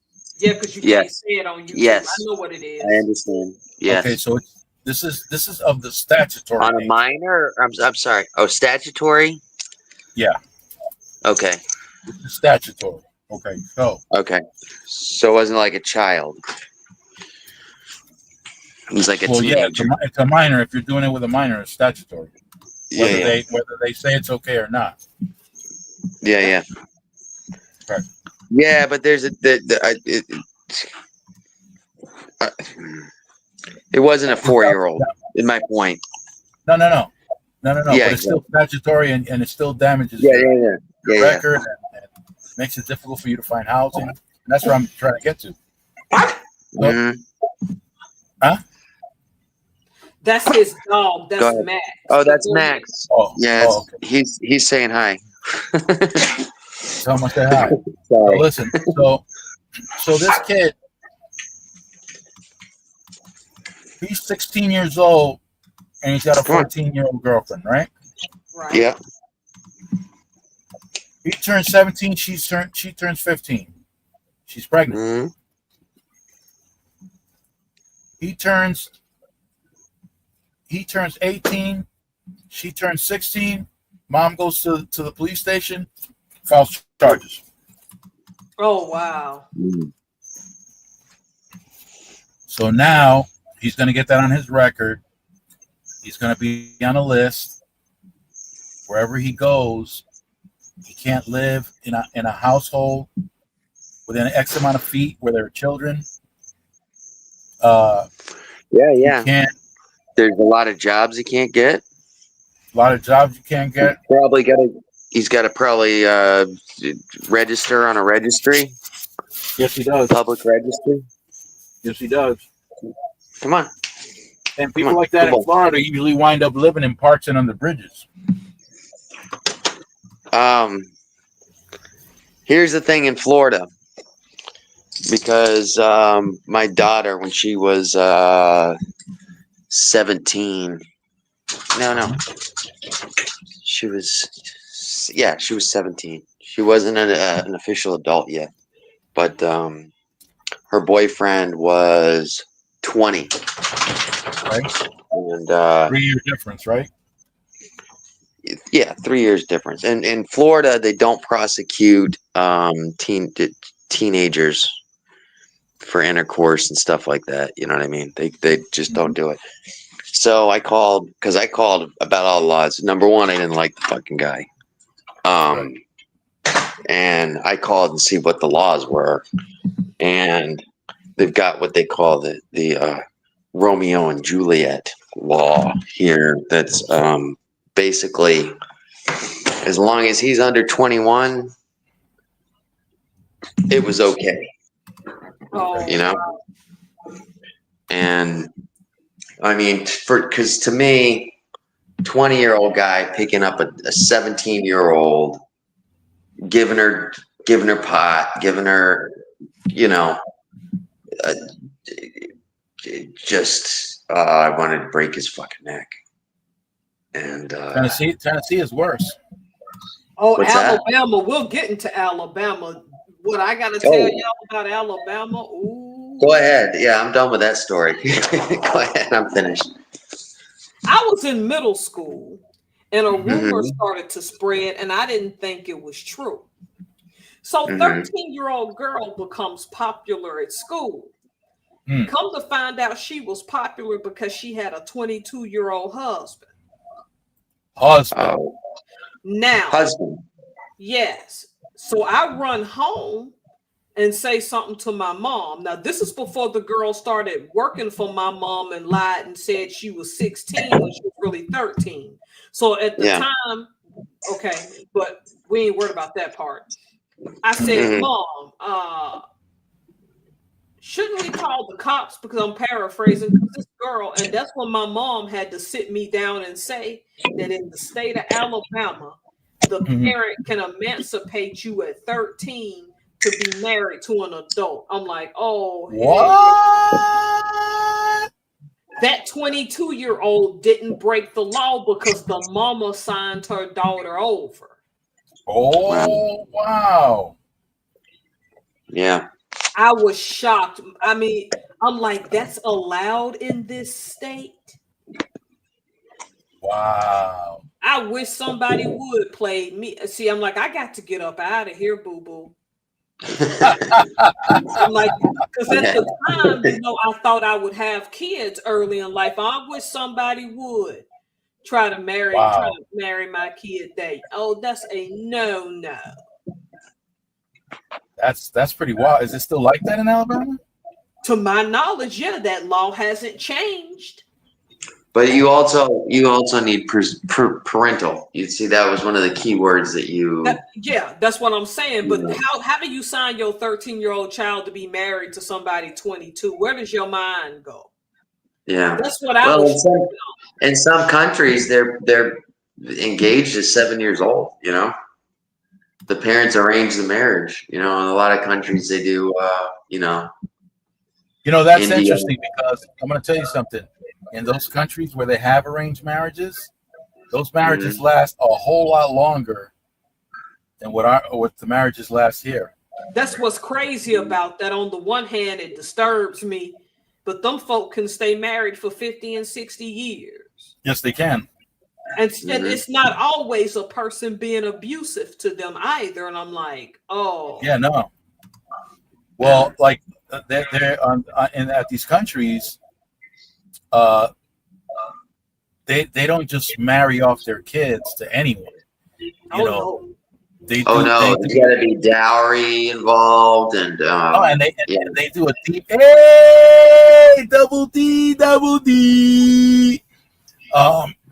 Yeah, because you Yes. can't say it on YouTube. Yes. I know what it is. I understand. Yes. Okay, so this is of the statutory. On a nature. minor? I'm sorry. Oh, statutory? Yeah. Okay. It's statutory. Okay, so Okay. So it wasn't like a child. It was like a well, yeah, teenager. it's a minor. If you're doing it with a minor, it's statutory. Yeah. Whether they say it's okay or not. Yeah. Right. Yeah, but there's it wasn't a 4-year-old. Is my point. No. Yeah, But it's still statutory, and it still damages Yeah. your Yeah. record and makes it difficult for you to find housing. And that's where I'm trying to get to. Mhm. That's his dog. Go That's ahead. Max. Oh, that's Go ahead. Max. Oh, Yeah, oh, okay. he's saying hi. Tell him I say hi. So Sorry. listen, so this kid, he's 16 years old, and he's got a 14-year-old girlfriend, right? Right. Yeah. He turns 17. She turns 15. She's pregnant. Mhm. He turns 18. She turns 16. Mom goes to the police station, files charges. Oh wow. Mhm. So now he's going to get that on his record. He's going to be on a list. Wherever he goes, he can't live in a household within X amount of feet where there are children. Yeah. He can't. There's a lot of jobs he can't get. A lot of jobs you can't get. He's got to probably register on a registry, Yes, he does. public registry. Yes, he does. Come on. And people Come on, like that come in on. Florida usually wind up living in parks and under bridges. Here's the thing in Florida, because my daughter, when she was 17, she was 17. She wasn't an official adult yet, but her boyfriend was 20, Right? and 3-year difference, right? yeah, 3 years difference. And in Florida, they don't prosecute teenagers for intercourse and stuff like that. You know what I mean? They just don't do it. So I called about all the laws. Number one, I didn't like the fucking guy. And I called and see what the laws were, and they've got what they call the Romeo and Juliet law here. That's basically, as long as he's under 21, it was okay, Oh, you know? And I mean, because to me, 20-year-old guy picking up a 17-year-old, giving her pot, giving her, uh, just I wanted to break his fucking neck. And Tennessee is worse. Oh, What's that? Alabama. We'll get into Alabama. What I got to tell y'all about Alabama? Ooh. Go ahead. Yeah, I'm done with that story. Go ahead. I'm finished. I was in middle school and a rumor started to spread, and I didn't think it was true. So 13-year-old girl becomes popular at school. Come to find out she was popular because she had a 22-year-old husband. Husband. Yes. So I run home and say something to my mom. Now, this is before the girl started working for my mom and lied and said she was 16 when she was really 13. So at the time, okay, but we ain't worried about that part. I said, Mom, shouldn't we call the cops? Because I'm paraphrasing this girl. And that's when my mom had to sit me down and say that in the state of Alabama, the parent can emancipate you at 13 to be married to an adult. I'm like, oh, what? That 22-year-old didn't break the law because the mama signed her daughter over. Oh, wow. Yeah. I was shocked. I mean, I'm like, that's allowed in this state? Wow. I wish somebody would play me. See, I'm like, I got to get up out of here, boo-boo. I'm like, because at the time, I thought I would have kids early in life. I wish somebody would try to marry my kid. Oh, that's a no. That's pretty wild. Is it still like that in Alabama? To my knowledge, yeah, that law hasn't changed. But you also need parental. You see, that was one of the key words that you. That's what I'm saying. But how do you sign your 13-year-old child to be married to somebody 22? Where does your mind go? Yeah, that's what I was. In some countries, they're engaged at 7 years old. The parents arrange the marriage. In a lot of countries, they do. That's India. interesting because I'm going to tell you something. In those countries where they have arranged marriages, those marriages last a whole lot longer than what the marriages last here. That's what's crazy about that. On the one hand, it disturbs me, but them folk can stay married for 50 and 60 years. Yes, they can. And it's not always a person being abusive to them either. And I'm like, oh. Yeah, no. Well, like they're at these countries, they don't just marry off their kids to anyone. No. There's got to be dowry involved, and they do a deep double D.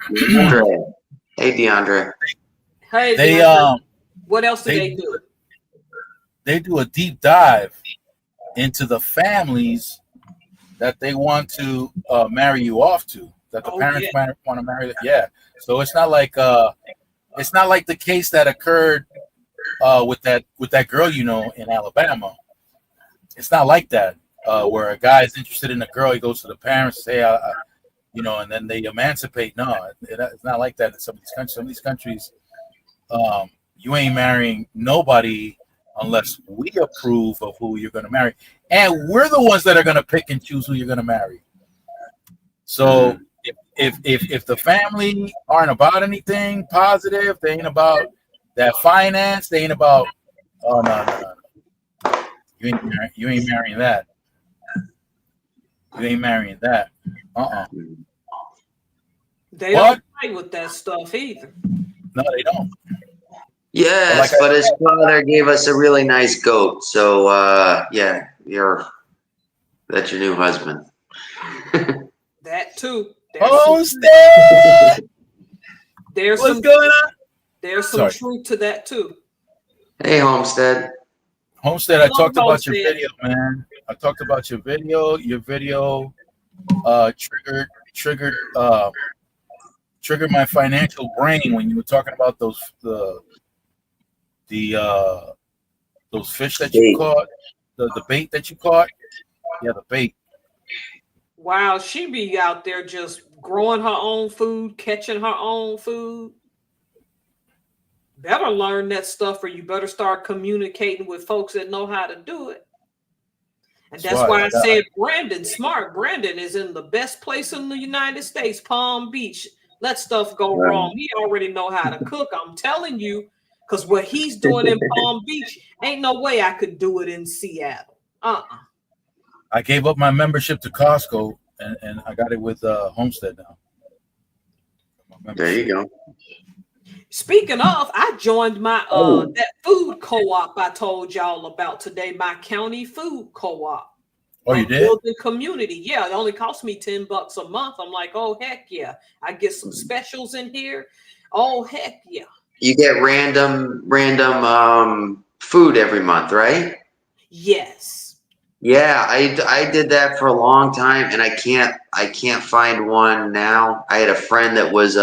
DeAndre. Hey, DeAndre. Hey, DeAndre. What else do they do? They do a deep dive into the families that they want to marry you off to, that the parents want to marry. Yeah. So it's not like the case that occurred with that girl in Alabama. It's not like that where a guy is interested in a girl, he goes to the parents, say, and then they emancipate. No, it's not like that in some of these countries. Some of these countries, you ain't marrying nobody unless we approve of who you're going to marry. And we're the ones that are going to pick and choose who you're going to marry. So if the family aren't about anything positive, they ain't about that finance, they ain't about, no. You ain't marrying that. You ain't marrying that. They don't play with that stuff either. No, they don't. Yes, but his father gave us a really nice goat. So, that's your new husband. That too. Homestead! What's going on? There's some truth to that too. Hey, Homestead. Homestead, I talked about your video, man. I talked about your video. Your video triggered triggered my financial brain when you were talking about those fish that you Bait. caught, the bait that you caught. Yeah, the bait. Wow, she be out there just growing her own food, catching her own food. Better learn that stuff, or you better start communicating with folks that know how to do it. And that's why I said Brandon Smart. Brandon is in the best place in the United States, Palm Beach. Let stuff go wrong. He already know how to cook. I'm telling you, because what he's doing in Palm Beach, ain't no way I could do it in Seattle. I gave up my membership to Costco, and I got it with Homestead now. There you go. Speaking of, I joined my that food co-op I told y'all about today, my county food co-op. Oh, you did? Building community. Yeah, it only cost me $10 a month. I'm like, oh heck yeah. I get some specials in here. Oh heck yeah. You get random food every month, right? Yes. Yeah, I did that for a long time, and I can't find one now. I had a friend that was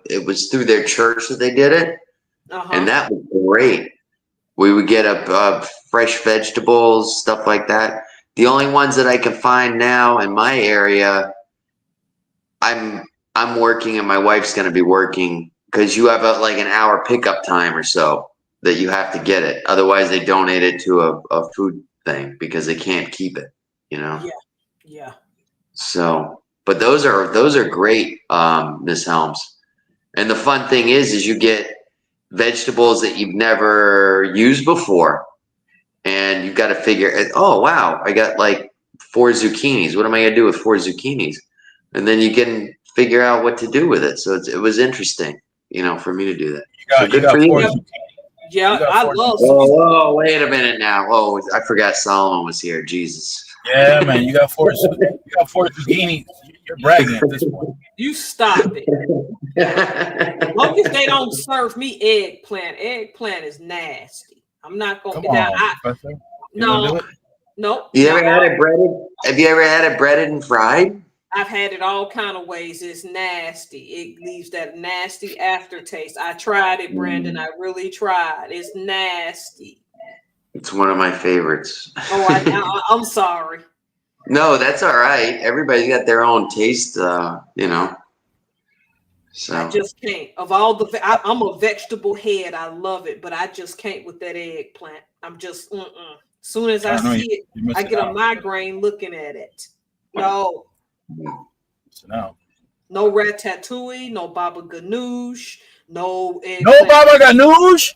it was through their church that they did it, and that was great. We would get fresh vegetables, stuff like that. The only ones that I can find now in my area, I'm working, and my wife's going to be working, because you have like an hour pickup time or so that you have to get it. Otherwise, they donate it to a food thing because they can't keep it, you know. Yeah. So, but those are great, Miss Helms. And the fun thing is you get vegetables that you've never used before, and you've got to figure, oh wow, I got like 4 zucchinis. What am I gonna do with 4 zucchinis? And then you can figure out what to do with it. So it was interesting, you know, for me to do that. You got 4 zucchini. Yeah, I love. Oh, wait a minute now. Oh, I forgot Solomon was here. Jesus. Yeah, man, you got 4 zucchini. You're bragging at this point. You stop it. As long as they don't serve me eggplant. Eggplant is nasty. I'm not gonna. Come on, Professor. No. You ever had it breaded? Have you ever had it breaded and fried? I've had it all kind of ways. It's nasty. It leaves that nasty aftertaste. I tried it, Brandon. I really tried. It's nasty. It's one of my favorites. Oh, I'm sorry. No, that's all right. Everybody's got their own taste, you know. So I just can't. Of all the, I'm a vegetable head. I love it, but I just can't with that eggplant. I'm just, As soon as I see it, I get a migraine looking at it. No. No ratatouille, no baba ganoush, no eggplant. No baba ganoush?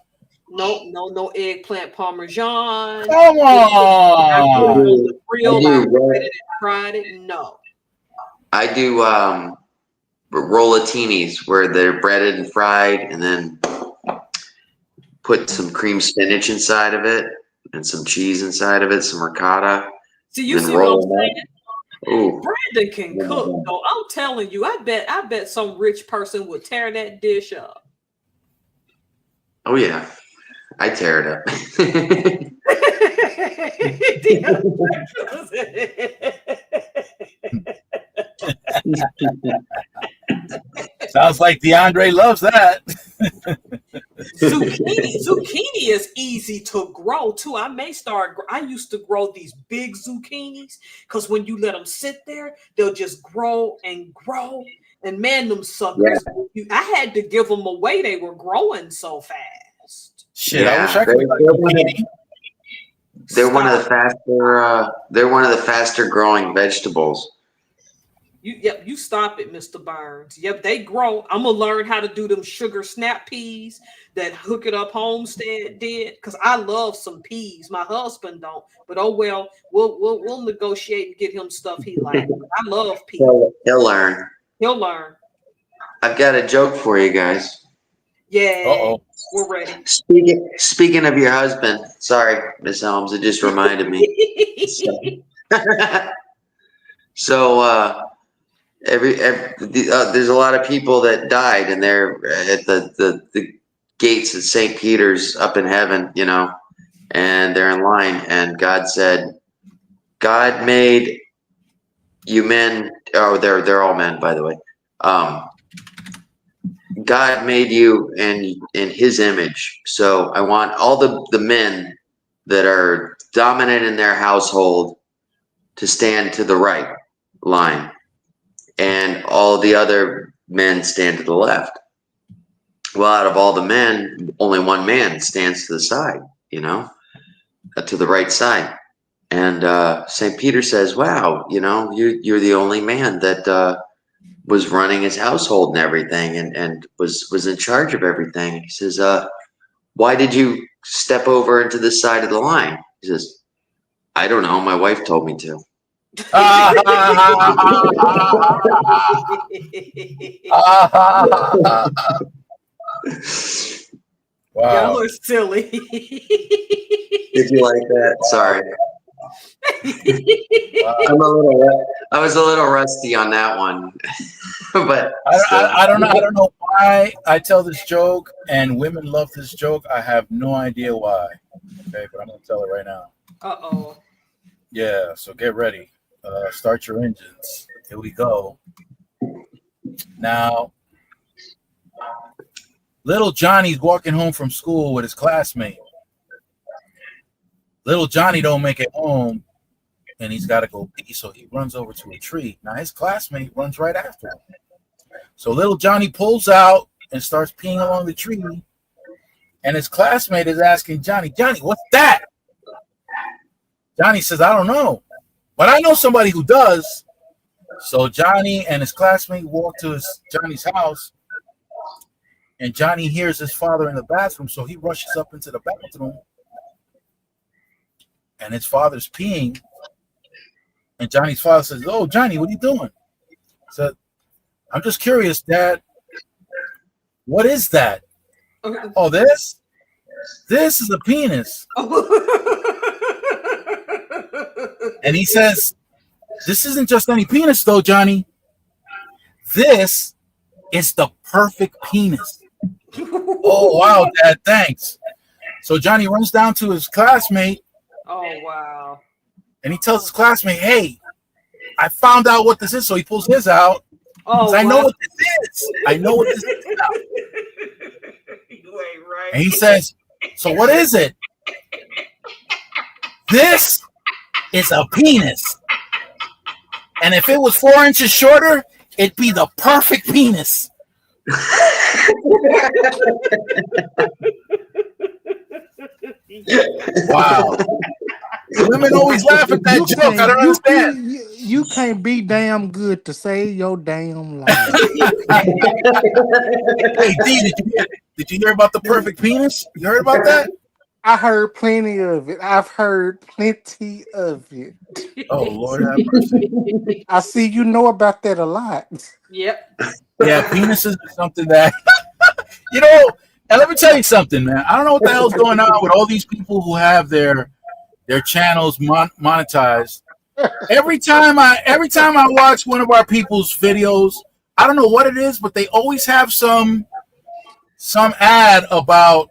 No eggplant parmesan. Come on. Fried it. No. I do rollatinis where they're breaded and fried, and then put some cream spinach inside of it and some cheese inside of it, some ricotta. See, you see what I'm saying? Ooh. Brandon can cook, though. I'm telling you, I bet some rich person would tear that dish up. Oh yeah, I tear it up. Sounds like DeAndre loves that. Zucchini is easy to grow too. I used to grow these big zucchinis because when you let them sit there, they'll just grow and grow. And man, them suckers, I had to give them away. They were growing so fast. Shit, I wish I could like zucchini. They're one of the faster growing vegetables. You stop it, Mr. Burns. Yep, they grow. I'm gonna learn how to do them sugar snap peas that Hook It Up Homestead did, because I love some peas. My husband don't, but oh well, we'll negotiate and get him stuff he likes. I love peas. He'll learn. He'll learn. I've got a joke for you guys. Yeah, we're ready. Speaking of your husband, sorry, Miss Helms, it just reminded me. So there's a lot of people that died, and they're at the gates at St. Peter's up in heaven, you know, and they're in line, and God said, God made you men. Oh, they're all men, by the way. God made you in his image. So I want all the men that are dominant in their household to stand to the right line, and all the other men stand to the left. Well, out of all the men, only one man stands to the side, to the right side. And St. Peter says, wow, you're the only man that was running his household and everything, and was in charge of everything. He says, why did you step over into this side of the line? He says, I don't know. My wife told me to. Y'all Wow. are silly. Did you like that? Sorry. Wow. I was a little rusty on that one, but I don't know. I don't know why I tell this joke and women love this joke. I have no idea why. Okay, but I'm gonna tell it right now. Uh-oh. Yeah, so get ready. Start your engines. Here we go. Now, little Johnny's walking home from school with his classmate. Little Johnny don't make it home, and he's got to go pee, so he runs over to a tree. Now his classmate runs right after him. So little Johnny pulls out and starts peeing along the tree, and his classmate is asking Johnny, what's that? Johnny says, I don't know, but I know somebody who does. So Johnny and his classmate walk to Johnny's house, and Johnny hears his father in the bathroom, so he rushes up into the bathroom, and his father's peeing. And Johnny's father says, oh, Johnny, what are you doing? He said, I'm just curious, Dad. What is that? Oh, this? This is a penis. And he says, this isn't just any penis, though, Johnny. This is the perfect penis. Oh, wow, Dad, thanks. So Johnny runs down to his classmate. Oh, wow. And he tells his classmate, hey, I found out what this is. So he pulls his out. Oh, I know what this is. I know what this is now. You ain't right. And he says, so what is it? This is a penis. And if it was 4 inches shorter, it'd be the perfect penis. Wow. Women always laugh at that joke. I don't understand. You can't be damn good to save your damn life. Hey, D, did you hear about the perfect penis? You heard about that? I heard plenty of it. I've heard plenty of it. Oh, Lord have mercy. I see you know about that a lot. Yep. Yeah, penises are something that, and let me tell you something, man. I don't know what the hell's going on with all these people who have their channels monetized. Every time I watch one of our people's videos, I don't know what it is, but they always have some ad about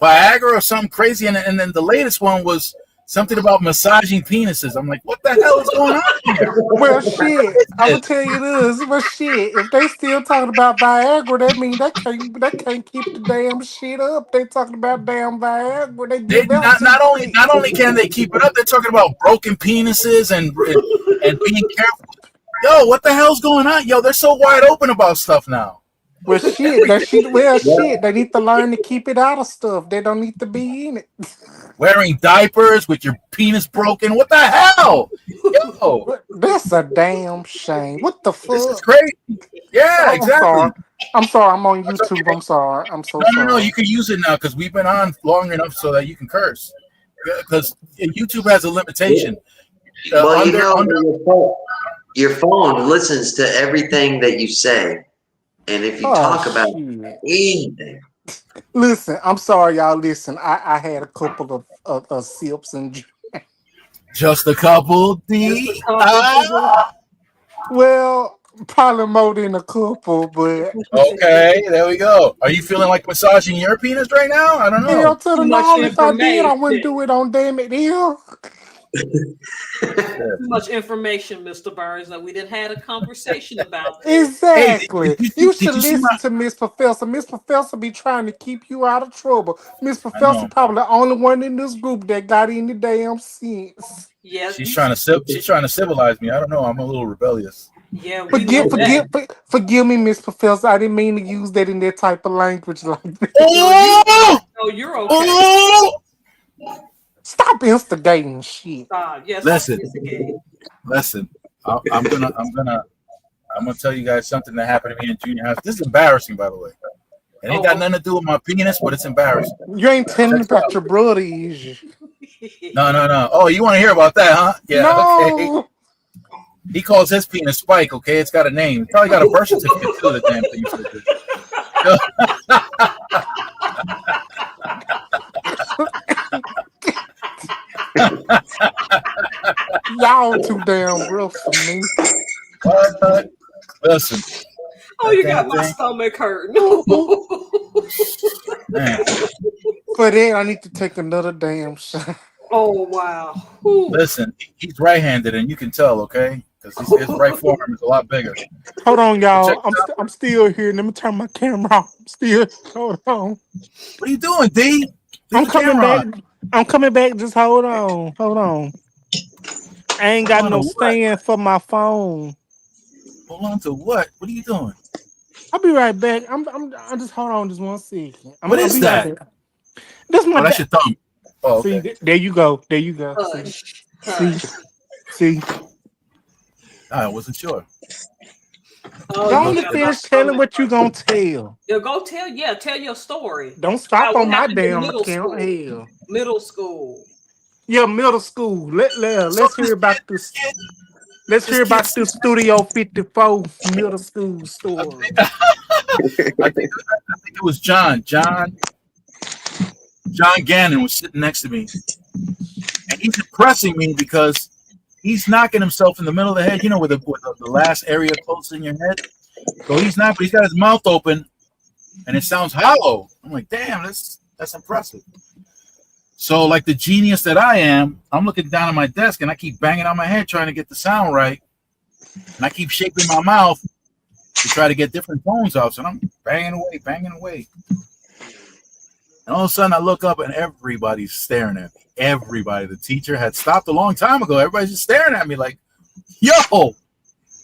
Viagra or something crazy, and then the latest one was something about massaging penises. I'm like, what the hell is going on here? Well, shit, I'm gonna tell you this. But shit, if they still talking about Viagra, that means they can't keep the damn shit up. They talking about damn Viagra. They not only can they keep it up, they're talking about broken penises and being careful. Yo, what the hell's going on? Yo, they're so wide open about stuff now. Well, shit, they need to learn to keep it out of stuff. They don't need to be in it. Wearing diapers with your penis broken. What the hell? Yo, That's a damn shame. What the fuck? this is crazy. Yeah, exactly. I'm sorry. I'm on YouTube. I'm sorry. I'm so sorry. No, you can use it now because we've been on long enough so that you can curse. Because YouTube has a limitation. Your phone listens to everything that you say. And if you talk about anything. Listen, I'm sorry, y'all. Listen, I had a couple of sips and just a couple, D. Well, probably more than a couple, but okay, there we go. Are you feeling like massaging your penis right now? I don't know. Hell to the no, if I did, I wouldn't do it on Damn It Hill. Too much information, Mr. Burns. Like, we didn't had a conversation about this. Exactly. Hey, You did should you see listen my? to Miss Professor. Miss Professor be trying to keep you out of trouble. Miss I Professor know. probably the only one in this group that got any damn sense. Yeah, She's trying to civilize me. I don't know. I'm a little rebellious. yeah, we know that. Forgive me, Miss Professor. I didn't mean to use that in that type of language like that. Oh! No, you're okay. Oh! Stop instigating shit. Yes, Listen. I'm gonna tell you guys something that happened to me in junior high. This is embarrassing, by the way. It ain't got nothing to do with my penis, but it's embarrassing. You ain't telling me about your brother, is you? No. Oh, you want to hear about that, huh? Yeah. No. Okay. He calls his penis Spike. Okay, it's got a name. It's probably got a birth certificate too. The damn thing. Y'all too damn rough for me. Listen. Oh, you got my stomach hurting. For that, I need to take another damn shot. Oh, wow. Listen, he's right-handed, and you can tell, okay? Because his right forearm is a lot bigger. Hold on, y'all. I'm still here. Let me turn my camera off. Hold on. What are you doing, D? I'm coming back. I'm coming back. Just hold on. I ain't got no stand for my phone. Hold on to what? What are you doing? I'll be right back. I'm just hold on just 1 second. What is that? Right, this my that's your thumb. Oh, okay. See, there you go. See. I wasn't sure. Don't finish telling what you gonna tell. Yeah, go tell. Yeah, tell your story. Don't stop on my damn account. Hell. Middle school. Yeah, middle school. Let's hear about this. Let's hear about the Studio 54 middle school story. I think it was John. John Gannon was sitting next to me, and he's impressing me because he's knocking himself in the middle of the head. You know, with the last area close in your head. So he's not, but he's got his mouth open, and it sounds hollow. I'm like, damn, that's impressive. So, like the genius that I am, I'm looking down at my desk, and I keep banging on my head trying to get the sound right, and I keep shaping my mouth to try to get different tones out. So I'm banging away. And all of a sudden, I look up, and everybody's staring at me. Everybody. The teacher had stopped a long time ago. Everybody's just staring at me like, yo!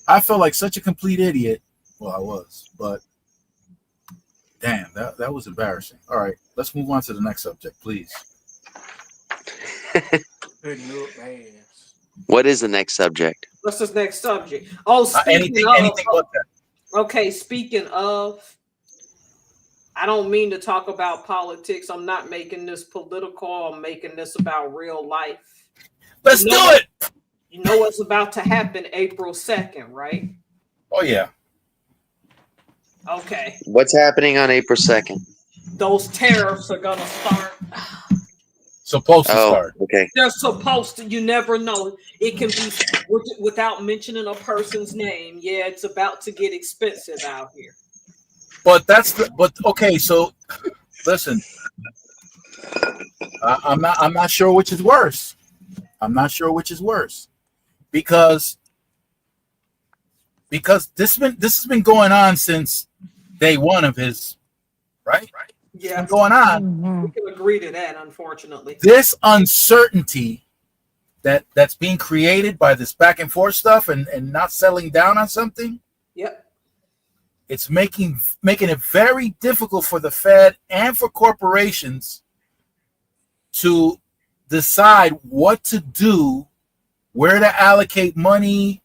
I felt like such a complete idiot. Well, I was, but damn, that was embarrassing. All right, let's move on to the next subject, please. What is the next subject? What's this next subject? Oh, anything but that. Okay, speaking of, I don't mean to talk about politics. I'm not making this political. I'm making this about real life. Let's do it. You know what's about to happen April 2nd, right? Oh, yeah. Okay. What's happening on April 2nd? Those tariffs are going to start. Supposed to start. Okay. They're supposed to. You never know. It can be without mentioning a person's name. Yeah, it's about to get expensive out here. But okay. So, listen. I'm not sure which is worse. Because this has been going on since day one of his, right? Yeah, going on. Mm-hmm. We can agree to that, unfortunately. This uncertainty that's being created by this back and forth stuff and not settling down on something. Yep. It's making it very difficult for the Fed and for corporations to decide what to do, where to allocate money,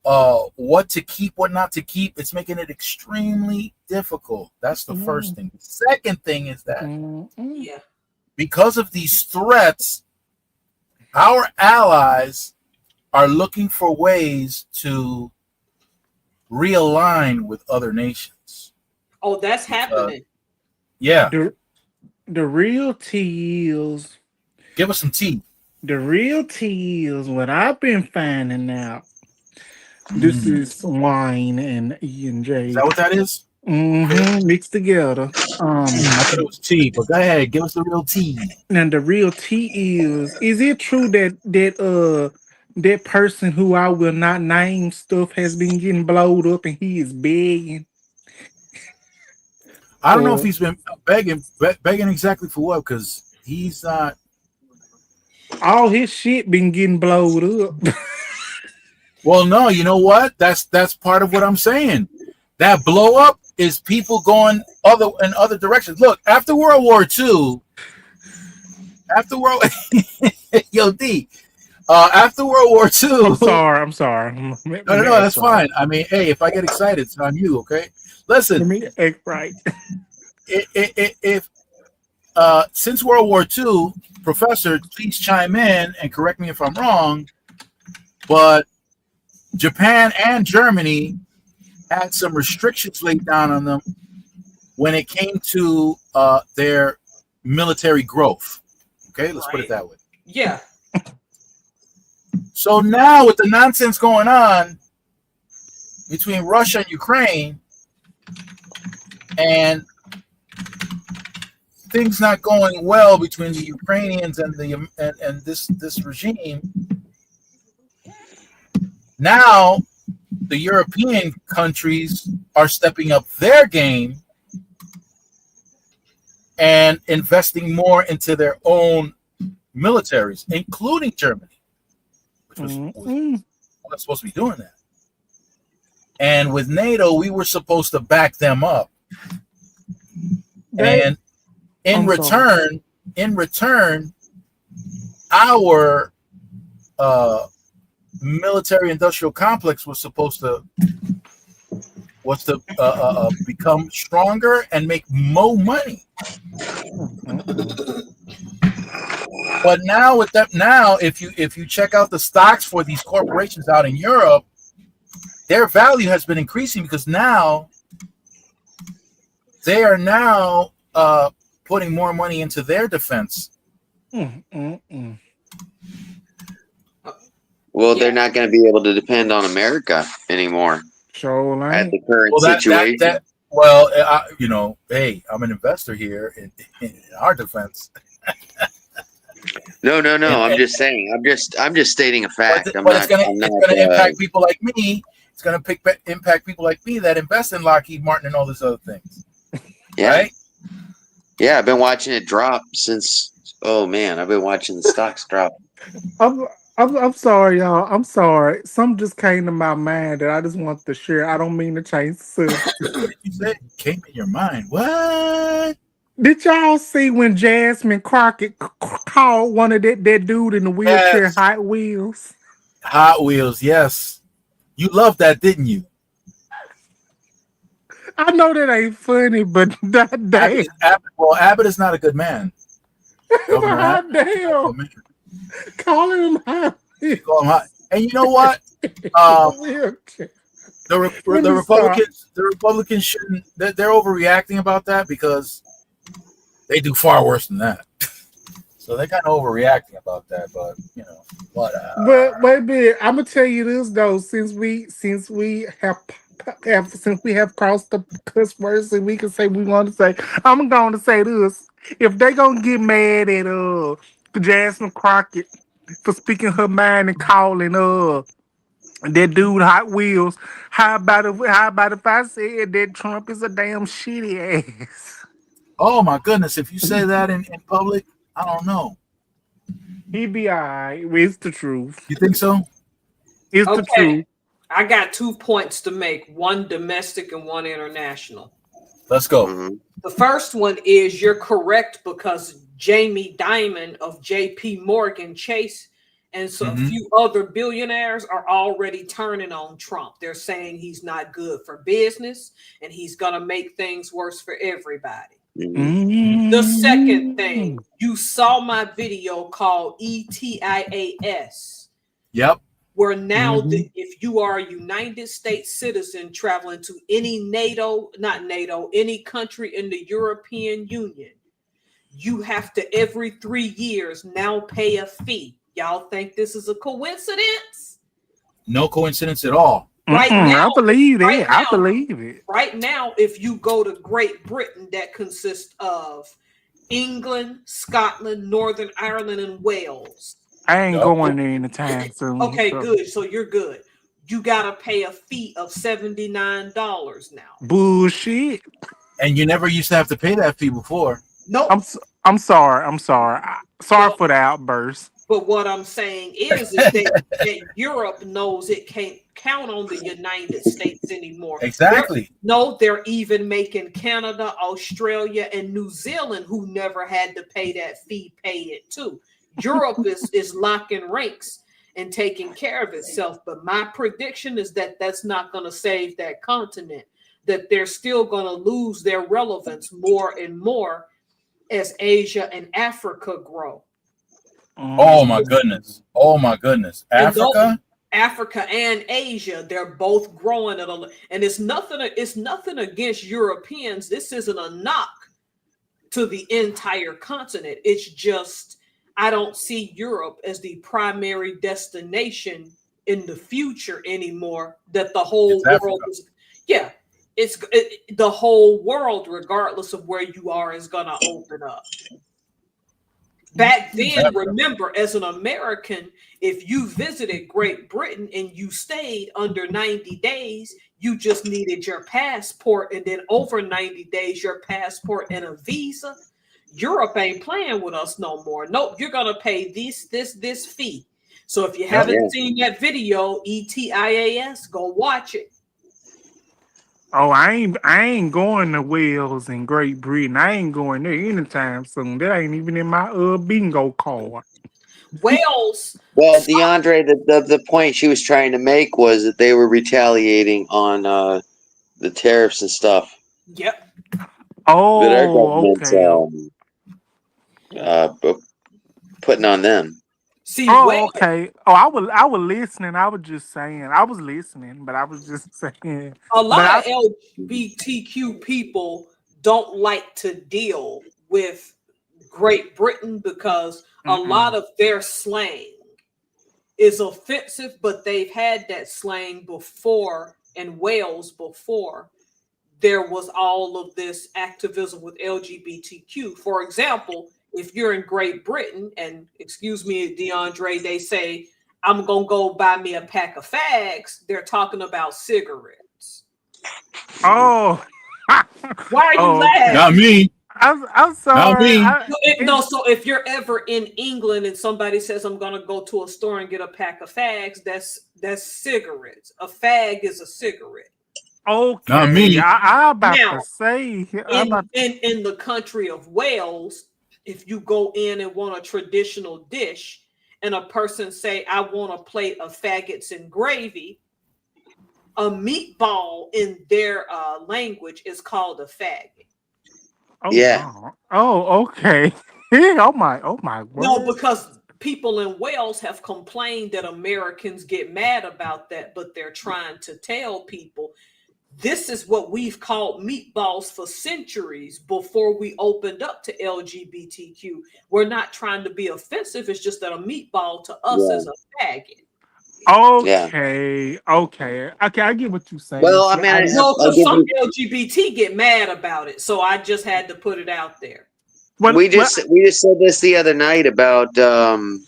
what to keep, what not to keep. It's making it extremely difficult. That's the first thing. The second thing is that because of these threats, our allies are looking for ways to realign with other nations. Oh, that's happening. Yeah. The real tea is. Give us some tea. The real tea is what I've been finding out. This is wine and E&J. Is that what that is? Mm-hmm. Mixed together. I thought it was tea, but go ahead, give us the real tea. And the real tea is it true that person who I will not name stuff has been getting blowed up and he is begging? I don't know if Or he's been begging exactly for what, because he's not. all his shit been getting blowed up. Well, no, you know what? That's part of what I'm saying. That blow up is people going in other directions. Look, after World War II, after World Yo D, after World War II. I'm sorry. No, that's fine. I mean, hey, if I get excited, it's on you, okay? Listen, Let me act right. if since World War II, Professor, please chime in and correct me if I'm wrong, but Japan and Germany had some restrictions laid down on them when it came to their military growth. Okay, let's put it that way. Yeah. So now with the nonsense going on between Russia and Ukraine, and things not going well between the Ukrainians and this regime, now the European countries are stepping up their game and investing more into their own militaries, including Germany, which was supposed to be doing that. And with NATO, we were supposed to back them up. And in return, our military industrial complex was to become stronger and make more money. But now with that, if you check out the stocks for these corporations out in Europe, their value has been increasing because now they are now putting more money into their defense. Well, they're not going to be able to depend on America anymore at the current situation. Hey, I'm an investor here in our defense. No. I'm just saying. I'm just stating a fact. It's going to impact people like me. It's going to impact people like me that invest in Lockheed Martin and all these other things. Yeah. Right? Yeah, I've been watching it drop since. Oh man, I've been watching the stocks drop. I'm sorry, y'all. I'm sorry. Something just came to my mind that I just want to share. I don't mean to change the subject. What did you say? Came in your mind. What? Did y'all see when Jasmine Crockett called one of that dude in the wheelchair Hot Wheels? Hot Wheels, yes. You loved that, didn't you? I know that ain't funny, but that day. Abbott is not a good man. Hot damn. Calling him hot. Call him hot. And you know what? The Republicans shouldn't. They're overreacting about that because they do far worse than that. So they're kind of overreacting about that, but whatever. But wait a minute, I'm gonna tell you this though. Since we have crossed the cuss words, and we can say we want to say, I'm going to say this: if they gonna get mad at Jasmine Crockett for speaking her mind and calling that dude Hot Wheels, how about if I said that Trump is a damn shitty ass? Oh my goodness! If you say that in public, I don't know. He be alright. It's the truth. You think so? It's the truth. I got 2 points to make, one domestic and one international. Let's go. Mm-hmm. The first one is you're correct because Jamie Dimon of JP Morgan Chase and a few other billionaires are already turning on Trump. They're saying he's not good for business and he's going to make things worse for everybody. The second thing, you saw my video called ETIAS. Yep. Where now, if you are a United States citizen traveling to any any country in the European Union, you have to every 3 years now pay a fee. Y'all think this is a coincidence? No coincidence at all. Right I now, believe right it. I now, believe it. right now, if you go to Great Britain, that consists of England, Scotland, Northern Ireland, and Wales. I ain't Yup. going there anytime soon. Okay, So. good. So you're good. You gotta pay a fee of $79 now. Bullshit. And you never used to have to pay that fee before. Nope. I'm sorry. I'm sorry. Sorry Well, for the outburst. But what I'm saying is that Europe knows it can't count on the United States anymore. Exactly. They're even making Canada, Australia, and New Zealand, who never had to pay that fee, pay it too. Europe is locking ranks and taking care of itself. But my prediction is that that's not going to save that continent, that they're still going to lose their relevance more and more as Asia and Africa grow. Oh my goodness. Oh my goodness. Africa? Africa and Asia, they're both growing at a, and it's nothing against Europeans. This isn't a knock to the entire continent. It's just I don't see Europe as the primary destination in the future anymore. That the whole world is, the whole world, regardless of where you are, is gonna open up. Back then, remember, as an American, if you visited Great Britain and you stayed under 90 days, you just needed your passport, and then over 90 days, your passport and a visa. Europe ain't playing with us no more. Nope, you're gonna pay this fee. So if you haven't seen that video, ETIAS, go watch it. Oh, I ain't going to Wales and Great Britain. I ain't going there anytime soon. That ain't even in my bingo card. Wales. Well, DeAndre, the point she was trying to make was that they were retaliating on the tariffs and stuff. Yep. Oh, that our government's putting on them. See, okay. Oh, I was listening. I was just saying. I was listening, but I was just saying. A lot of LGBTQ people don't like to deal with Great Britain because a lot of their slang is offensive, but they've had that slang before in Wales before there was all of this activism with LGBTQ. For example, if you're in Great Britain, and excuse me, DeAndre, they say, I'm going to go buy me a pack of fags, they're talking about cigarettes. Oh. Why are you laughing? Not me. I'm sorry. So if you're ever in England and somebody says, I'm going to go to a store and get a pack of fags, that's cigarettes. A fag is a cigarette. Okay. Not me. I about now, to say. In the country of Wales, if you go in and want a traditional dish and a person say, I want a plate of faggots and gravy, a meatball in their language is called a faggot. Oh, yeah. No. Oh, okay. oh my word. No, because people in Wales have complained that Americans get mad about that, but they're trying to tell people this is what we've called meatballs for centuries before we opened up to LGBTQ. We're not trying to be offensive. It's just that a meatball to us is a faggot. Okay. I get what you're saying. Well, I mean, because some LGBT get mad about it, so I just had to put it out there. We just said this the other night about the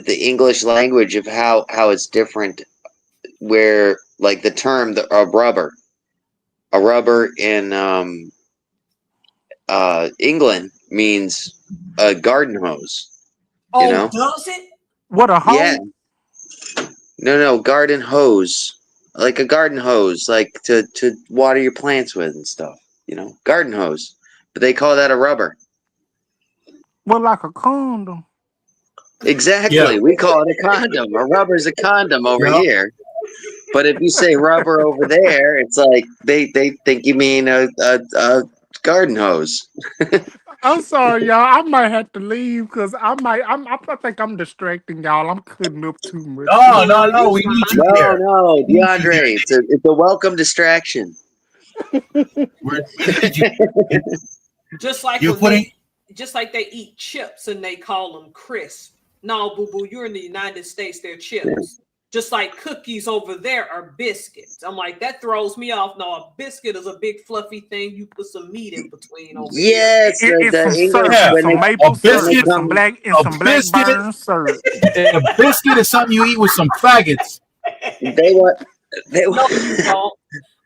English language of how it's different, where like the term a rubber in England means a garden hose. Oh, you know? Does it? What, a hose? Yeah. No, garden hose. Like a garden hose, like to water your plants with and stuff. You know, garden hose. But they call that a rubber. Well, like a condom. Exactly. Yeah. We call it a condom. A rubber's a condom over here. But if you say rubber over there, it's like they think you mean a garden hose. I'm sorry, y'all. I might have to leave because I think I'm distracting y'all. I'm cutting up too much. No. We need you here. No, DeAndre. It's a welcome distraction. Just like just like they eat chips and they call them crisp. No, boo boo, you're in the United States. They're chips. just like cookies over there are biscuits. I'm like, that throws me off. No, a biscuit is a big fluffy thing you put some meat in between over here. Yes, It's the some English syrup, Yeah. it's some maple A syrup, biscuit- and some biscuit- blackburn syrup. A biscuit is something you eat with some faggots. they want they No, want. you don't.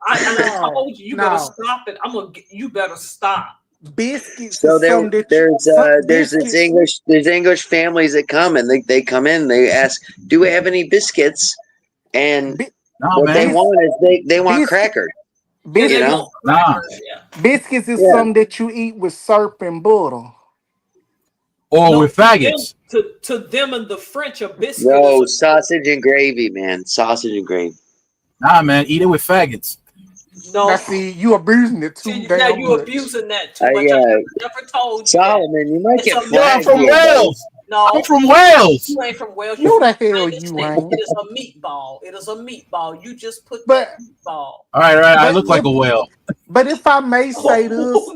I No, told you, you no. better stop it. You better stop. Biscuits So is something that you, there's English families that come and they come in, they ask, do we have any biscuits? And No, what they man. want is they want Biscuit- crackers. Yeah, biscuits, they You know? want crackers, yeah. biscuits is Yeah. something that you eat with syrup and butter. Or No, with faggots. To them and the French, a biscuit No, is sausage and gravy, man. Sausage and gravy. Nah, man. Eat it with faggots. no. Now, see, you abusing it too See, damn now you much. abusing that too I, much. I never told you. That. Solomon, you might It's get a Yo, I'm flagged. from here, buddy. Wales. No, I'm from Wales. you ain't from Wales. No, You're the from hell United you States. ain't. It is a meatball. It is a meatball. You just put But- that meatball. All right. I But look like a whale. But if I may say this, No.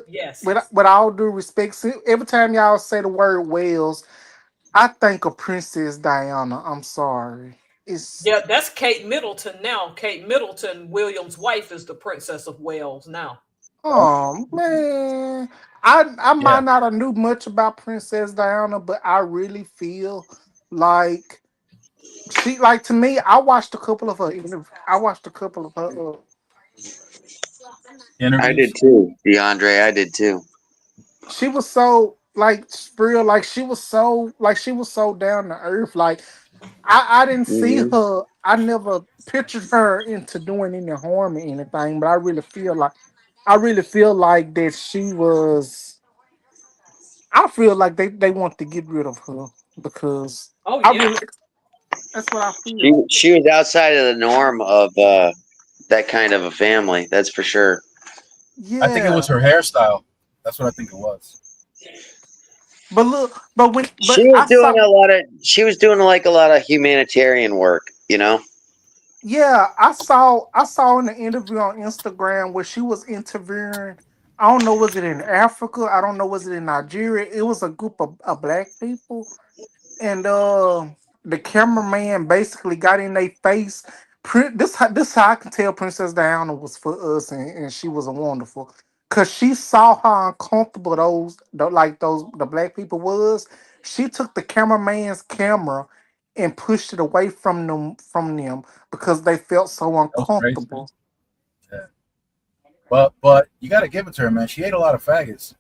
Yes. with all due respect, see, every time y'all say the word Wales, I think of Princess Diana. I'm sorry. It's Yeah, that's Kate Middleton now. Kate Middleton, William's wife, is the Princess of Wales now. oh man. I might not have knew much about Princess Diana, but I really feel like she like to me. I watched a couple of her. I watched a couple of her. Interviews. I did too, DeAndre. I did too. She was so like real, like she was so down to earth. Like I didn't see Mhm. her. I never pictured her into doing any harm or anything, but I really feel like that she was. I feel like they want to get rid of her because Oh I yeah. really. That's what I feel. She was outside of the norm of that kind of a family. That's for sure. Yeah, I think it was her hairstyle. That's what I think it was. But look, but when She I was doing saw, a lot of. She was doing like a lot of humanitarian work. You know. yeah, I saw in the interview on Instagram where she was interviewing. I don't know, was it in Africa? I don't know, was it in Nigeria? It was a group of black people, and the cameraman basically got in their face. This how I can tell Princess Diana was for us, and she was a wonderful. Cause she saw how uncomfortable the black people was. She took the cameraman's camera and pushed it away from them because they felt so That was crazy. uncomfortable. But you got to give it to her, man. She ate a lot of faggots.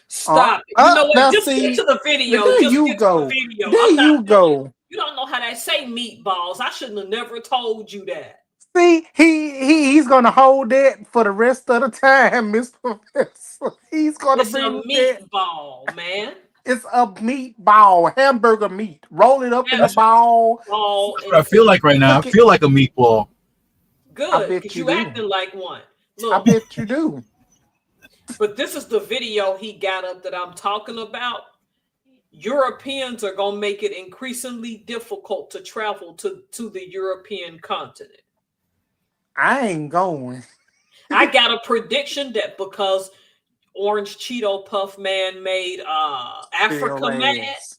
Stop it. You know now what? Just see, get to the video. there Just you get go. to the video. There I'm not you go. You don't know how they say meatballs. I shouldn't have never told you that. See, he's gonna hold that for the rest of the time, Mr. Professor. He's gonna It's a bring that. meatball, man. It's a meatball, hamburger meat. Roll it up in a That's- ball. Ball That's what I feel like right now. I feel like a meatball. I good bet because you you do. acting like one. I Look, bet you do. but this is the video he got up that I'm talking about. Europeans are gonna make it increasingly difficult to travel to the European continent. I ain't going. I got a prediction that because Orange Cheeto Puff Man made Africa Still mad, ass.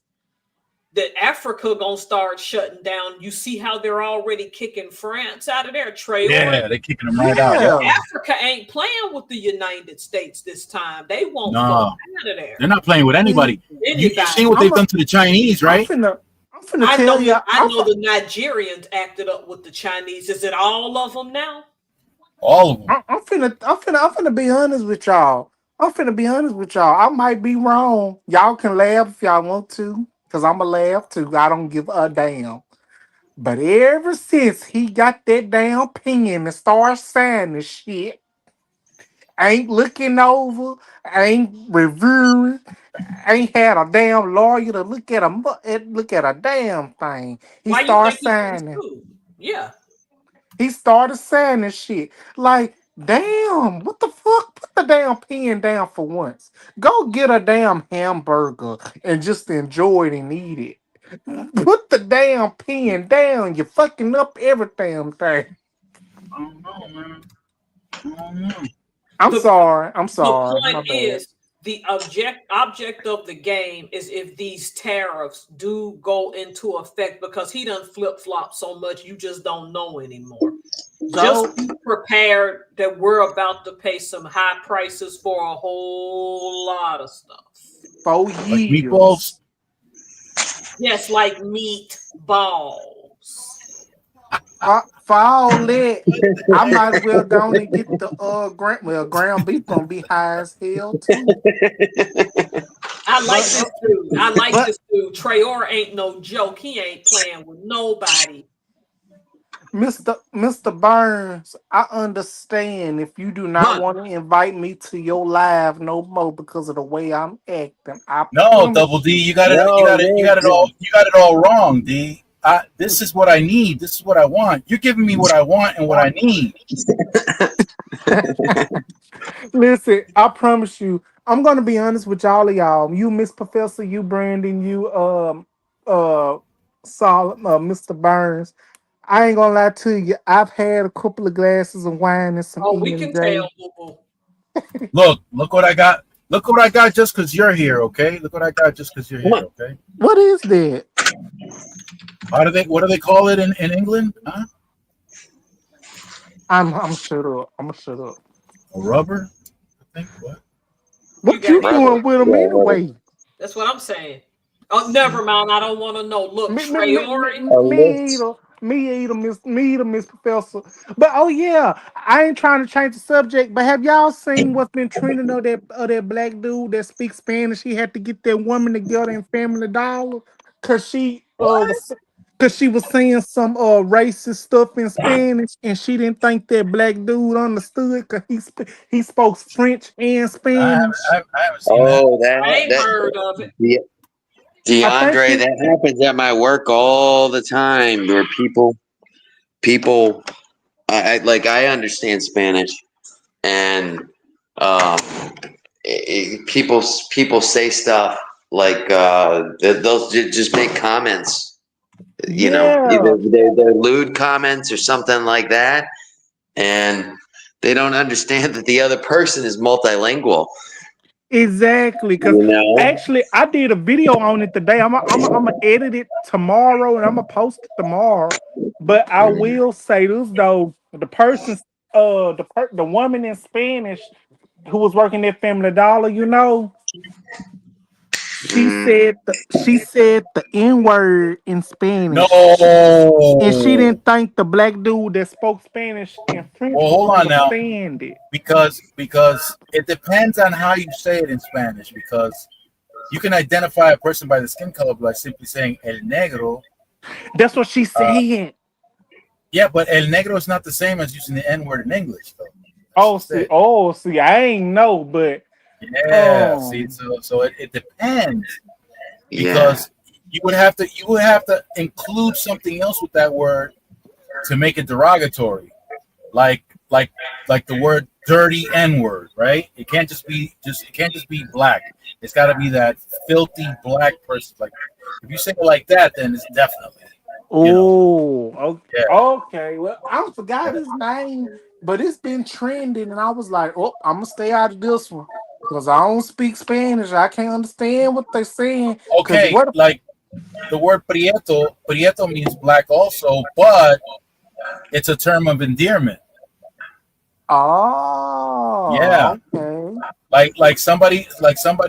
that Africa gonna start shutting down. You see how they're already kicking France out of there, Trey. Yeah, they're kicking them right out. Yeah. Yeah. Africa ain't playing with the United States this time. They won't No. fuck out of there. They're not playing with anybody. You seen what they've done to the Chinese, right? I'm finna I tell know, you. I know the Nigerians acted up with the Chinese. Is it all of them now? All of them. I'm finna be honest with y'all. I might be wrong. Y'all can laugh if y'all want to, cause I'ma laugh too. I don't give a damn. But ever since he got that damn pen and started signing shit, ain't looking over, ain't reviewing, ain't had a damn lawyer to look at a damn thing. He Why you started think he was signing. sued? Yeah. He started signing shit. Like, damn, what the fuck? Put the damn pen down for once. Go get a damn hamburger and just enjoy it and eat it. Put the damn pen down. You're fucking up every damn thing. I don't know, man. I don't know. I'm The- sorry. The My point bad. is, the object of the game is if these tariffs do go into effect, because he done flip-flop so much you just don't know anymore. Joe, Just be prepared that we're about to pay some high prices for a whole lot of stuff. 4 Like years. meatballs. Yes, like meatballs. For all that, I might as well go on and get the ground beef gonna be high as hell too. I like this dude. I like but- this dude. Trayor ain't no joke. He ain't playing with nobody. Mr. Burns, I understand if you do not want to invite me to your live no more because of the way I'm acting. No, promise Double D, you got it. No, You got it. You got it no. all. You got it all wrong, D. This is what I need. This is what I want. You're giving me what I want and what I need. Listen, I promise you, I'm gonna be honest with all of y'all. You, Miss Professor, you, Brandon, you, Mr. Burns. I ain't gonna lie to you. I've had a couple of glasses of wine and some Oh, we E&J. can tell, boo-boo. Look what I got. Look what I got just because you're here, okay? Look what I got just because you're here, okay? What is that? What do they call it in England? Huh? I'm shut up. I'm gonna shut up. A rubber? I think what? What You you got doing with them Yeah, anyway? That's what I'm saying. Oh, never mind. I don't want to know. Look, Traore. Me either, Miss Professor. But oh yeah, I ain't trying to change the subject. But have y'all seen what's been trending of that black dude that speaks Spanish? He had to get that woman together in Family Dollar because she was saying some racist stuff in Spanish, and she didn't think that black dude understood because he spoke French and Spanish. I haven't seen that. Oh, I ain't that heard of it. DeAndre, that happens at my work all the time. Where people, I understand Spanish, and people say stuff like they'll just make comments. You know, either they're lewd comments or something like that, and they don't understand that the other person is multilingual. Exactly, because You know? actually I did a video on it today. I'm gonna edit it tomorrow and I'm gonna post it tomorrow. But I will say this though: the person, the woman in Spanish who was working at Family Dollar, she said the N-word in Spanish. No. And she didn't think the black dude that spoke Spanish and French Well, hold would on now. understand it. Because it depends on how you say it in Spanish. Because you can identify a person by the skin color by simply saying el negro. That's what she said. Yeah, but el negro is not the same as using the N word in English, though. See, I ain't know, but Yeah. See, so it depends Yeah. because you would have to include something else with that word to make it derogatory, like the word dirty N word, right? It can't just be black. It's got to be that filthy black person. Like if you say it like that, then it's definitely. Okay. Well, I forgot his name, but it's been trending, and I was like, oh, I'm gonna stay out of this one because I don't speak Spanish. I can't understand what they're saying. Okay, like the word prieto means black also, but it's a term of endearment. Oh, yeah. Okay. Like somebody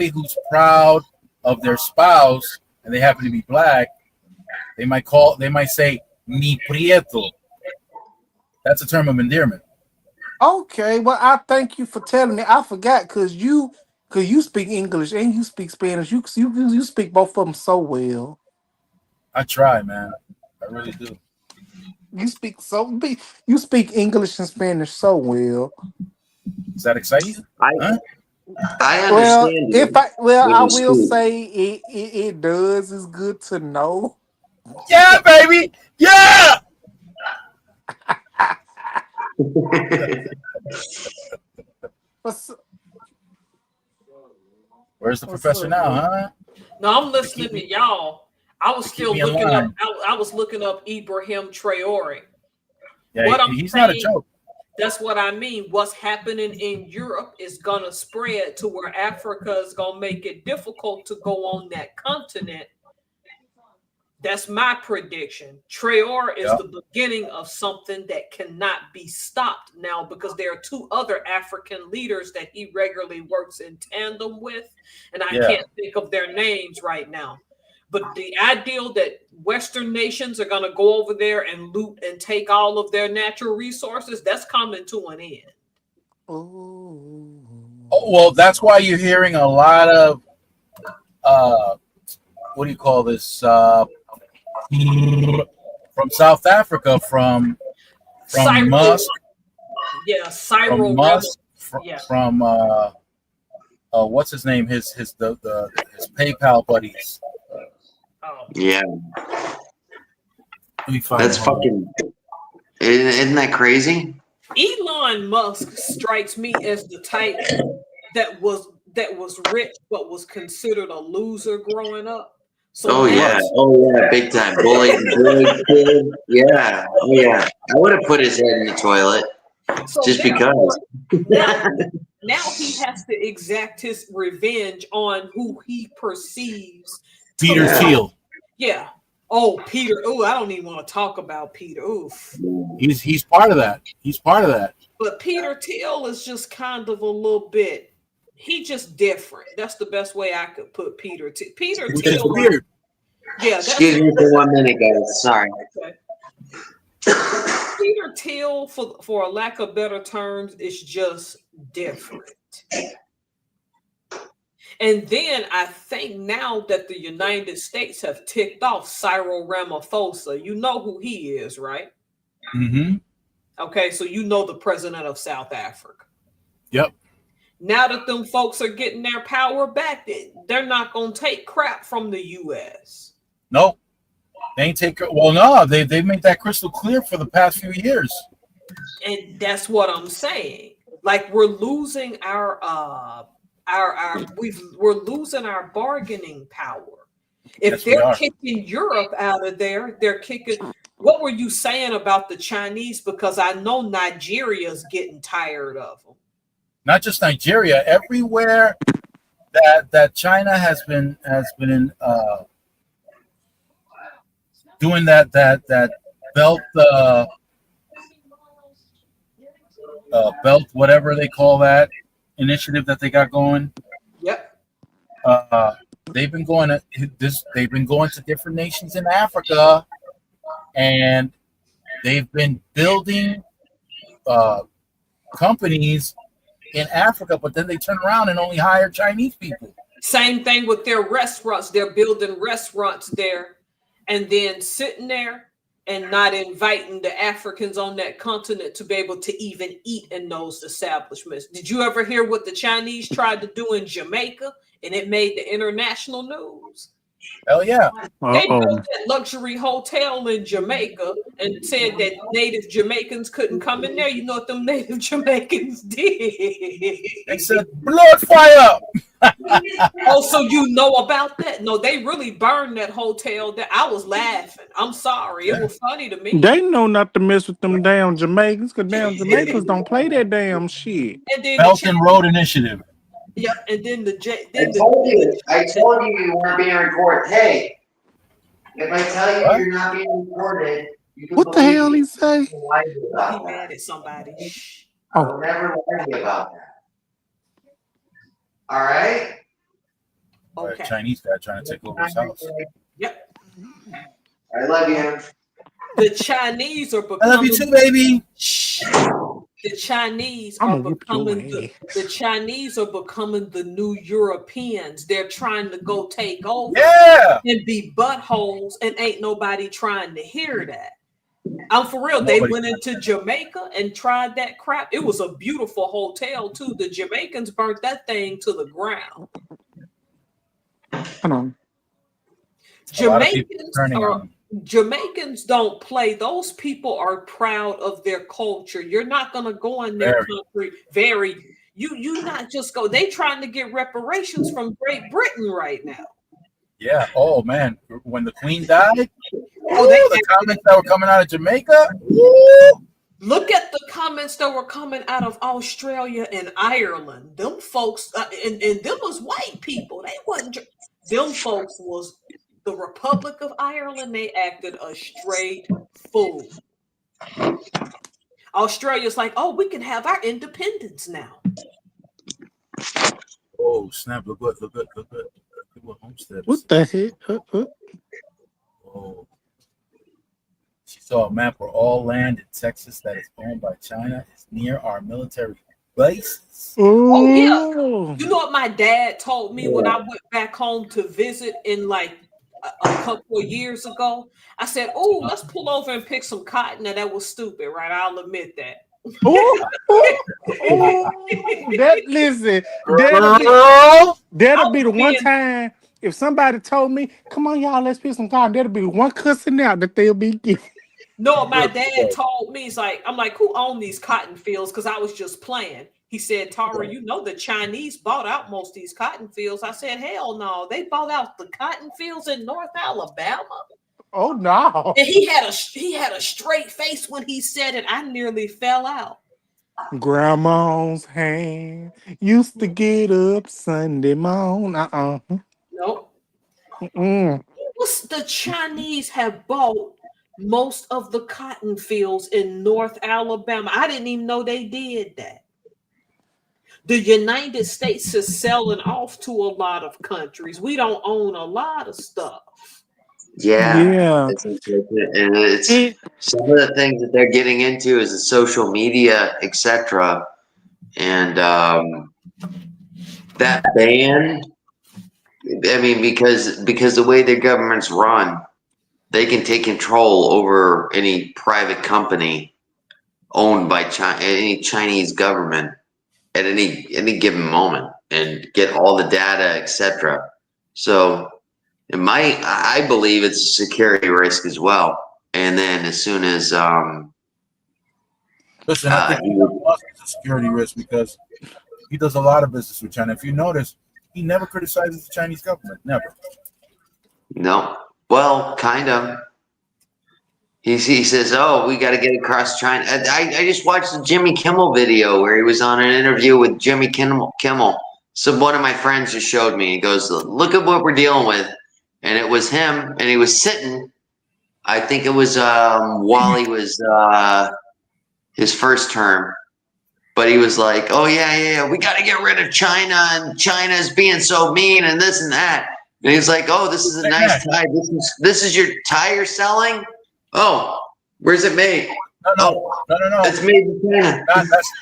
who's proud of their spouse and they happen to be black, they might say mi prieto. That's a term of endearment. Okay, well, I thank you for telling me. I forgot because you speak English and you speak Spanish. You speak both of them so well. I try, man. I really do. You speak English and Spanish so well. Does that excite you? I Well, understand. I will say it does. It's good to know. Yeah, baby. Yeah. Where's the professor now, huh? No, I'm listening to y'all. I was still looking up. I was looking up Ibrahim Traore. Yeah, he's not a joke. That's what I mean. What's happening in Europe is gonna spread to where Africa is gonna make it difficult to go on that continent. That's my prediction. Traore is Yep. the beginning of something that cannot be stopped now, because there are two other African leaders that he regularly works in tandem with, and I Yeah. can't think of their names right now. But the ideal that Western nations are going to go over there and loot and take all of their natural resources, that's coming to an end. Oh, well, that's why you're hearing a lot of what do you call this? From South Africa, from Cyril- Musk, Yeah, Cyril from Musk, Yeah. from what's his name? His PayPal buddies. Oh, Yeah, Let me find that's him. fucking. Isn't that crazy? Elon Musk strikes me as the type that was rich but was considered a loser growing up. So Oh now- yeah, big time. Bully, kid. Yeah, oh yeah. I would have put his head in the toilet so just therefore, because. now he has to exact his revenge on who he perceives. Peter Yeah. Thiel. Yeah. Oh, Peter. Oh, I don't even want to talk about Peter. Oof. He's part of that. He's part of that. But Peter Thiel is just kind of a little bit. He just different. That's the best way I could put Peter. Peter Which is Thiel. weird. Yeah. That's Excuse me for 1 minute, guys. Sorry. Okay. Peter Thiel, for a lack of better terms, is just different. And then I think now that the United States have ticked off Cyril Ramaphosa, you know who he is, right? Mm-hmm. Okay, so you know the president of South Africa. Yep. Now that them folks are getting their power back, they're not going to take crap from the U.S. Nope. They ain't take. Well, no, they made that crystal clear for the past few years. And that's what I'm saying. Like, we're losing we're losing our bargaining power. If Yes, we they're are. kicking Europe out of there, they're kicking. What were you saying about the Chinese? Because I know Nigeria's getting tired of them. Not just Nigeria, everywhere that China has been doing that belt belt, whatever they call that initiative that they got going. Yep. They've been going to different nations in Africa, and they've been building companies in Africa, but then they turn around and only hire Chinese people. Same thing with their restaurants. They're building restaurants there and then sitting there and not inviting the Africans on that continent to be able to even eat in those establishments. Did you ever hear what the Chinese tried to do in Jamaica and it made the international news? Hell yeah. They built that luxury hotel in Jamaica and said that native Jamaicans couldn't come in there. You know what them native Jamaicans did? They said blood fire. Oh, so you know about that? No, they really burned that hotel. That I was laughing. I'm sorry. It was funny to me. They know not to mess with them damn Jamaicans, because damn Jamaicans don't play that damn shit. And then Belt and Road Initiative. Yep, and then I told you weren't being recorded. Hey, if I tell you What? you're not being recorded, you can What the hell he say? lie to you he about that. mad at somebody. Shh. I will never lie to you about that. All right? By a Okay. Chinese guy trying to take over his house. Yep. I love you. The Chinese are becoming. I love you too, baby. Shh. The Chinese I'ma are whoop your becoming the Chinese are becoming the new Europeans. They're trying to go take over Yeah. and be buttholes, and ain't nobody trying to hear that. I'm for real. They Nobody- went into Jamaica and tried that crap. It was a beautiful hotel too. The Jamaicans burnt that thing to the ground. Hold on. A lot of people turning on them. Jamaicans don't play. Those people are proud of their culture. You're not gonna go in their country. You not just go. They trying to get reparations from Great Britain right now. Yeah. Oh man, when the Queen died, Oh, they the comments that were coming out of Jamaica. Woo! Look at the comments that were coming out of Australia and Ireland. Them folks, and them was white people. They wasn't. Them folks was the Republic of Ireland. They acted a straight fool. Australia's like, oh, we can have our independence now. Oh snap! Look good! Look good! Look good! Look what Homestead. What the heck? Oh. She saw a map where all land in Texas that is owned by China is near our military bases. Oh, yeah. Oh, You know what my dad told me when I went back home to visit in like a couple of years ago? I said, oh, let's pull over and pick some cotton. And that was stupid, right? I'll admit that. listen, Girl. that'll be the one time if somebody told me, come on, y'all, let's pick some cotton, that'll be one cussing out that they'll be getting. No, my dad told me, he's like, I'm like, who owned these cotton fields? Because I was just playing. He said, Tara, you know the Chinese bought out most of these cotton fields. I said, hell no, they bought out the cotton fields in North Alabama. Oh no. And he had a straight face when he said it. I nearly fell out. Grandma's hand used to get up Sunday morning. Nope. Mm-mm. The Chinese have bought most of the cotton fields in North Alabama. I didn't even know they did that. The United States is selling off to a lot of countries. We don't own a lot of stuff. Yeah. And it's some of the things that they're getting into is the social media, etc. And that ban, I mean, because the way their governments run, they can take control over any private company owned by any Chinese government at any given moment and get all the data, etc. So I believe it's a security risk as well. And then as soon as Listen, I think Elon Musk is a security risk because he does a lot of business with China. If you notice, he never criticizes the Chinese government. Never. no, well, kind of. He says, "Oh, we got to get across China." I just watched the Jimmy Kimmel video where he was on an interview with Jimmy Kimmel. So one of my friends just showed me. He goes, "Look at what we're dealing with," and it was him, and he was sitting. I think it was while he was his first term, but he was like, "Oh yeah, we got to get rid of China, and China's being so mean, and this and that." And he's like, "Oh, this is a nice tie. This is your tie you're selling." Oh, where's it made? No. It's made in China.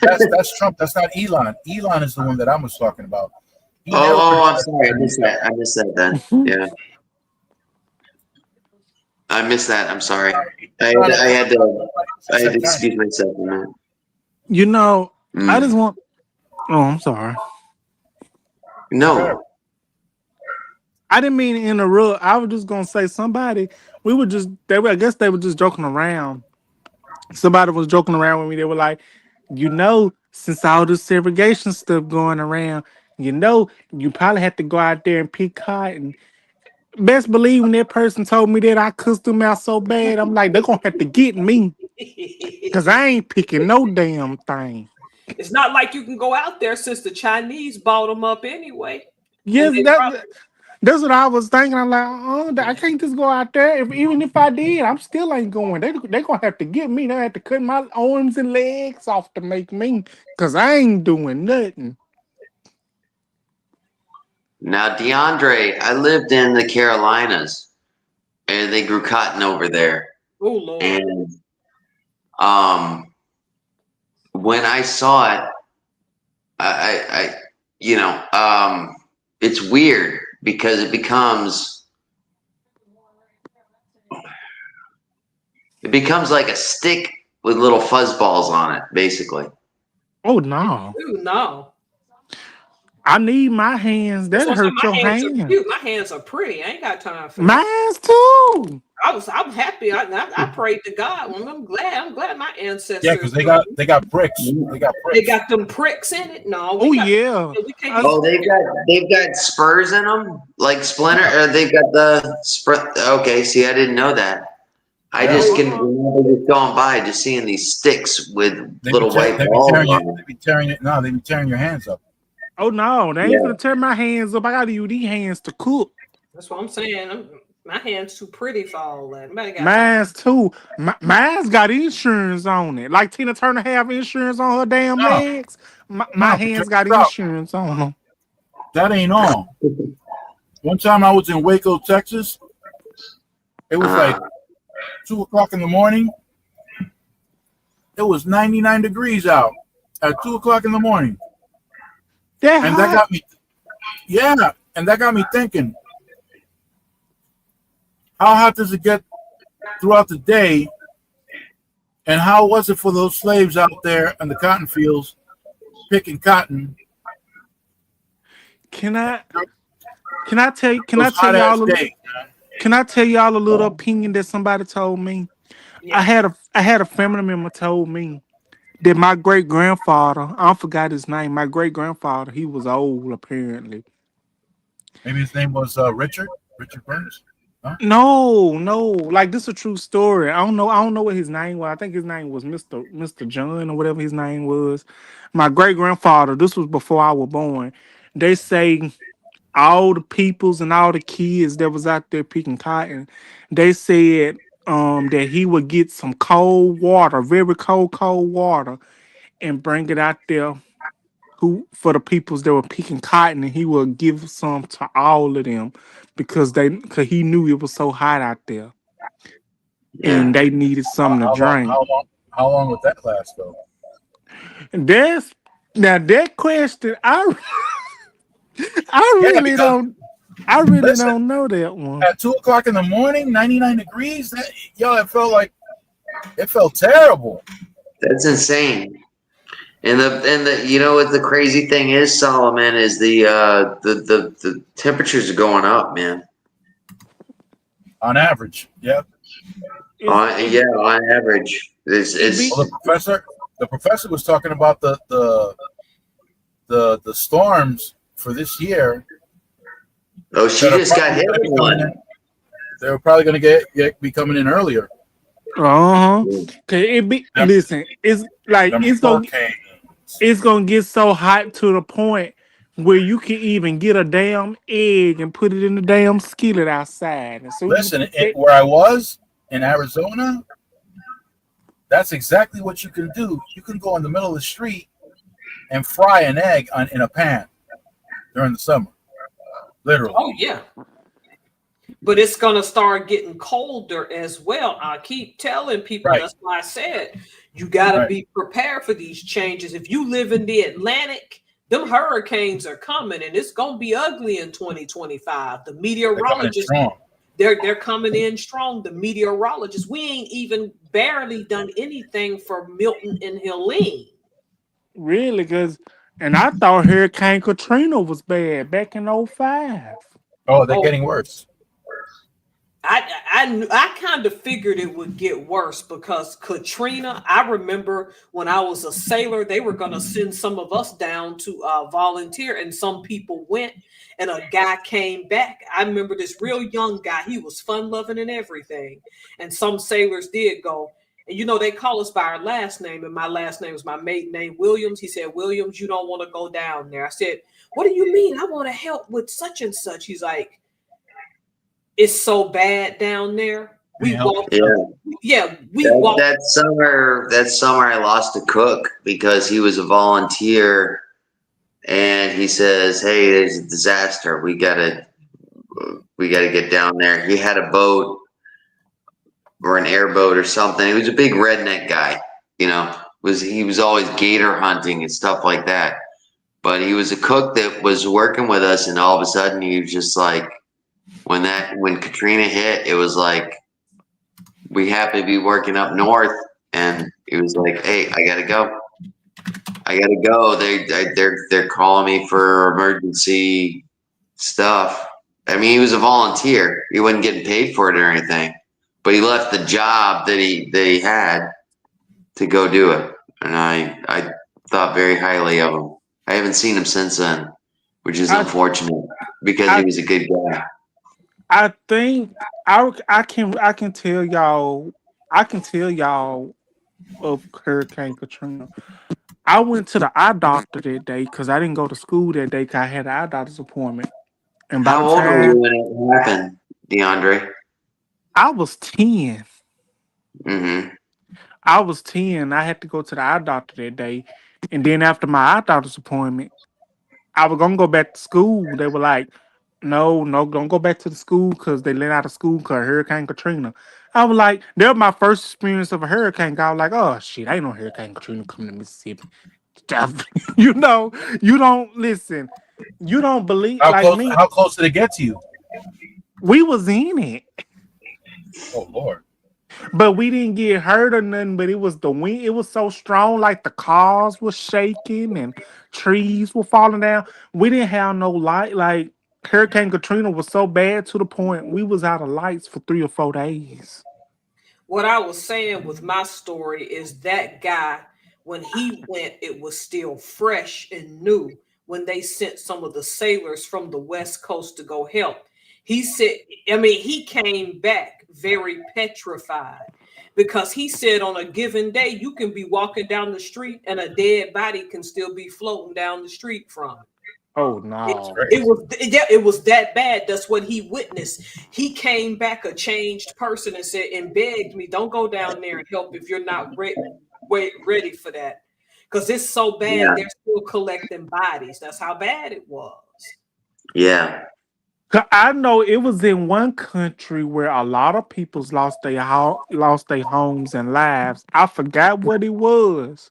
That's Trump. That's not Elon. Elon is the one that I was talking about. I'm sorry. I missed that then. Yeah. I missed that. I'm sorry. I had to excuse myself from that. You know, I just want. Oh, I'm sorry. No. I didn't mean to interrupt. I was just gonna say somebody. I guess they were just joking around. Somebody was joking around with me. They were like, since all this segregation stuff going around, you probably have to go out there and pick cotton. Best believe when that person told me that, I cussed them out so bad. I'm like, they're gonna have to get me because I ain't picking no damn thing. It's not like you can go out there since the Chinese bought them up anyway. Yes, that's what I was thinking. I'm like, I can't just go out there. Even if I did, I'm still ain't going. They're gonna have to get me. They have to cut my arms and legs off to make me, because I ain't doing nothing. Now, DeAndre, I lived in the Carolinas, and they grew cotton over there. Oh Lord! And when I saw it, it's weird because it becomes like a stick with little fuzz balls on it, basically. Oh no! Ooh, no! I need my hands. That hurt your hands. My hands are pretty. I ain't got time for mine's too. I'm happy. I prayed to God. I'm glad my ancestors. Yeah, because they got bricks. They got them pricks in it. No. They've got spurs in them, like Splinter. They've got the spur. Okay, see, I didn't know that. I Yeah. just can remember just going by, just seeing these sticks with little white They be balls tearing on you. them. They be tearing it. No, they be tearing your hands up. Oh no, they ain't Yeah. gonna tear my hands up. I gotta use these hands to cook. That's what I'm saying. My hand's too pretty for all that. Nobody got time. Mine's too. Mine's got insurance on it. Like Tina Turner have insurance on her damn No, legs. My no, hands check got this out. insurance on them. That ain't all. One time I was in Waco, Texas. It was like 2 o'clock in the morning. It was 99 degrees out at 2 o'clock in the morning. That And hot. that got me, yeah, and that got me thinking, how hot does it get throughout the day? And how was it for those slaves out there in the cotton fields picking cotton? Can I tell Those hot ass days. can I tell y'all a little opinion that somebody told me? Yeah. I had a family member told me that my great grandfather, I forgot his name. My great grandfather, he was old apparently. Maybe his name was Richard Burns. No, like this is a true story. I don't know what his name was. I think his name was Mr. John or whatever his name was. My great grandfather, this was before I was born. They say all the peoples and all the kids that was out there picking cotton, they said that he would get some cold water, very cold water, and bring it out there for the peoples that were picking cotton, and he would give some to all of them because he knew it was so hot out there and they needed something to drink. How long would that last though? And that question, I really don't know that one. At 2 o'clock in the morning, 99 degrees. It felt terrible. That's insane. And the you know what the crazy thing is, Solomon, is the temperatures are going up, man. On average, yeah. On average, it's Well, the professor was talking about the storms for this year. oh, she that are just got probably hit gonna with be coming one. in. They're probably going to be coming in earlier. Listen, it's like Them it's gonna get so hot to the point where you can even get a damn egg and put it in the damn skillet outside. And so Listen, where I was in Arizona, that's exactly what you can do. You can go in the middle of the street and fry an egg in a pan during the summer. Literally. Oh yeah. But it's gonna start getting colder as well. I keep telling people, Right. That's why I said you gotta Right. be prepared for these changes. If you live in the Atlantic, them hurricanes are coming and it's gonna be ugly in 2025. The meteorologists, they're coming in strong. The meteorologists, we ain't even barely done anything for Milton and Helene. really, and I thought Hurricane Katrina was bad back in 2005. Oh, they're getting worse. I kind of figured it would get worse because Katrina, I remember when I was a sailor, they were going to send some of us down to volunteer, and some people went, and a guy came back. I remember this real young guy. He was fun-loving and everything, and some sailors did go. And you know, they call us by our last name, and my last name was my maiden name, Williams. He said, Williams, you don't want to go down there. I said, what do you mean? I want to help with such and such. He's like, it's so bad down there. We walked. That summer I lost a cook because he was a volunteer, and he says, "Hey, there's a disaster. We gotta get down there." He had a boat or an airboat or something. He was a big redneck guy, you know. He was always gator hunting and stuff like that. But he was a cook that was working with us, and all of a sudden he was just like, when Katrina hit, it was like we happened to be working up north, and it was like, hey, I gotta go. They're calling me for emergency stuff. I mean, he was a volunteer. He wasn't getting paid for it or anything, but he left the job that he had to go do it. And I thought very highly of him. I haven't seen him since then, which is unfortunate because he was a good guy. I think I can tell y'all I can tell y'all of Hurricane Katrina. I went to the eye doctor that day because I didn't go to school that day because I had an eye doctor's appointment. And by How the old were you time when it happened, DeAndre? I was 10, Mm-hmm. I had to go to the eye doctor that day. And then after my eye doctor's appointment, I was gonna go back to school. They were like, no, don't go back to the school because they let out of school because Hurricane Katrina. I was like, that was my first experience of a hurricane. I was like, oh shit, ain't no Hurricane Katrina coming to Mississippi. You know, you don't listen. You don't believe How like close? me. How close did it get to you? We was in it, Oh Lord. but we didn't get hurt or nothing. But it was the wind. It was so strong, like the cars were shaking and trees were falling down. We didn't have no light. Like Hurricane Katrina was so bad to the point we was out of lights for 3 or 4 days. What I was saying with my story is that guy, when he went, it was still fresh and new when they sent some of the sailors from the West Coast to go help. He said, I mean, he came back very petrified because he said on a given day, you can be walking down the street and a dead body can still be floating down the street from it. Oh That's no! great. It was that bad. That's what he witnessed. He came back a changed person and said and begged me, don't go down there and help if you're not ready for that. Because it's so bad, Yeah. they're still collecting bodies. That's how bad it was. Yeah. 'Cause I know it was in one country where a lot of people's lost their homes and lives. I forgot what it was,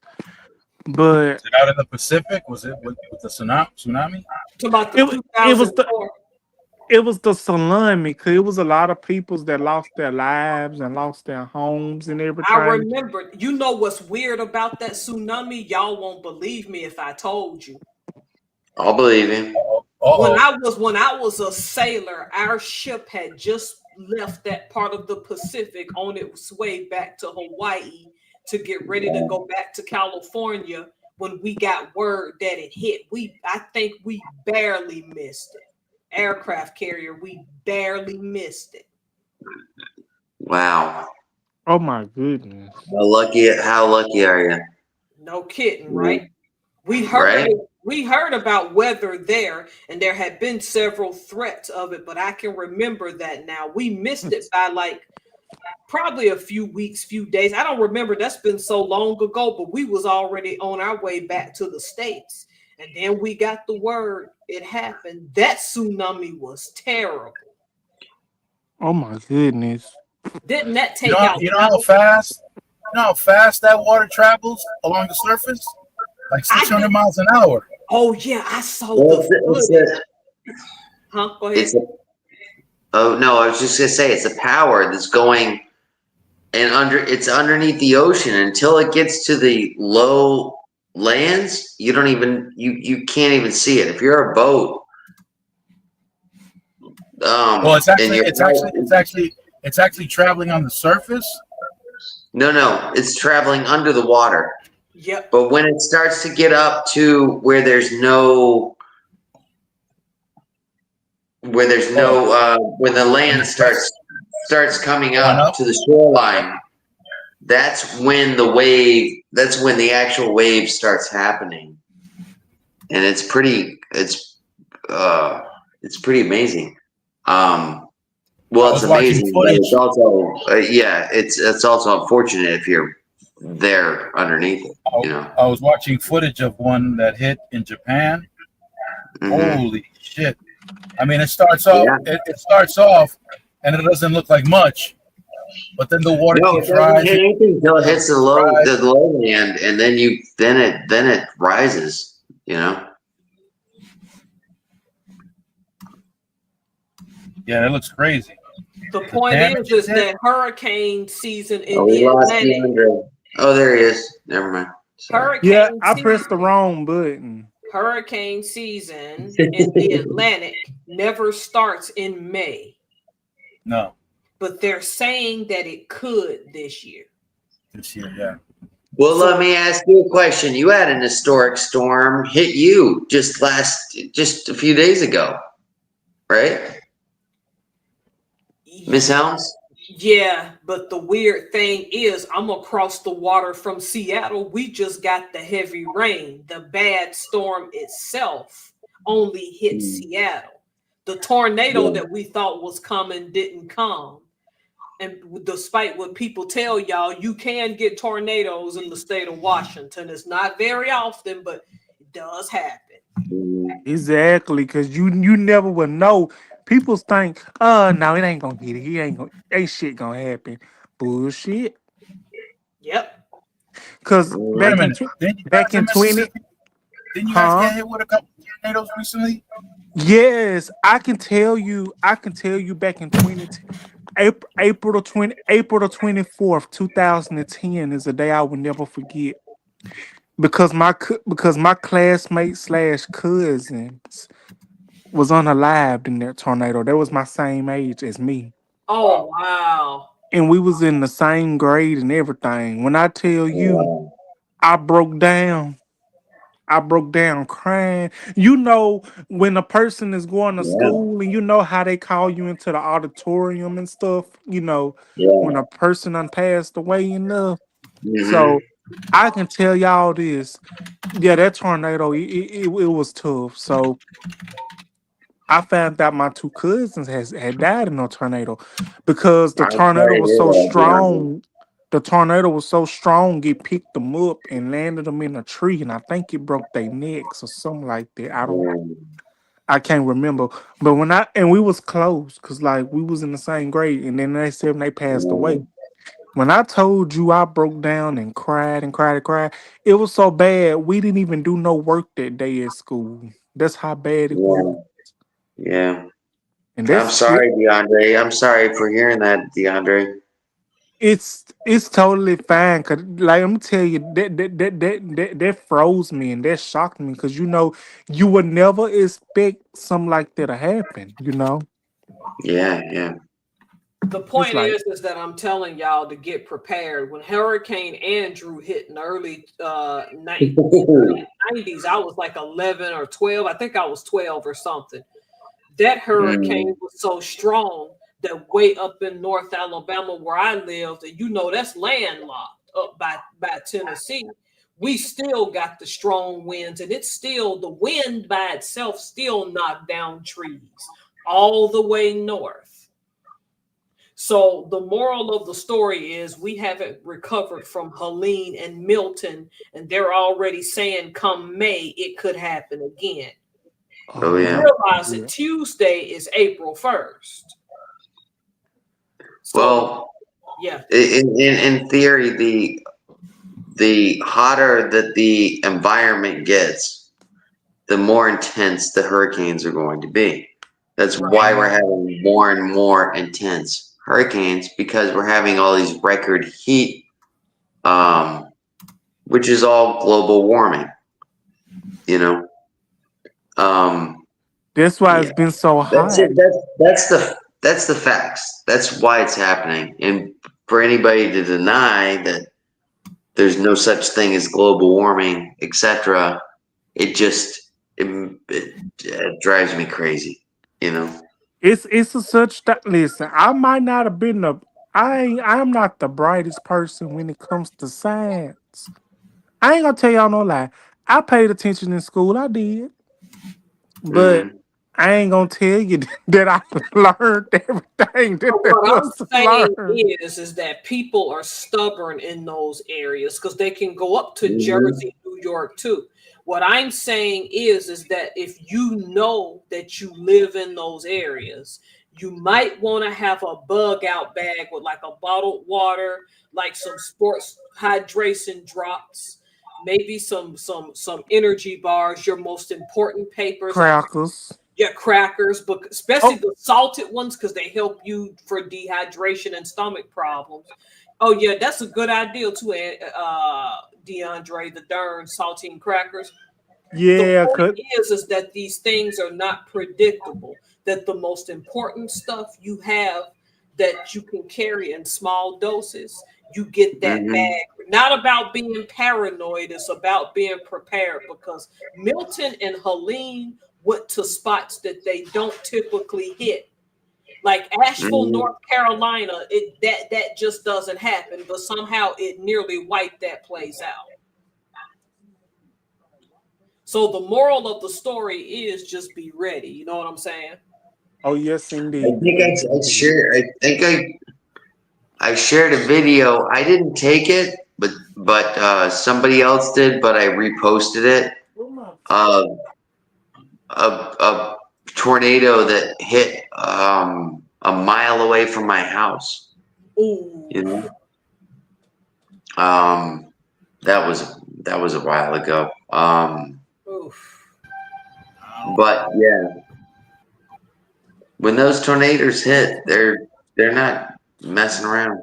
but Was it out in the Pacific? Was it with the tsunami? To about the it was the 2004. it was the tsunami because it was a lot of peoples that lost their lives and lost their homes and I everything. remember. You know what's weird about that tsunami? Y'all won't believe me if I told you. I'll believe you. When Uh-oh. I was a sailor, our ship had just left that part of the Pacific on its way back to Hawaii to get ready to go back to California when we got word that it hit. I think we barely missed it. Aircraft carrier, we barely missed it. Wow. Oh my goodness! How lucky are you? No kidding, right? We Right? heard about weather there, and there had been several threats of it, but I can remember that now. We missed it by like probably a few weeks, few days. I don't remember. That's been so long ago, but we was already on our way back to the States. And then we got the word it happened. That tsunami was terrible. Oh my goodness! Didn't that You take know, out you know how fast, that water travels along the surface? Like 600 miles an hour. Oh yeah, I saw Well, the footage. Huh? Go ahead. Oh no, I was just gonna say it's a power that's going and it's underneath the ocean until it gets to the low lands. You can't even see it. If you're a boat, Well, it's and actually traveling on the surface. no, it's traveling under the water. Yep. But when it starts to get up to where there's no when the land starts coming up to the shoreline, that's when the actual wave starts happening. And it's pretty amazing. Well, it's amazing, but it's also it's also unfortunate if you're there underneath it, you know. I was watching footage of one that hit in Japan. Mhm. Holy shit! I mean, it starts off and it doesn't look like much, but then the water No, it keeps doesn't hit rising. anything until it hits the lowland, and then it rises, you know. Yeah, it looks crazy. The point is that hurricane season in we the lost Atlantic. DeAndre. Oh, there he is. Never mind. Sorry. Yeah, I pressed the wrong button. Hurricane season in the Atlantic never starts in May. No. But they're saying that it could this year. This year, yeah. Well, let me ask you a question. You had an historic storm hit you just a few days ago, right? Miss Helms? Yeah, but the weird thing is, I'm across the water from Seattle. We just got the heavy rain. The bad storm itself only hit Seattle. The tornado Yeah. that we thought was coming didn't come. And despite what people tell y'all, you can get tornadoes in the state of Washington. It's not very often, but it does happen. Exactly, because you never would know. People think, no, it ain't gonna hit it. Ain't shit gonna happen. Bullshit. Yep. Cause Wait a back in minute. Didn't you back guys in in 20, Mississippi? Didn't you guys huh? get hit with a couple tornadoes recently? Yes, I can tell you back in 20, April the 24th, 2010 is a day I will never forget. Because my classmate slash cousins was unalived in that tornado. They was my same age as me. Oh, wow. And we was in the same grade and everything. When I tell you Wow. I broke down, I broke down crying. You know, when a person is going to Yeah. school and you know how they call you into the auditorium and stuff, Yeah. when a person done passed away enough. Hmm. So I can tell y'all this. Yeah, that tornado, it was tough. So I found out my two cousins had died in a tornado because the I'm tornado sorry to was hear so that, DeAndre. strong. The tornado was so strong, it picked them up and landed them in a tree, and I think it broke their necks or something like that. Yeah. I can't remember. But we was close, cause like we was in the same grade, and then they said when they passed away. When I told you I broke down and cried and cried and cried, it was so bad we didn't even do no work that day at school. That's how bad it was. Yeah. Yeah. And I'm that's it, sorry, DeAndre. I'm sorry for hearing that, DeAndre. it's totally fine. Cause like I'm tell you, that froze me and that shocked me because you would never expect something like that to happen. Yeah. Yeah. The It's point like, is that I'm telling y'all to get prepared. When Hurricane Andrew hit in the early 90s, I was like 11 or 12. I think I was 12 or something. That hurricane Mm. was so strong that way up in North Alabama where I lived, and that's landlocked up by Tennessee. We still got the strong winds, and it's still the wind by itself still knocked down trees all the way north. So the moral of the story is we haven't recovered from Helene and Milton, and they're already saying come May it could happen again. Oh, oh yeah. Realize that yeah. Tuesday is April 1st. So Well, yeah, in theory, the hotter that the environment gets, the more intense the hurricanes are going to be. That's right. why we're having more and more intense hurricanes, because we're having all these record heat, which is all global warming, you know. Um, That's why yeah, it's been so that's hot. it. That's the facts. That's why it's happening. And for anybody to deny that there's no such thing as global warming, etc., it drives me crazy, you know. It's a such that listen, I might not have been I'm not the brightest person when it comes to science. I ain't gonna tell y'all no lie. I paid attention in school, I did. But Mm, I ain't gonna tell you that I learned everything that So there what I'm was to saying learn. is that people are stubborn in those areas because they can go up to mhm. Jersey, New York too. What I'm saying is that if you know that you live in those areas, you might want to have a bug out bag with like a bottled water, like some sports hydration drops, maybe some energy bars, your most important papers like Crackers. crackers, but especially Oh, the salted ones because they help you for dehydration and stomach problems. Oh yeah, that's a good idea too, DeAndre. The darn saltine crackers. The yeah, point cause is that these things are not predictable. That the most important stuff you have that you can carry in small doses, you get that Mhm. bag. Not about being paranoid, it's about being prepared because Milton and Helene went to spots that they don't typically hit. Like Asheville, Mhm. North Carolina, that just doesn't happen, but somehow it nearly wiped that place out. So the moral of the story is just be ready. You know what I'm saying? Oh yes, I indeed. think I shared. I think I shared a video. I didn't take it, but somebody else did. But I reposted it. A tornado that hit a mile away from my house. Ooh. You know, that was a while ago. Oof. But yeah, when those tornadoes hit, they're not messing around.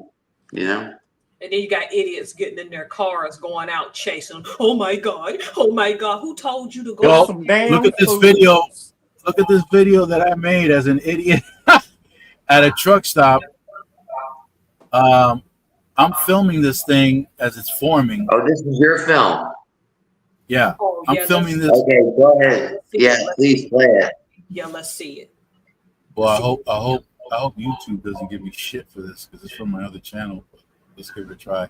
You know. And then you got idiots getting in their cars, going out chasing. Oh my God! Oh my God! Who told you to go Yo, out? Some there? damn look at this fools. video. Look at this video that I made as an idiot at a truck stop. I'm filming this thing as it's forming. Oh, this is your film. Yeah, Oh I'm yeah, filming this. Okay, go ahead. Yeah, please play it. Yeah, let's see it. Well, I hope YouTube doesn't give me shit for this because it's from my other channel. But let's give it a try.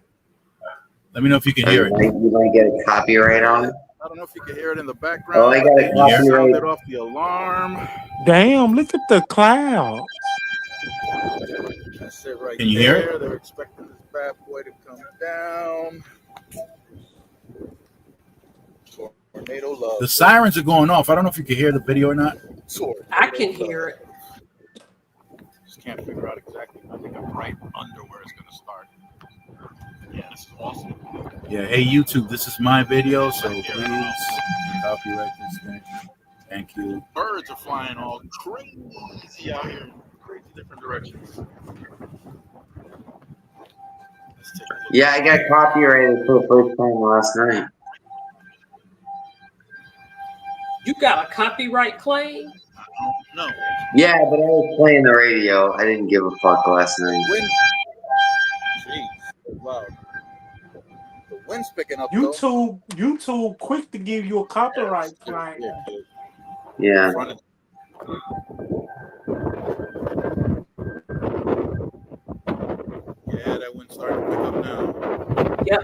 Let me know if you can Oh, hear it. you might get a copyright on it. I don't know if you can hear it in the background. Oh, I got a But they copyright. sounded off the alarm. Damn, look at the cloud. That's it right Can you hear there. They're expecting this bad boy to come down. Tornado love. The sirens are going off. I don't know if you can hear the video or not. I can hear it. Just can't figure out exactly. I think I'm right under where it's going to start. Yeah, this is awesome. Yeah, hey YouTube, this is my video, so please copyright this thing. Thank you. Birds are flying all crazy out here in crazy different directions. Yeah, I got copyrighted for the first time last night. You got a copyright claim? No. Yeah, but I was playing the radio. I didn't give a fuck last night. Jeez, loud. The wind's picking up. YouTube quick to give you a copyright claim. Yeah. Yeah, that wind starting to pick up now. Yep.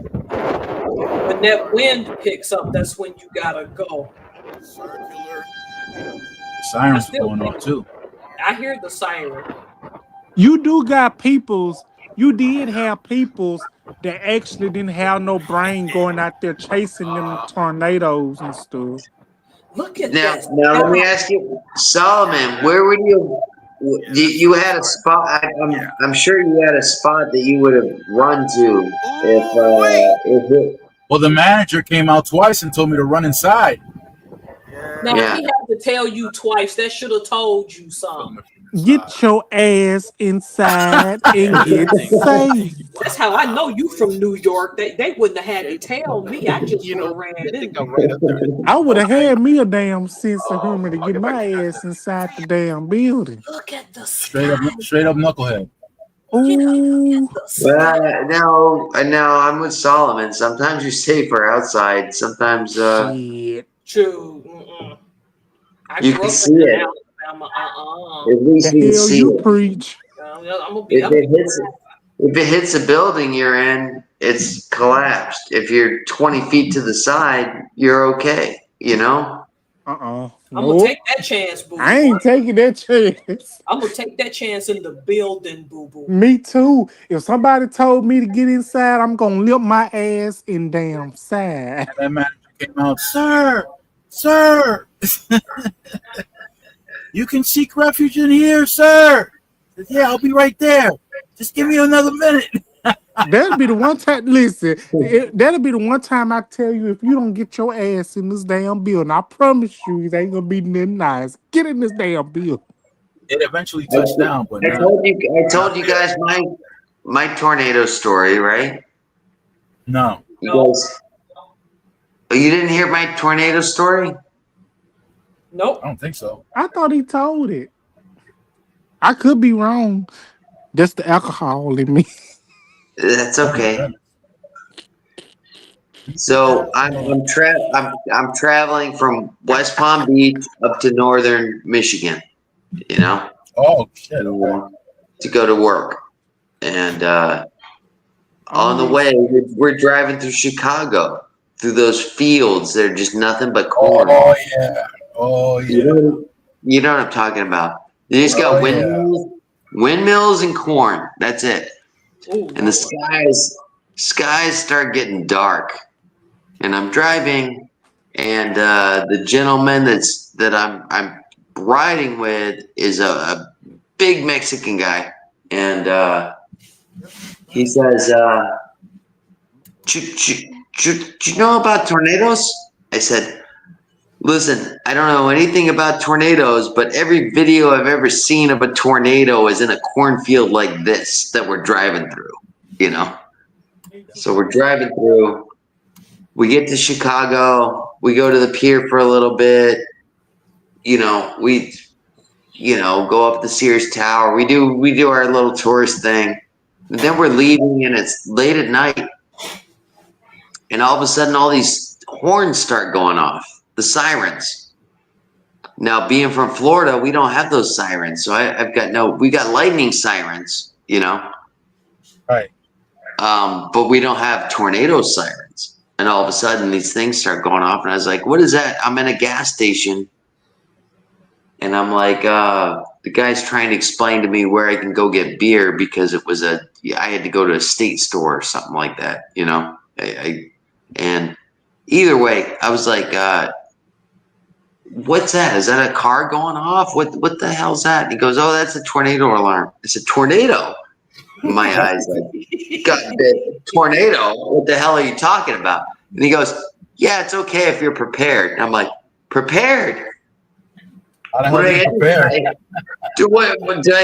When that wind picks up, that's when you gotta go. Circular. Sirens are going off too. I hear the siren. You do got peoples. You did have peoples that actually didn't have no brain going out there chasing them tornadoes and stuff. Look at Now, that. now let me ask you, Solomon, where would you had a spot? I'm sure you had a spot that you would have run to if it. Well, the manager came out twice and told me to run inside. Now Yeah. he had to tell you twice. That should have told you something. Get your ass inside and get safe. That's how I know you from New York. They wouldn't have had to tell me. I just would have ran in. I would have had me a damn sense of humor to get my ass inside the damn building. Look at the Straight up knucklehead. Ooh. Well, no, I'm with Solomon. Sometimes you're safer outside. Sometimes Shit. True. I you grew can up see in it. Alabama. At least The you can hell see you it. preach. I'm gonna be. If it hits a building you're in, it's collapsed. If you're 20 feet to the side, you're okay. You know. I'm gonna take that chance, boo. I ain't taking that chance. I'm gonna take that chance in the building, boo boo. Me too. If somebody told me to get inside, I'm gonna lift my ass in damn side. And that manager came out, sir, you can seek refuge in here, sir. I said, yeah, I'll be right there. Just give me another minute. That'll be the one time. Listen, that'll be the one time I tell you if you don't get your ass in this damn building, I promise you, it ain't gonna be nothing nice. Get in this damn building. It eventually touched down, but I told you guys my tornado story, right? no. You guys, you didn't hear my tornado story? Nope. I don't think so. I thought he told it. I could be wrong. That's the alcohol in me. That's okay. So I'm traveling from West Palm Beach up to northern Michigan. You know. Oh shit. Okay. to go to work. And on the way, we're driving through Chicago, through those fields. They're just nothing but corn. Oh yeah. Oh yeah. You know what I'm talking about. You just got windmills and corn. That's it. Ooh, And the skies start getting dark. And I'm driving, and the gentleman that I'm riding with is a big Mexican guy, and he says, "Do you know about tornadoes?" I said, "Listen, I don't know anything about tornadoes, but every video I've ever seen of a tornado is in a cornfield like this that we're driving through, you know." So we're driving through. We get to Chicago. We go to the pier for a little bit. We go up the Sears Tower. We do our little tourist thing. And then we're leaving, and it's late at night. And all of a sudden, all these horns start going off, the sirens. Now, being from Florida, we don't have those sirens. So we got lightning sirens, Right. But we don't have tornado sirens. And all of a sudden, these things start going off. And I was like, what is that? I'm in a gas station. And I'm like, the guy's trying to explain to me where I can go get beer because it was I had to go to a state store or something like that, and either way, I was like, what's that? Is that a car going off? What the hell's that? And he goes, oh, that's a tornado alarm. It's a tornado. My eyes like, got bit. Tornado? What the hell are you talking about? And he goes, yeah, it's okay if you're prepared. And I'm like, prepared? How the hell do you prepare? Do I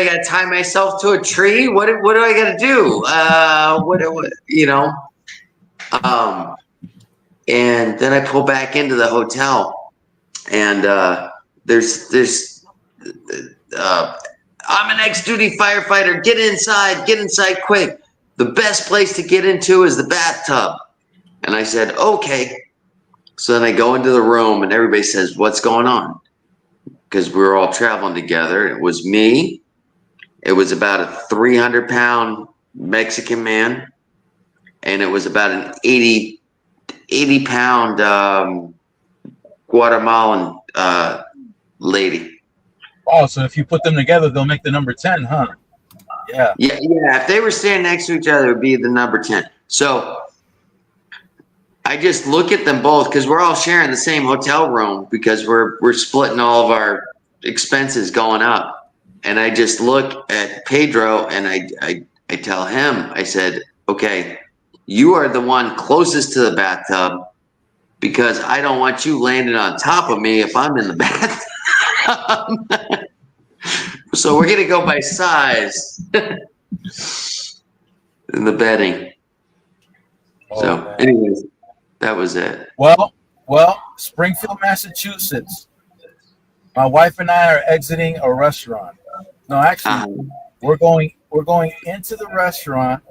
got to tie myself to a tree? What do I got to do? And then I pull back into the hotel, and there's I'm an ex-duty firefighter. Get inside quick. The best place to get into is the bathtub. And I said, okay. So then I go into the room, and everybody says, what's going on? Because we were all traveling together. It was me. It was about a 300-pound Mexican man, and it was about an 80-pound Guatemalan lady. Oh, so if you put them together, they'll make the number 10, huh? Yeah. Yeah. If they were standing next to each other, it would be the number 10. So I just look at them both because we're all sharing the same hotel room because we're splitting all of our expenses going up. And I just look at Pedro and I tell him, I said, okay, you are the one closest to the bathtub because I don't want you landing on top of me if I'm in the bathtub. So we're going to go by size in the bedding. So anyways, that was it. Well, Springfield, Massachusetts. My wife and I are exiting a restaurant. No, actually, we're going into the restaurant.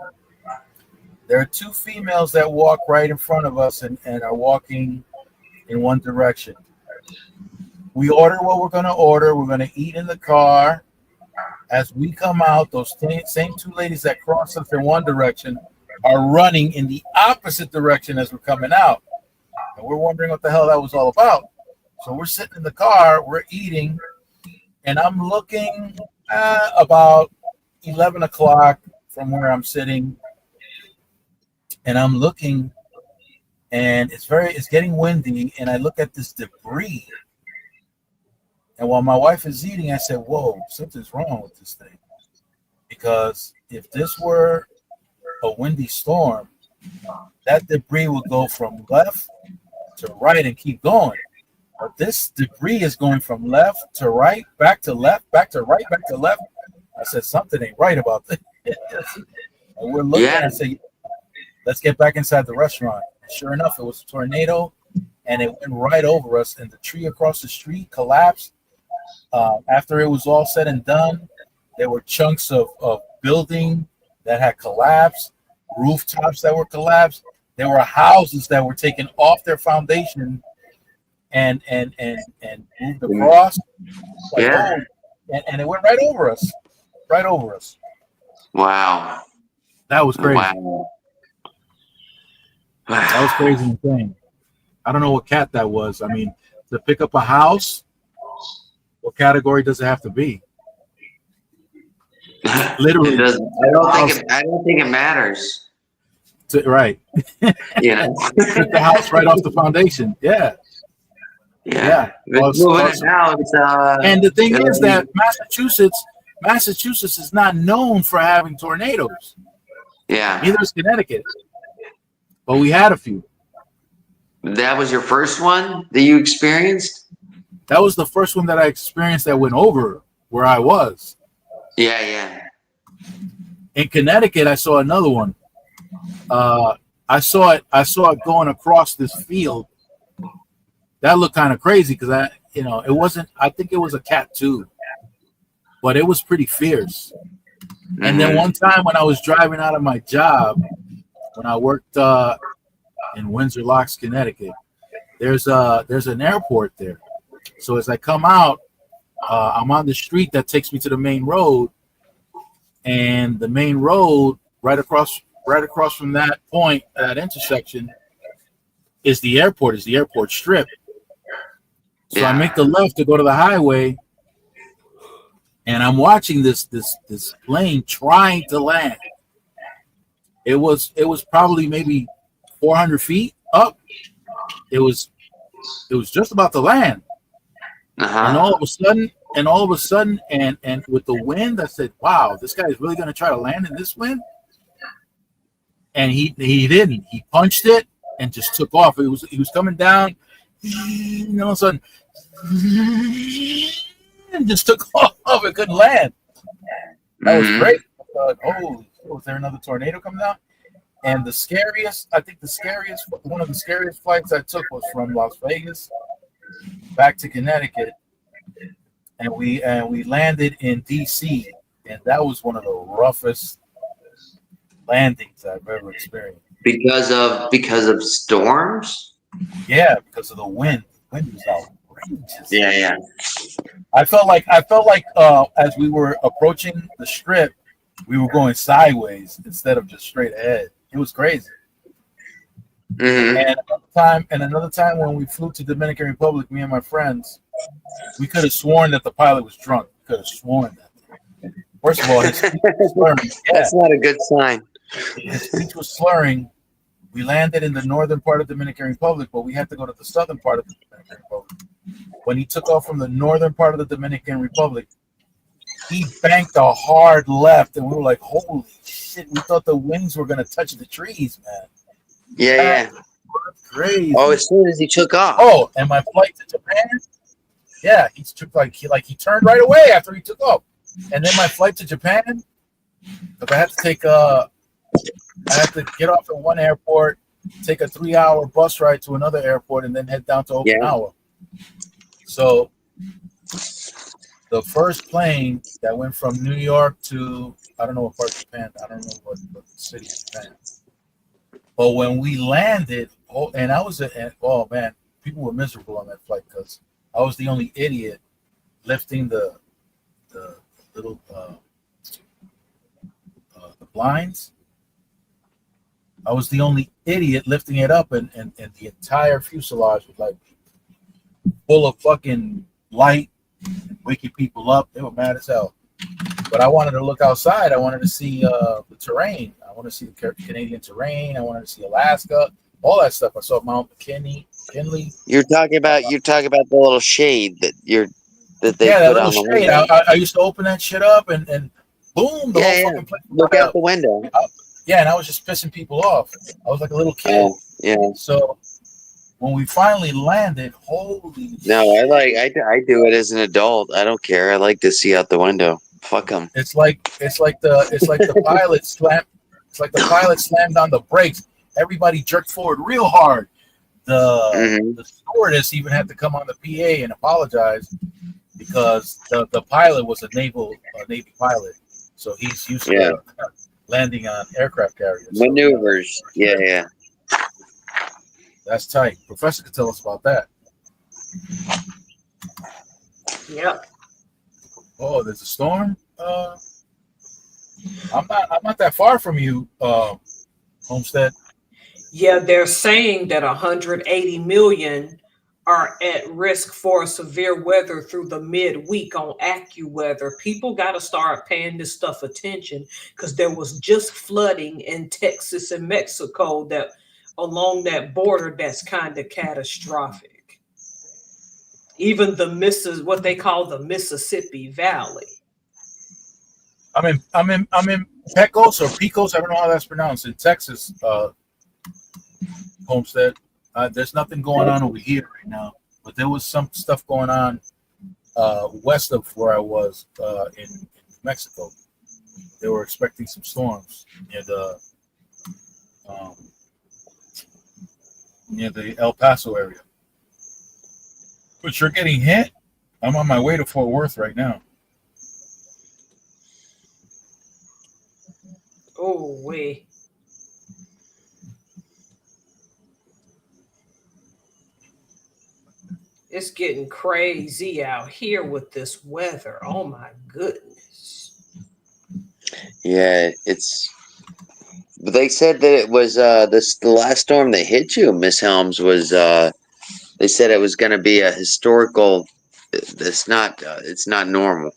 There are two females that walk right in front of us and are walking in one direction. We order what we're going to order. We're going to eat in the car. As we come out, those same two ladies that crossed us in one direction are running in the opposite direction as we're coming out. And we're wondering what the hell that was all about. So we're sitting in the car, we're eating, and I'm looking about 11 o'clock from where I'm sitting. And I'm looking, and it's getting windy, and I look at this debris. And while my wife is eating, I said, whoa, something's wrong with this thing. Because if this were a windy storm, that debris would go from left to right and keep going. But this debris is going from left to right, back to left, back to right, back to left. I said, something ain't right about this. And we're looking and say, let's get back inside the restaurant. And sure enough, it was a tornado, and it went right over us, and the tree across the street collapsed. After it was all said and done, there were chunks of building that had collapsed, rooftops that were collapsed. There were houses that were taken off their foundation and moved across. Like, and it went right over us, right over us. Wow. That was crazy. Wow. That was crazy insane. I don't know what cat that was. I mean, to pick up a house, what category does it have to be? Literally. It doesn't. I don't think it matters. Right. You know. Took the house right off the foundation. Yeah. Yeah. Well, Moving it now, it's, and the thing is that Massachusetts is not known for having tornadoes. yeah. Neither is Connecticut. But we had a few. That was your first one that you experienced? That was the first one that I experienced that went over where I was. Yeah, yeah. In Connecticut, I saw another one. I saw it going across this field. That looked kind of crazy because it wasn't. I think it was a Cat 2, but it was pretty fierce. And then one time when I was driving out of my job, when I worked in Windsor Locks, Connecticut, there's an airport there. So as I come out, I'm on the street that takes me to the main road, and the main road right across from that point, that intersection, is the airport strip. So I make the left to go to the highway, and I'm watching this plane trying to land. It was probably maybe 400 feet up. It was just about to land. And all of a sudden, and with the wind, I said, "Wow, this guy is really going to try to land in this wind." And he didn't. He punched it and just took off. He was coming down, and all of a sudden, and just took off. It couldn't land. That was great. I thought, oh, was there another tornado coming down? And one of the scariest flights I took was from Las Vegas back to Connecticut, and we landed in DC, and that was one of the roughest landings I've ever experienced. Because of storms? Yeah, because of the wind. The wind was outrageous. Yeah. I felt like as we were approaching the strip, we were going sideways instead of just straight ahead. It was crazy. And another time when we flew to Dominican Republic, me and my friends, we could have sworn that the pilot was drunk. We could have sworn that. First of all, his speech was slurring. That's not a good sign. His speech was slurring. We landed in the northern part of Dominican Republic, but we had to go to the southern part of the Dominican Republic. When he took off from the northern part of the Dominican Republic, he banked a hard left, and we were like, "Holy shit!" We thought the wings were gonna touch the trees, man. Yeah. Crazy. Oh, as soon as he took off. Oh, and my flight to Japan. Yeah, he took he turned right away after he took off, and then my flight to Japan, because I had to get off at one airport, take a 3-hour bus ride to another airport, and then head down to Okinawa. So the first plane that went from New York to, I don't know what part of Japan, I don't know what city of Japan. But when we landed, oh man, people were miserable on that flight because I was the only idiot lifting the little the blinds. I was the only idiot lifting it up, and the entire fuselage was like full of fucking light, waking people up. They were mad as hell. But I wanted to look outside. I wanted to see the terrain. I wanted to see the Canadian terrain. I wanted to see Alaska, all that stuff. I saw Mount McKinley. You're talking about the little shade that they that put on little the shade. window. I used to open that shit up and boom, the whole fucking place. Look out the window. Yeah, and I was just pissing people off. I was like a little kid. Oh, yeah. So when we finally landed, holy No, shit. I do it as an adult. I don't care. I like to see out the window. Fuck them. It's like the pilot slammed. It's like the pilot slammed on the brakes. Everybody jerked forward real hard. The stewardess even had to come on the PA and apologize because the pilot was a Navy pilot, so he's used to landing on aircraft carriers. Maneuvers. Yeah. That's tight. Professor could tell us about that. Yep. Oh, there's a storm. I'm not that far from you, Homestead. Yeah, they're saying that 180 million are at risk for severe weather through the midweek on AccuWeather. People got to start paying this stuff attention because there was just flooding in Texas and Mexico that along that border that's kind of catastrophic. Even what they call the Mississippi Valley. I'm in Pecos or Pecos. I don't know how that's pronounced in Texas. Homestead. There's nothing going on over here right now, but there was some stuff going on west of where I was in Mexico. They were expecting some storms near the El Paso area. But you're getting hit. I'm on my way to Fort Worth right now. Oh, wait. It's getting crazy out here with this weather. Oh my goodness. Yeah, but they said that it was the last storm that hit you, Miss Helms, was they said it was going to be a historical. It's not normal.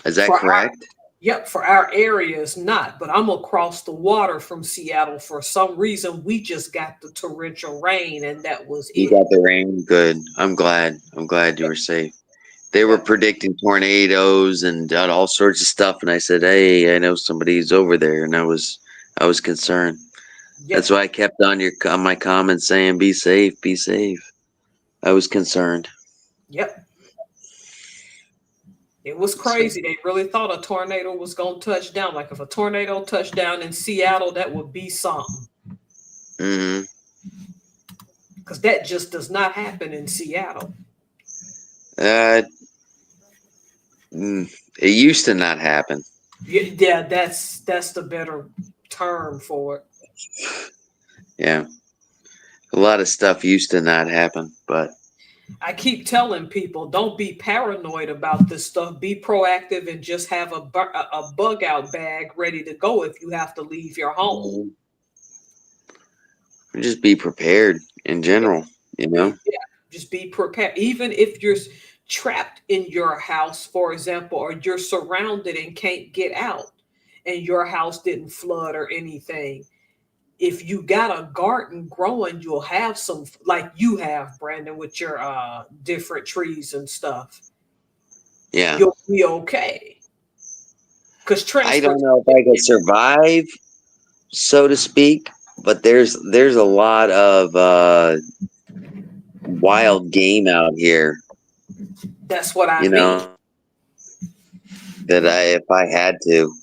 Is that correct? Yep, for our area it's not, but I'm across the water from Seattle. For some reason, we just got the torrential rain, and that was You it. got the rain. Good. I'm glad you were safe. They were predicting tornadoes and all sorts of stuff, and I said, "Hey, I know somebody's over there," and I was concerned. Yep. That's why I kept on my comments saying, "Be safe, be safe." I was concerned. Yep. It was crazy. They really thought a tornado was going to touch down. Like if a tornado touched down in Seattle, that would be something. Mm-hmm. Because that just does not happen in Seattle. It used to not happen. Yeah, that's the better term for it. Yeah. A lot of stuff used to not happen, but I keep telling people, don't be paranoid about this stuff. Be proactive and just have a bug out bag ready to go if you have to leave your home. Just be prepared in general, Yeah, just be prepared. Even if you're trapped in your house, for example, or you're surrounded and can't get out and your house didn't flood or anything. If you got a garden growing, you'll have some, like you have, Brandon, with your different trees and stuff. Yeah. You'll be okay. Because I don't know if I could survive, so to speak, but there's a lot of wild game out here. That's what I mean. That if I had to,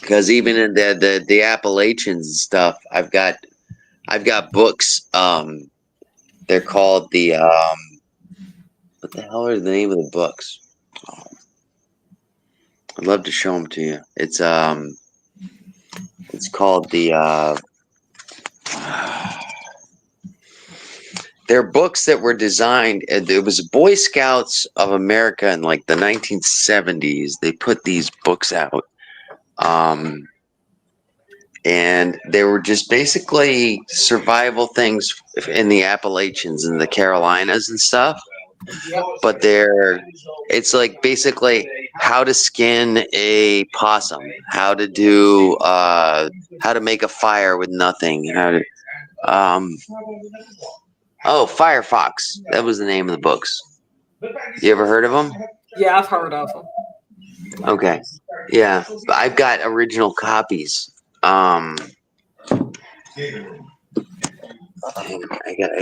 because even in the Appalachians and stuff, I've got books. They're called the what the hell are the name of the books? Oh, I'd love to show them to you. It's called the they're books that were designed. It was Boy Scouts of America in like the 1970s. They put these books out. And they were just basically survival things in the Appalachians and the Carolinas and stuff. But it's like basically how to skin a possum, how to do, how to make a fire with nothing, how to, Firefox. That was the name of the books. You ever heard of them? Yeah, I've heard of them. Okay. Yeah, I've got original copies. I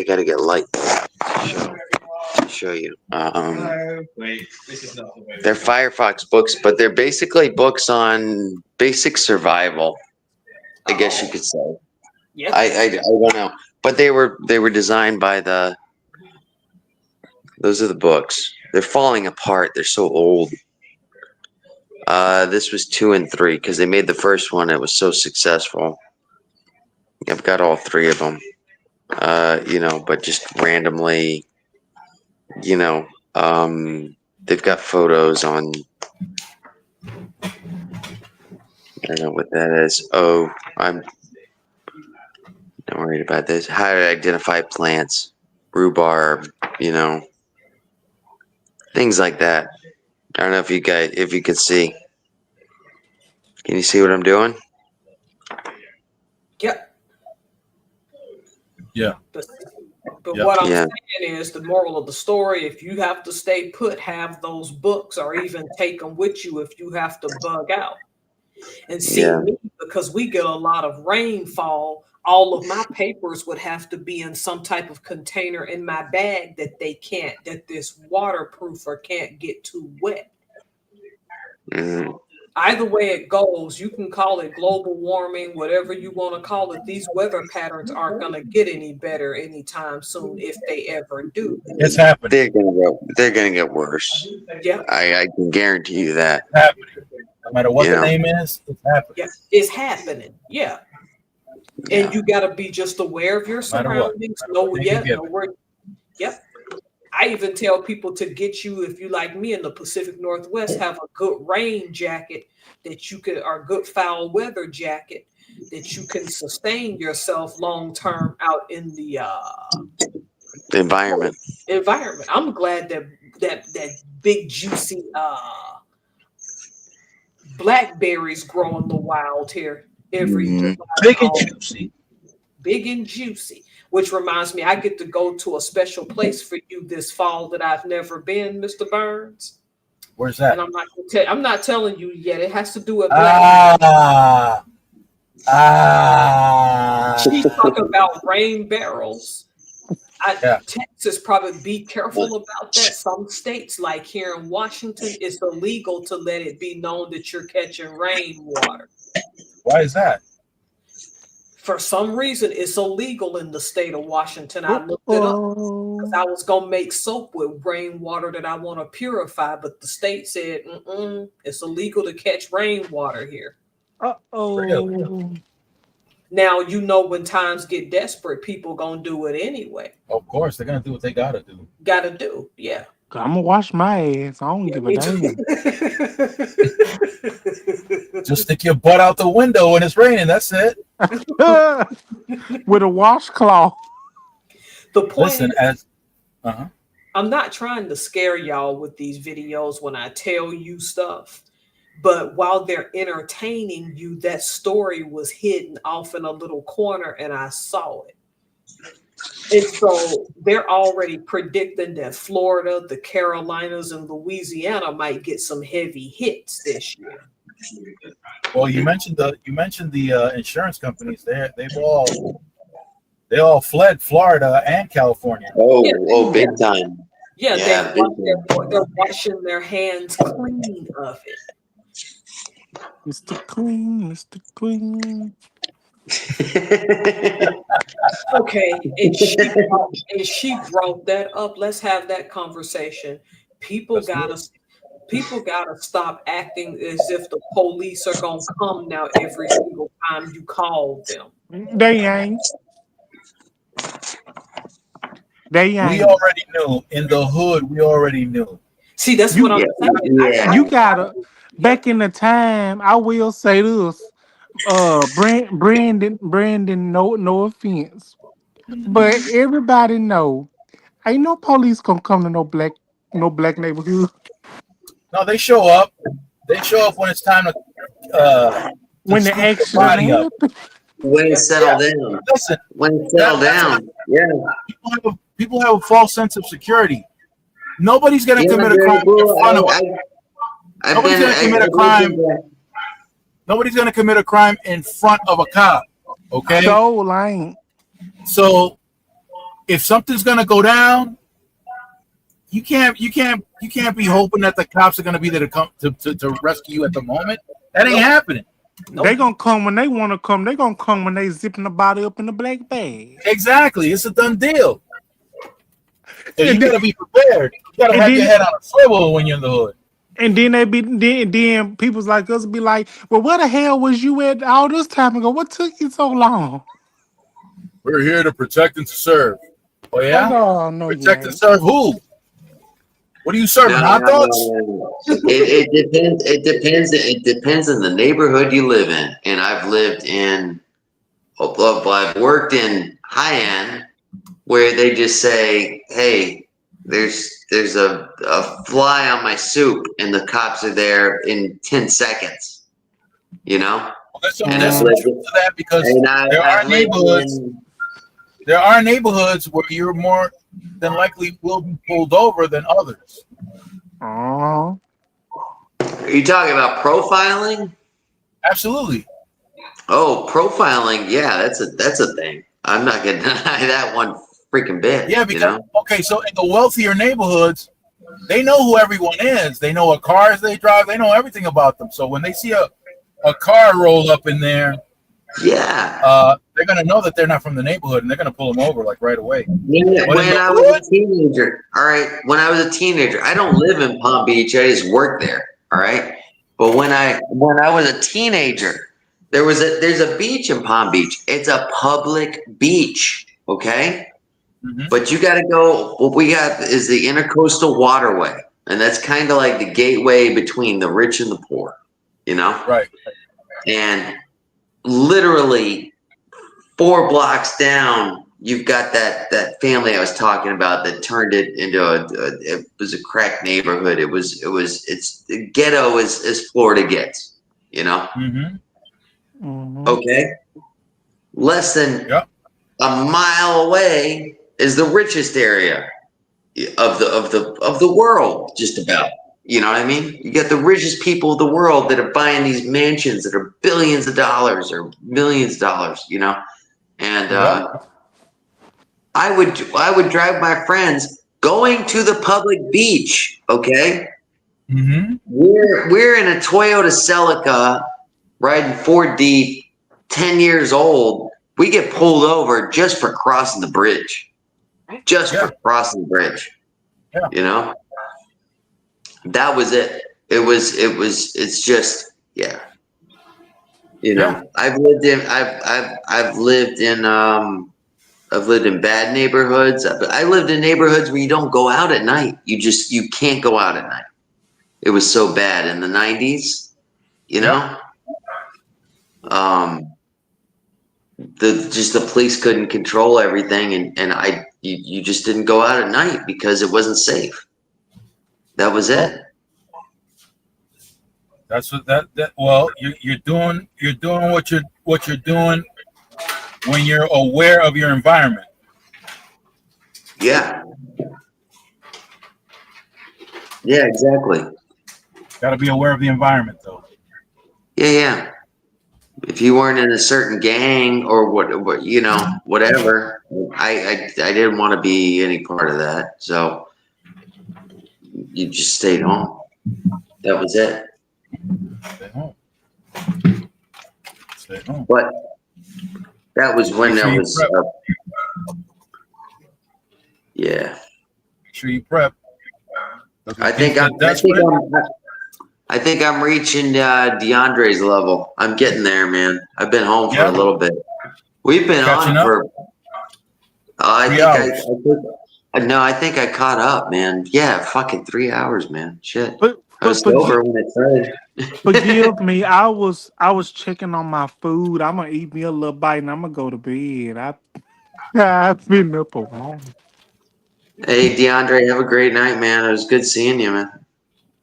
gotta get light to show you. They're Firefox books, but they're basically books on basic survival, I guess you could say. Yeah. I don't know, but they were designed by those are the books. They're falling apart. They're so old. This was 2 and 3 because they made the first one. It was so successful. I've got all 3 of them. But just randomly, They've got photos on. I don't know what that is. Oh, I'm not worried about this. How to identify plants, rhubarb, things like that. I don't know if you could see. Can you see what I'm doing? Yep. Yeah. But Yep. what I'm Yeah. saying is the moral of the story, if you have to stay put, have those books or even take them with you if you have to bug out. And see, Yeah. me, because we get a lot of rainfall, all of my papers would have to be in some type of container in my bag that this waterproof or can't get too wet. Mhm. Either way it goes, you can call it global warming, whatever you want to call it. These weather patterns aren't going to get any better anytime soon, if they ever do. It's happening. They're gonna get worse. Yeah, I can guarantee you that. It's happening. No matter what Yeah. the name is, it's happening. yeah, it's happening. Yeah. Yeah. And you got to be just aware of your No matter what. surroundings. No matter what they can give Know where. Yep. I even tell people to get you, if you like me in the Pacific Northwest, have a good rain jacket that you could, or good foul weather jacket that you can sustain yourself long term out in the The environment. environment. I'm glad that big juicy blackberries grow in the wild here every Mhm. July. Big and juicy. Big and juicy, which reminds me, I get to go to a special place for you this fall that I've never been, Mr. Burns. Where's And that? I'm not telling you yet. It has to do with black. She's talking about rain barrels. Yeah. Texas, probably be careful about that. Some states, like here in Washington, it's illegal to let it be known that you're catching rainwater. Why is that? For some reason, it's illegal in the state of Washington. I looked it up because I was going to make soap with rainwater that I want to purify, but the state said, it's illegal to catch rainwater here. Really? Now, when times get desperate, people going to do it anyway. Of course, they're gonna do what they gotta do. Yeah. I'm gonna wash my ass. I don't give a Me too. damn. Just stick your butt out the window when it's raining. That's it. With a washcloth. The point Listen, is, as I'm not trying to scare y'all with these videos when I tell you stuff, but while they're entertaining you, that story was hidden off in a little corner and I saw it. And so they're already predicting that Florida, the Carolinas, and Louisiana might get some heavy hits this year. well, you mentioned the insurance companies. They all fled Florida and California. Oh, big time. Yeah, Yeah, they're washing their hands clean of it. Mr. Clean, Mr. Clean. Okay, and she brought that up. Let's have that conversation. People gotta stop acting as if the police are gonna come now every single time you call them. They ain't. We already knew in the hood. We already knew. See, that's what I'm saying. Yeah. You gotta. Back in the time, I will say this. Brandon, no offense, but everybody know ain't no police gonna come to no black neighborhood. No, they show up. They show up when it's time to When the scoop action body up. happen. When it settled down. Listen, When it settled down. Yeah. people have a false sense of security. Nobody's gonna Yeah, commit a very crime cool. in front of us. Nobody's gonna commit a crime. Nobody's gonna commit a crime in front of a cop. Okay. So like, So if something's gonna go down, you can't be hoping that the cops are gonna be there to come to rescue you at the moment. That ain't happening. they gonna come when they want to come. They gonna come when they zipping the body up in the black bag. Exactly. It's a done deal. So you gotta be prepared. You gotta have your head on a swivel when you're in the hood. And then then people's like us be like, well, where the hell was you at all this time ago? What took you so long? We're here to protect and to serve. Oh yeah? Oh, no, Protect you and serve who? What are you serving? No, Hot no, no, dogs? no, no. It depends. It depends. It depends on the neighborhood you live in. And I've lived in, I've worked in high end where they just say, "Hey, there's a fly on my soup," and the cops are there in 10 seconds. You know. Well, there's And I've some lived, truth to that because and there are I've lived neighborhoods. in. There are neighborhoods where you're more than likely will be pulled over than others. Oh, Are you talking about profiling? Absolutely. Oh, profiling. Yeah, that's a thing. I'm not gonna deny that one freaking bit. Yeah, You because know. okay, so in the wealthier neighborhoods, they know who everyone is. They know what cars they drive. They know everything about them. So when they see a car roll up in there, Yeah. they're gonna know that they're not from the neighborhood, and they're gonna pull them over like right away. When But in the I was hood, a teenager, all right. When I was a teenager, I don't live in Palm Beach. I just work there. All right. But when I was a teenager, there's a beach in Palm Beach. It's a public beach. Okay. Mhm. But you got to go. What we got is the Intercoastal Waterway, and that's kind of like the gateway between the rich and the poor. You know. right? And literally 4 blocks down, you've got that family I was talking about that turned it into it was a crack neighborhood. It's ghetto as Florida gets, you know. Mm-hmm. Okay, less than Yep. a mile away is the richest area of the world, just about. You know what I mean? You got the richest people of the world that are buying these mansions that are billions of dollars or millions of dollars, you know. And I would drive my friends going to the public beach. Okay, Mm-hmm. we're in a Toyota Celica, riding 4 deep, 10 years old. We get pulled over just for crossing the bridge, for crossing the bridge. Yeah. You know, that was it. It's just, yeah. You know, Yeah. I've lived in bad neighborhoods. I lived in neighborhoods where you don't go out at night. You can't go out at night. It was so bad in the 90s, you know. The police couldn't control everything, and you just didn't go out at night because it wasn't safe. That was it. That's what that well, you're doing what you're doing when you're aware of your environment. Yeah. Yeah, exactly. Got to be aware of the environment, though. Yeah. If you weren't in a certain gang or what you know, whatever, I didn't want to be any part of that. So you just stayed home. That was it. Stay home. Stay home. But that was when Make sure there you was. prep. Yeah. Make sure you prep. I think I'm reaching DeAndre's level. I'm getting there, man. I've been home for a little bit. We've been Catching on up? for. I 3 think I think I caught up, man. Yeah, fucking 3 hours, man. Shit. but I was sober when it started. forgive me. I was checking on my food. I'm gonna eat me a little bite and I'm gonna go to bed. I've been up a while. Hey, DeAndre, have a great night, man. It was good seeing you, man.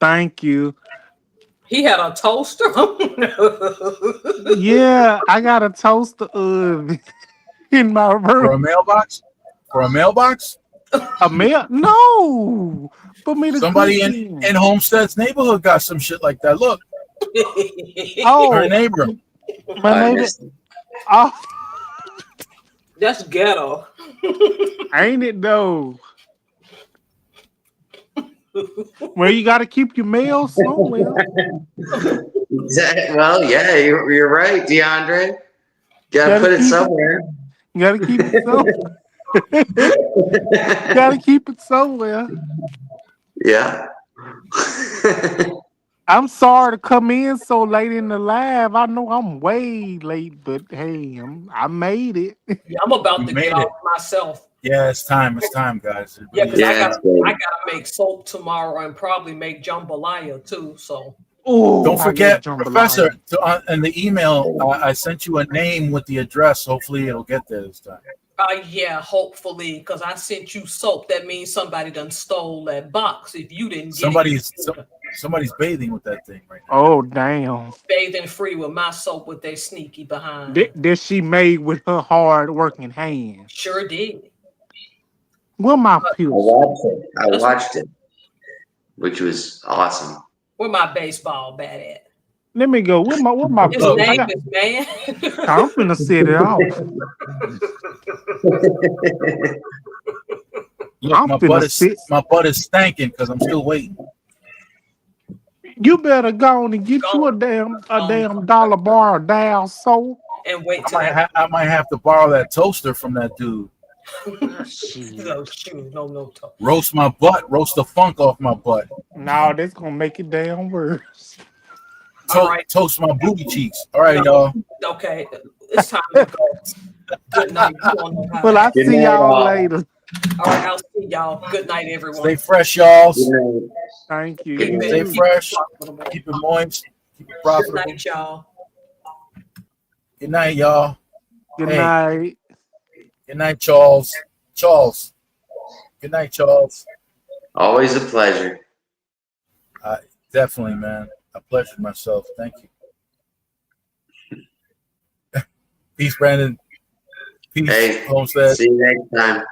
Thank you. He had a toaster. Yeah, I got a toaster oven in my For a room. mailbox? For a mailbox? A mail? No, for me to Somebody cook in Homestead's neighborhood got some shit like that. Look, her Oh, neighbor. my I neighbor. missed it. Oh, That's ghetto. ain't it though? Well, you got to keep your mail somewhere. Well, yeah, you're right, DeAndre. Gotta put it keep somewhere. You got to keep it somewhere. Got to keep it somewhere. Yeah. I'm sorry to come in so late in the live. I know I'm way late, but hey, I made it. Yeah, I'm about You to made get it. off myself. Yeah, it's time. It's time, guys. It Yeah, really because is I Yeah, got it's I gotta make soap tomorrow and probably make jambalaya too. So Oh, Don't I forget, love Professor, jambalaya. in the email, I sent you a name with the address. Hopefully, it'll get there this time. yeah, hopefully, because I sent you soap. That means somebody done stole that box. If you didn't get Somebody's bathing with that thing right now. Oh, damn. bathing free with my soap with their sneaky behind. That she made with her hard working hands. Sure did. Where my But pills? I watched it, which was awesome. where my baseball bat at? Let me go. Where my His pills? name is man. I'm finna set it off. Look, I'm finna sit. my butt is stanking because I'm still waiting. You better go on and get you a damn dollar bar of Dow soap. And wait till that. I might have to borrow that toaster from that dude. Shit. No shoes, no toe. Roast my butt. Roast the funk off my butt. No, that's gonna make it damn worse. All right. Toast my booty cheeks. All right, y'all. Okay, it's time to go. Good night. You don't know how Well, I Good see night, y'all all. later. All right, I'll see y'all. Good night, everyone. Stay fresh, y'all. Good night. Thank you. Good You night. Stay too. fresh. Profitable. Keep it moist. Keep it Good profitable. night, y'all. Good night, y'all. Good Hey. night. Good night, Charles. Charles. Good night, Charles. Always a pleasure. Definitely, man. I pleasured myself. Thank you. Peace, Brandon. Peace, Hey, Homestead. see you next time.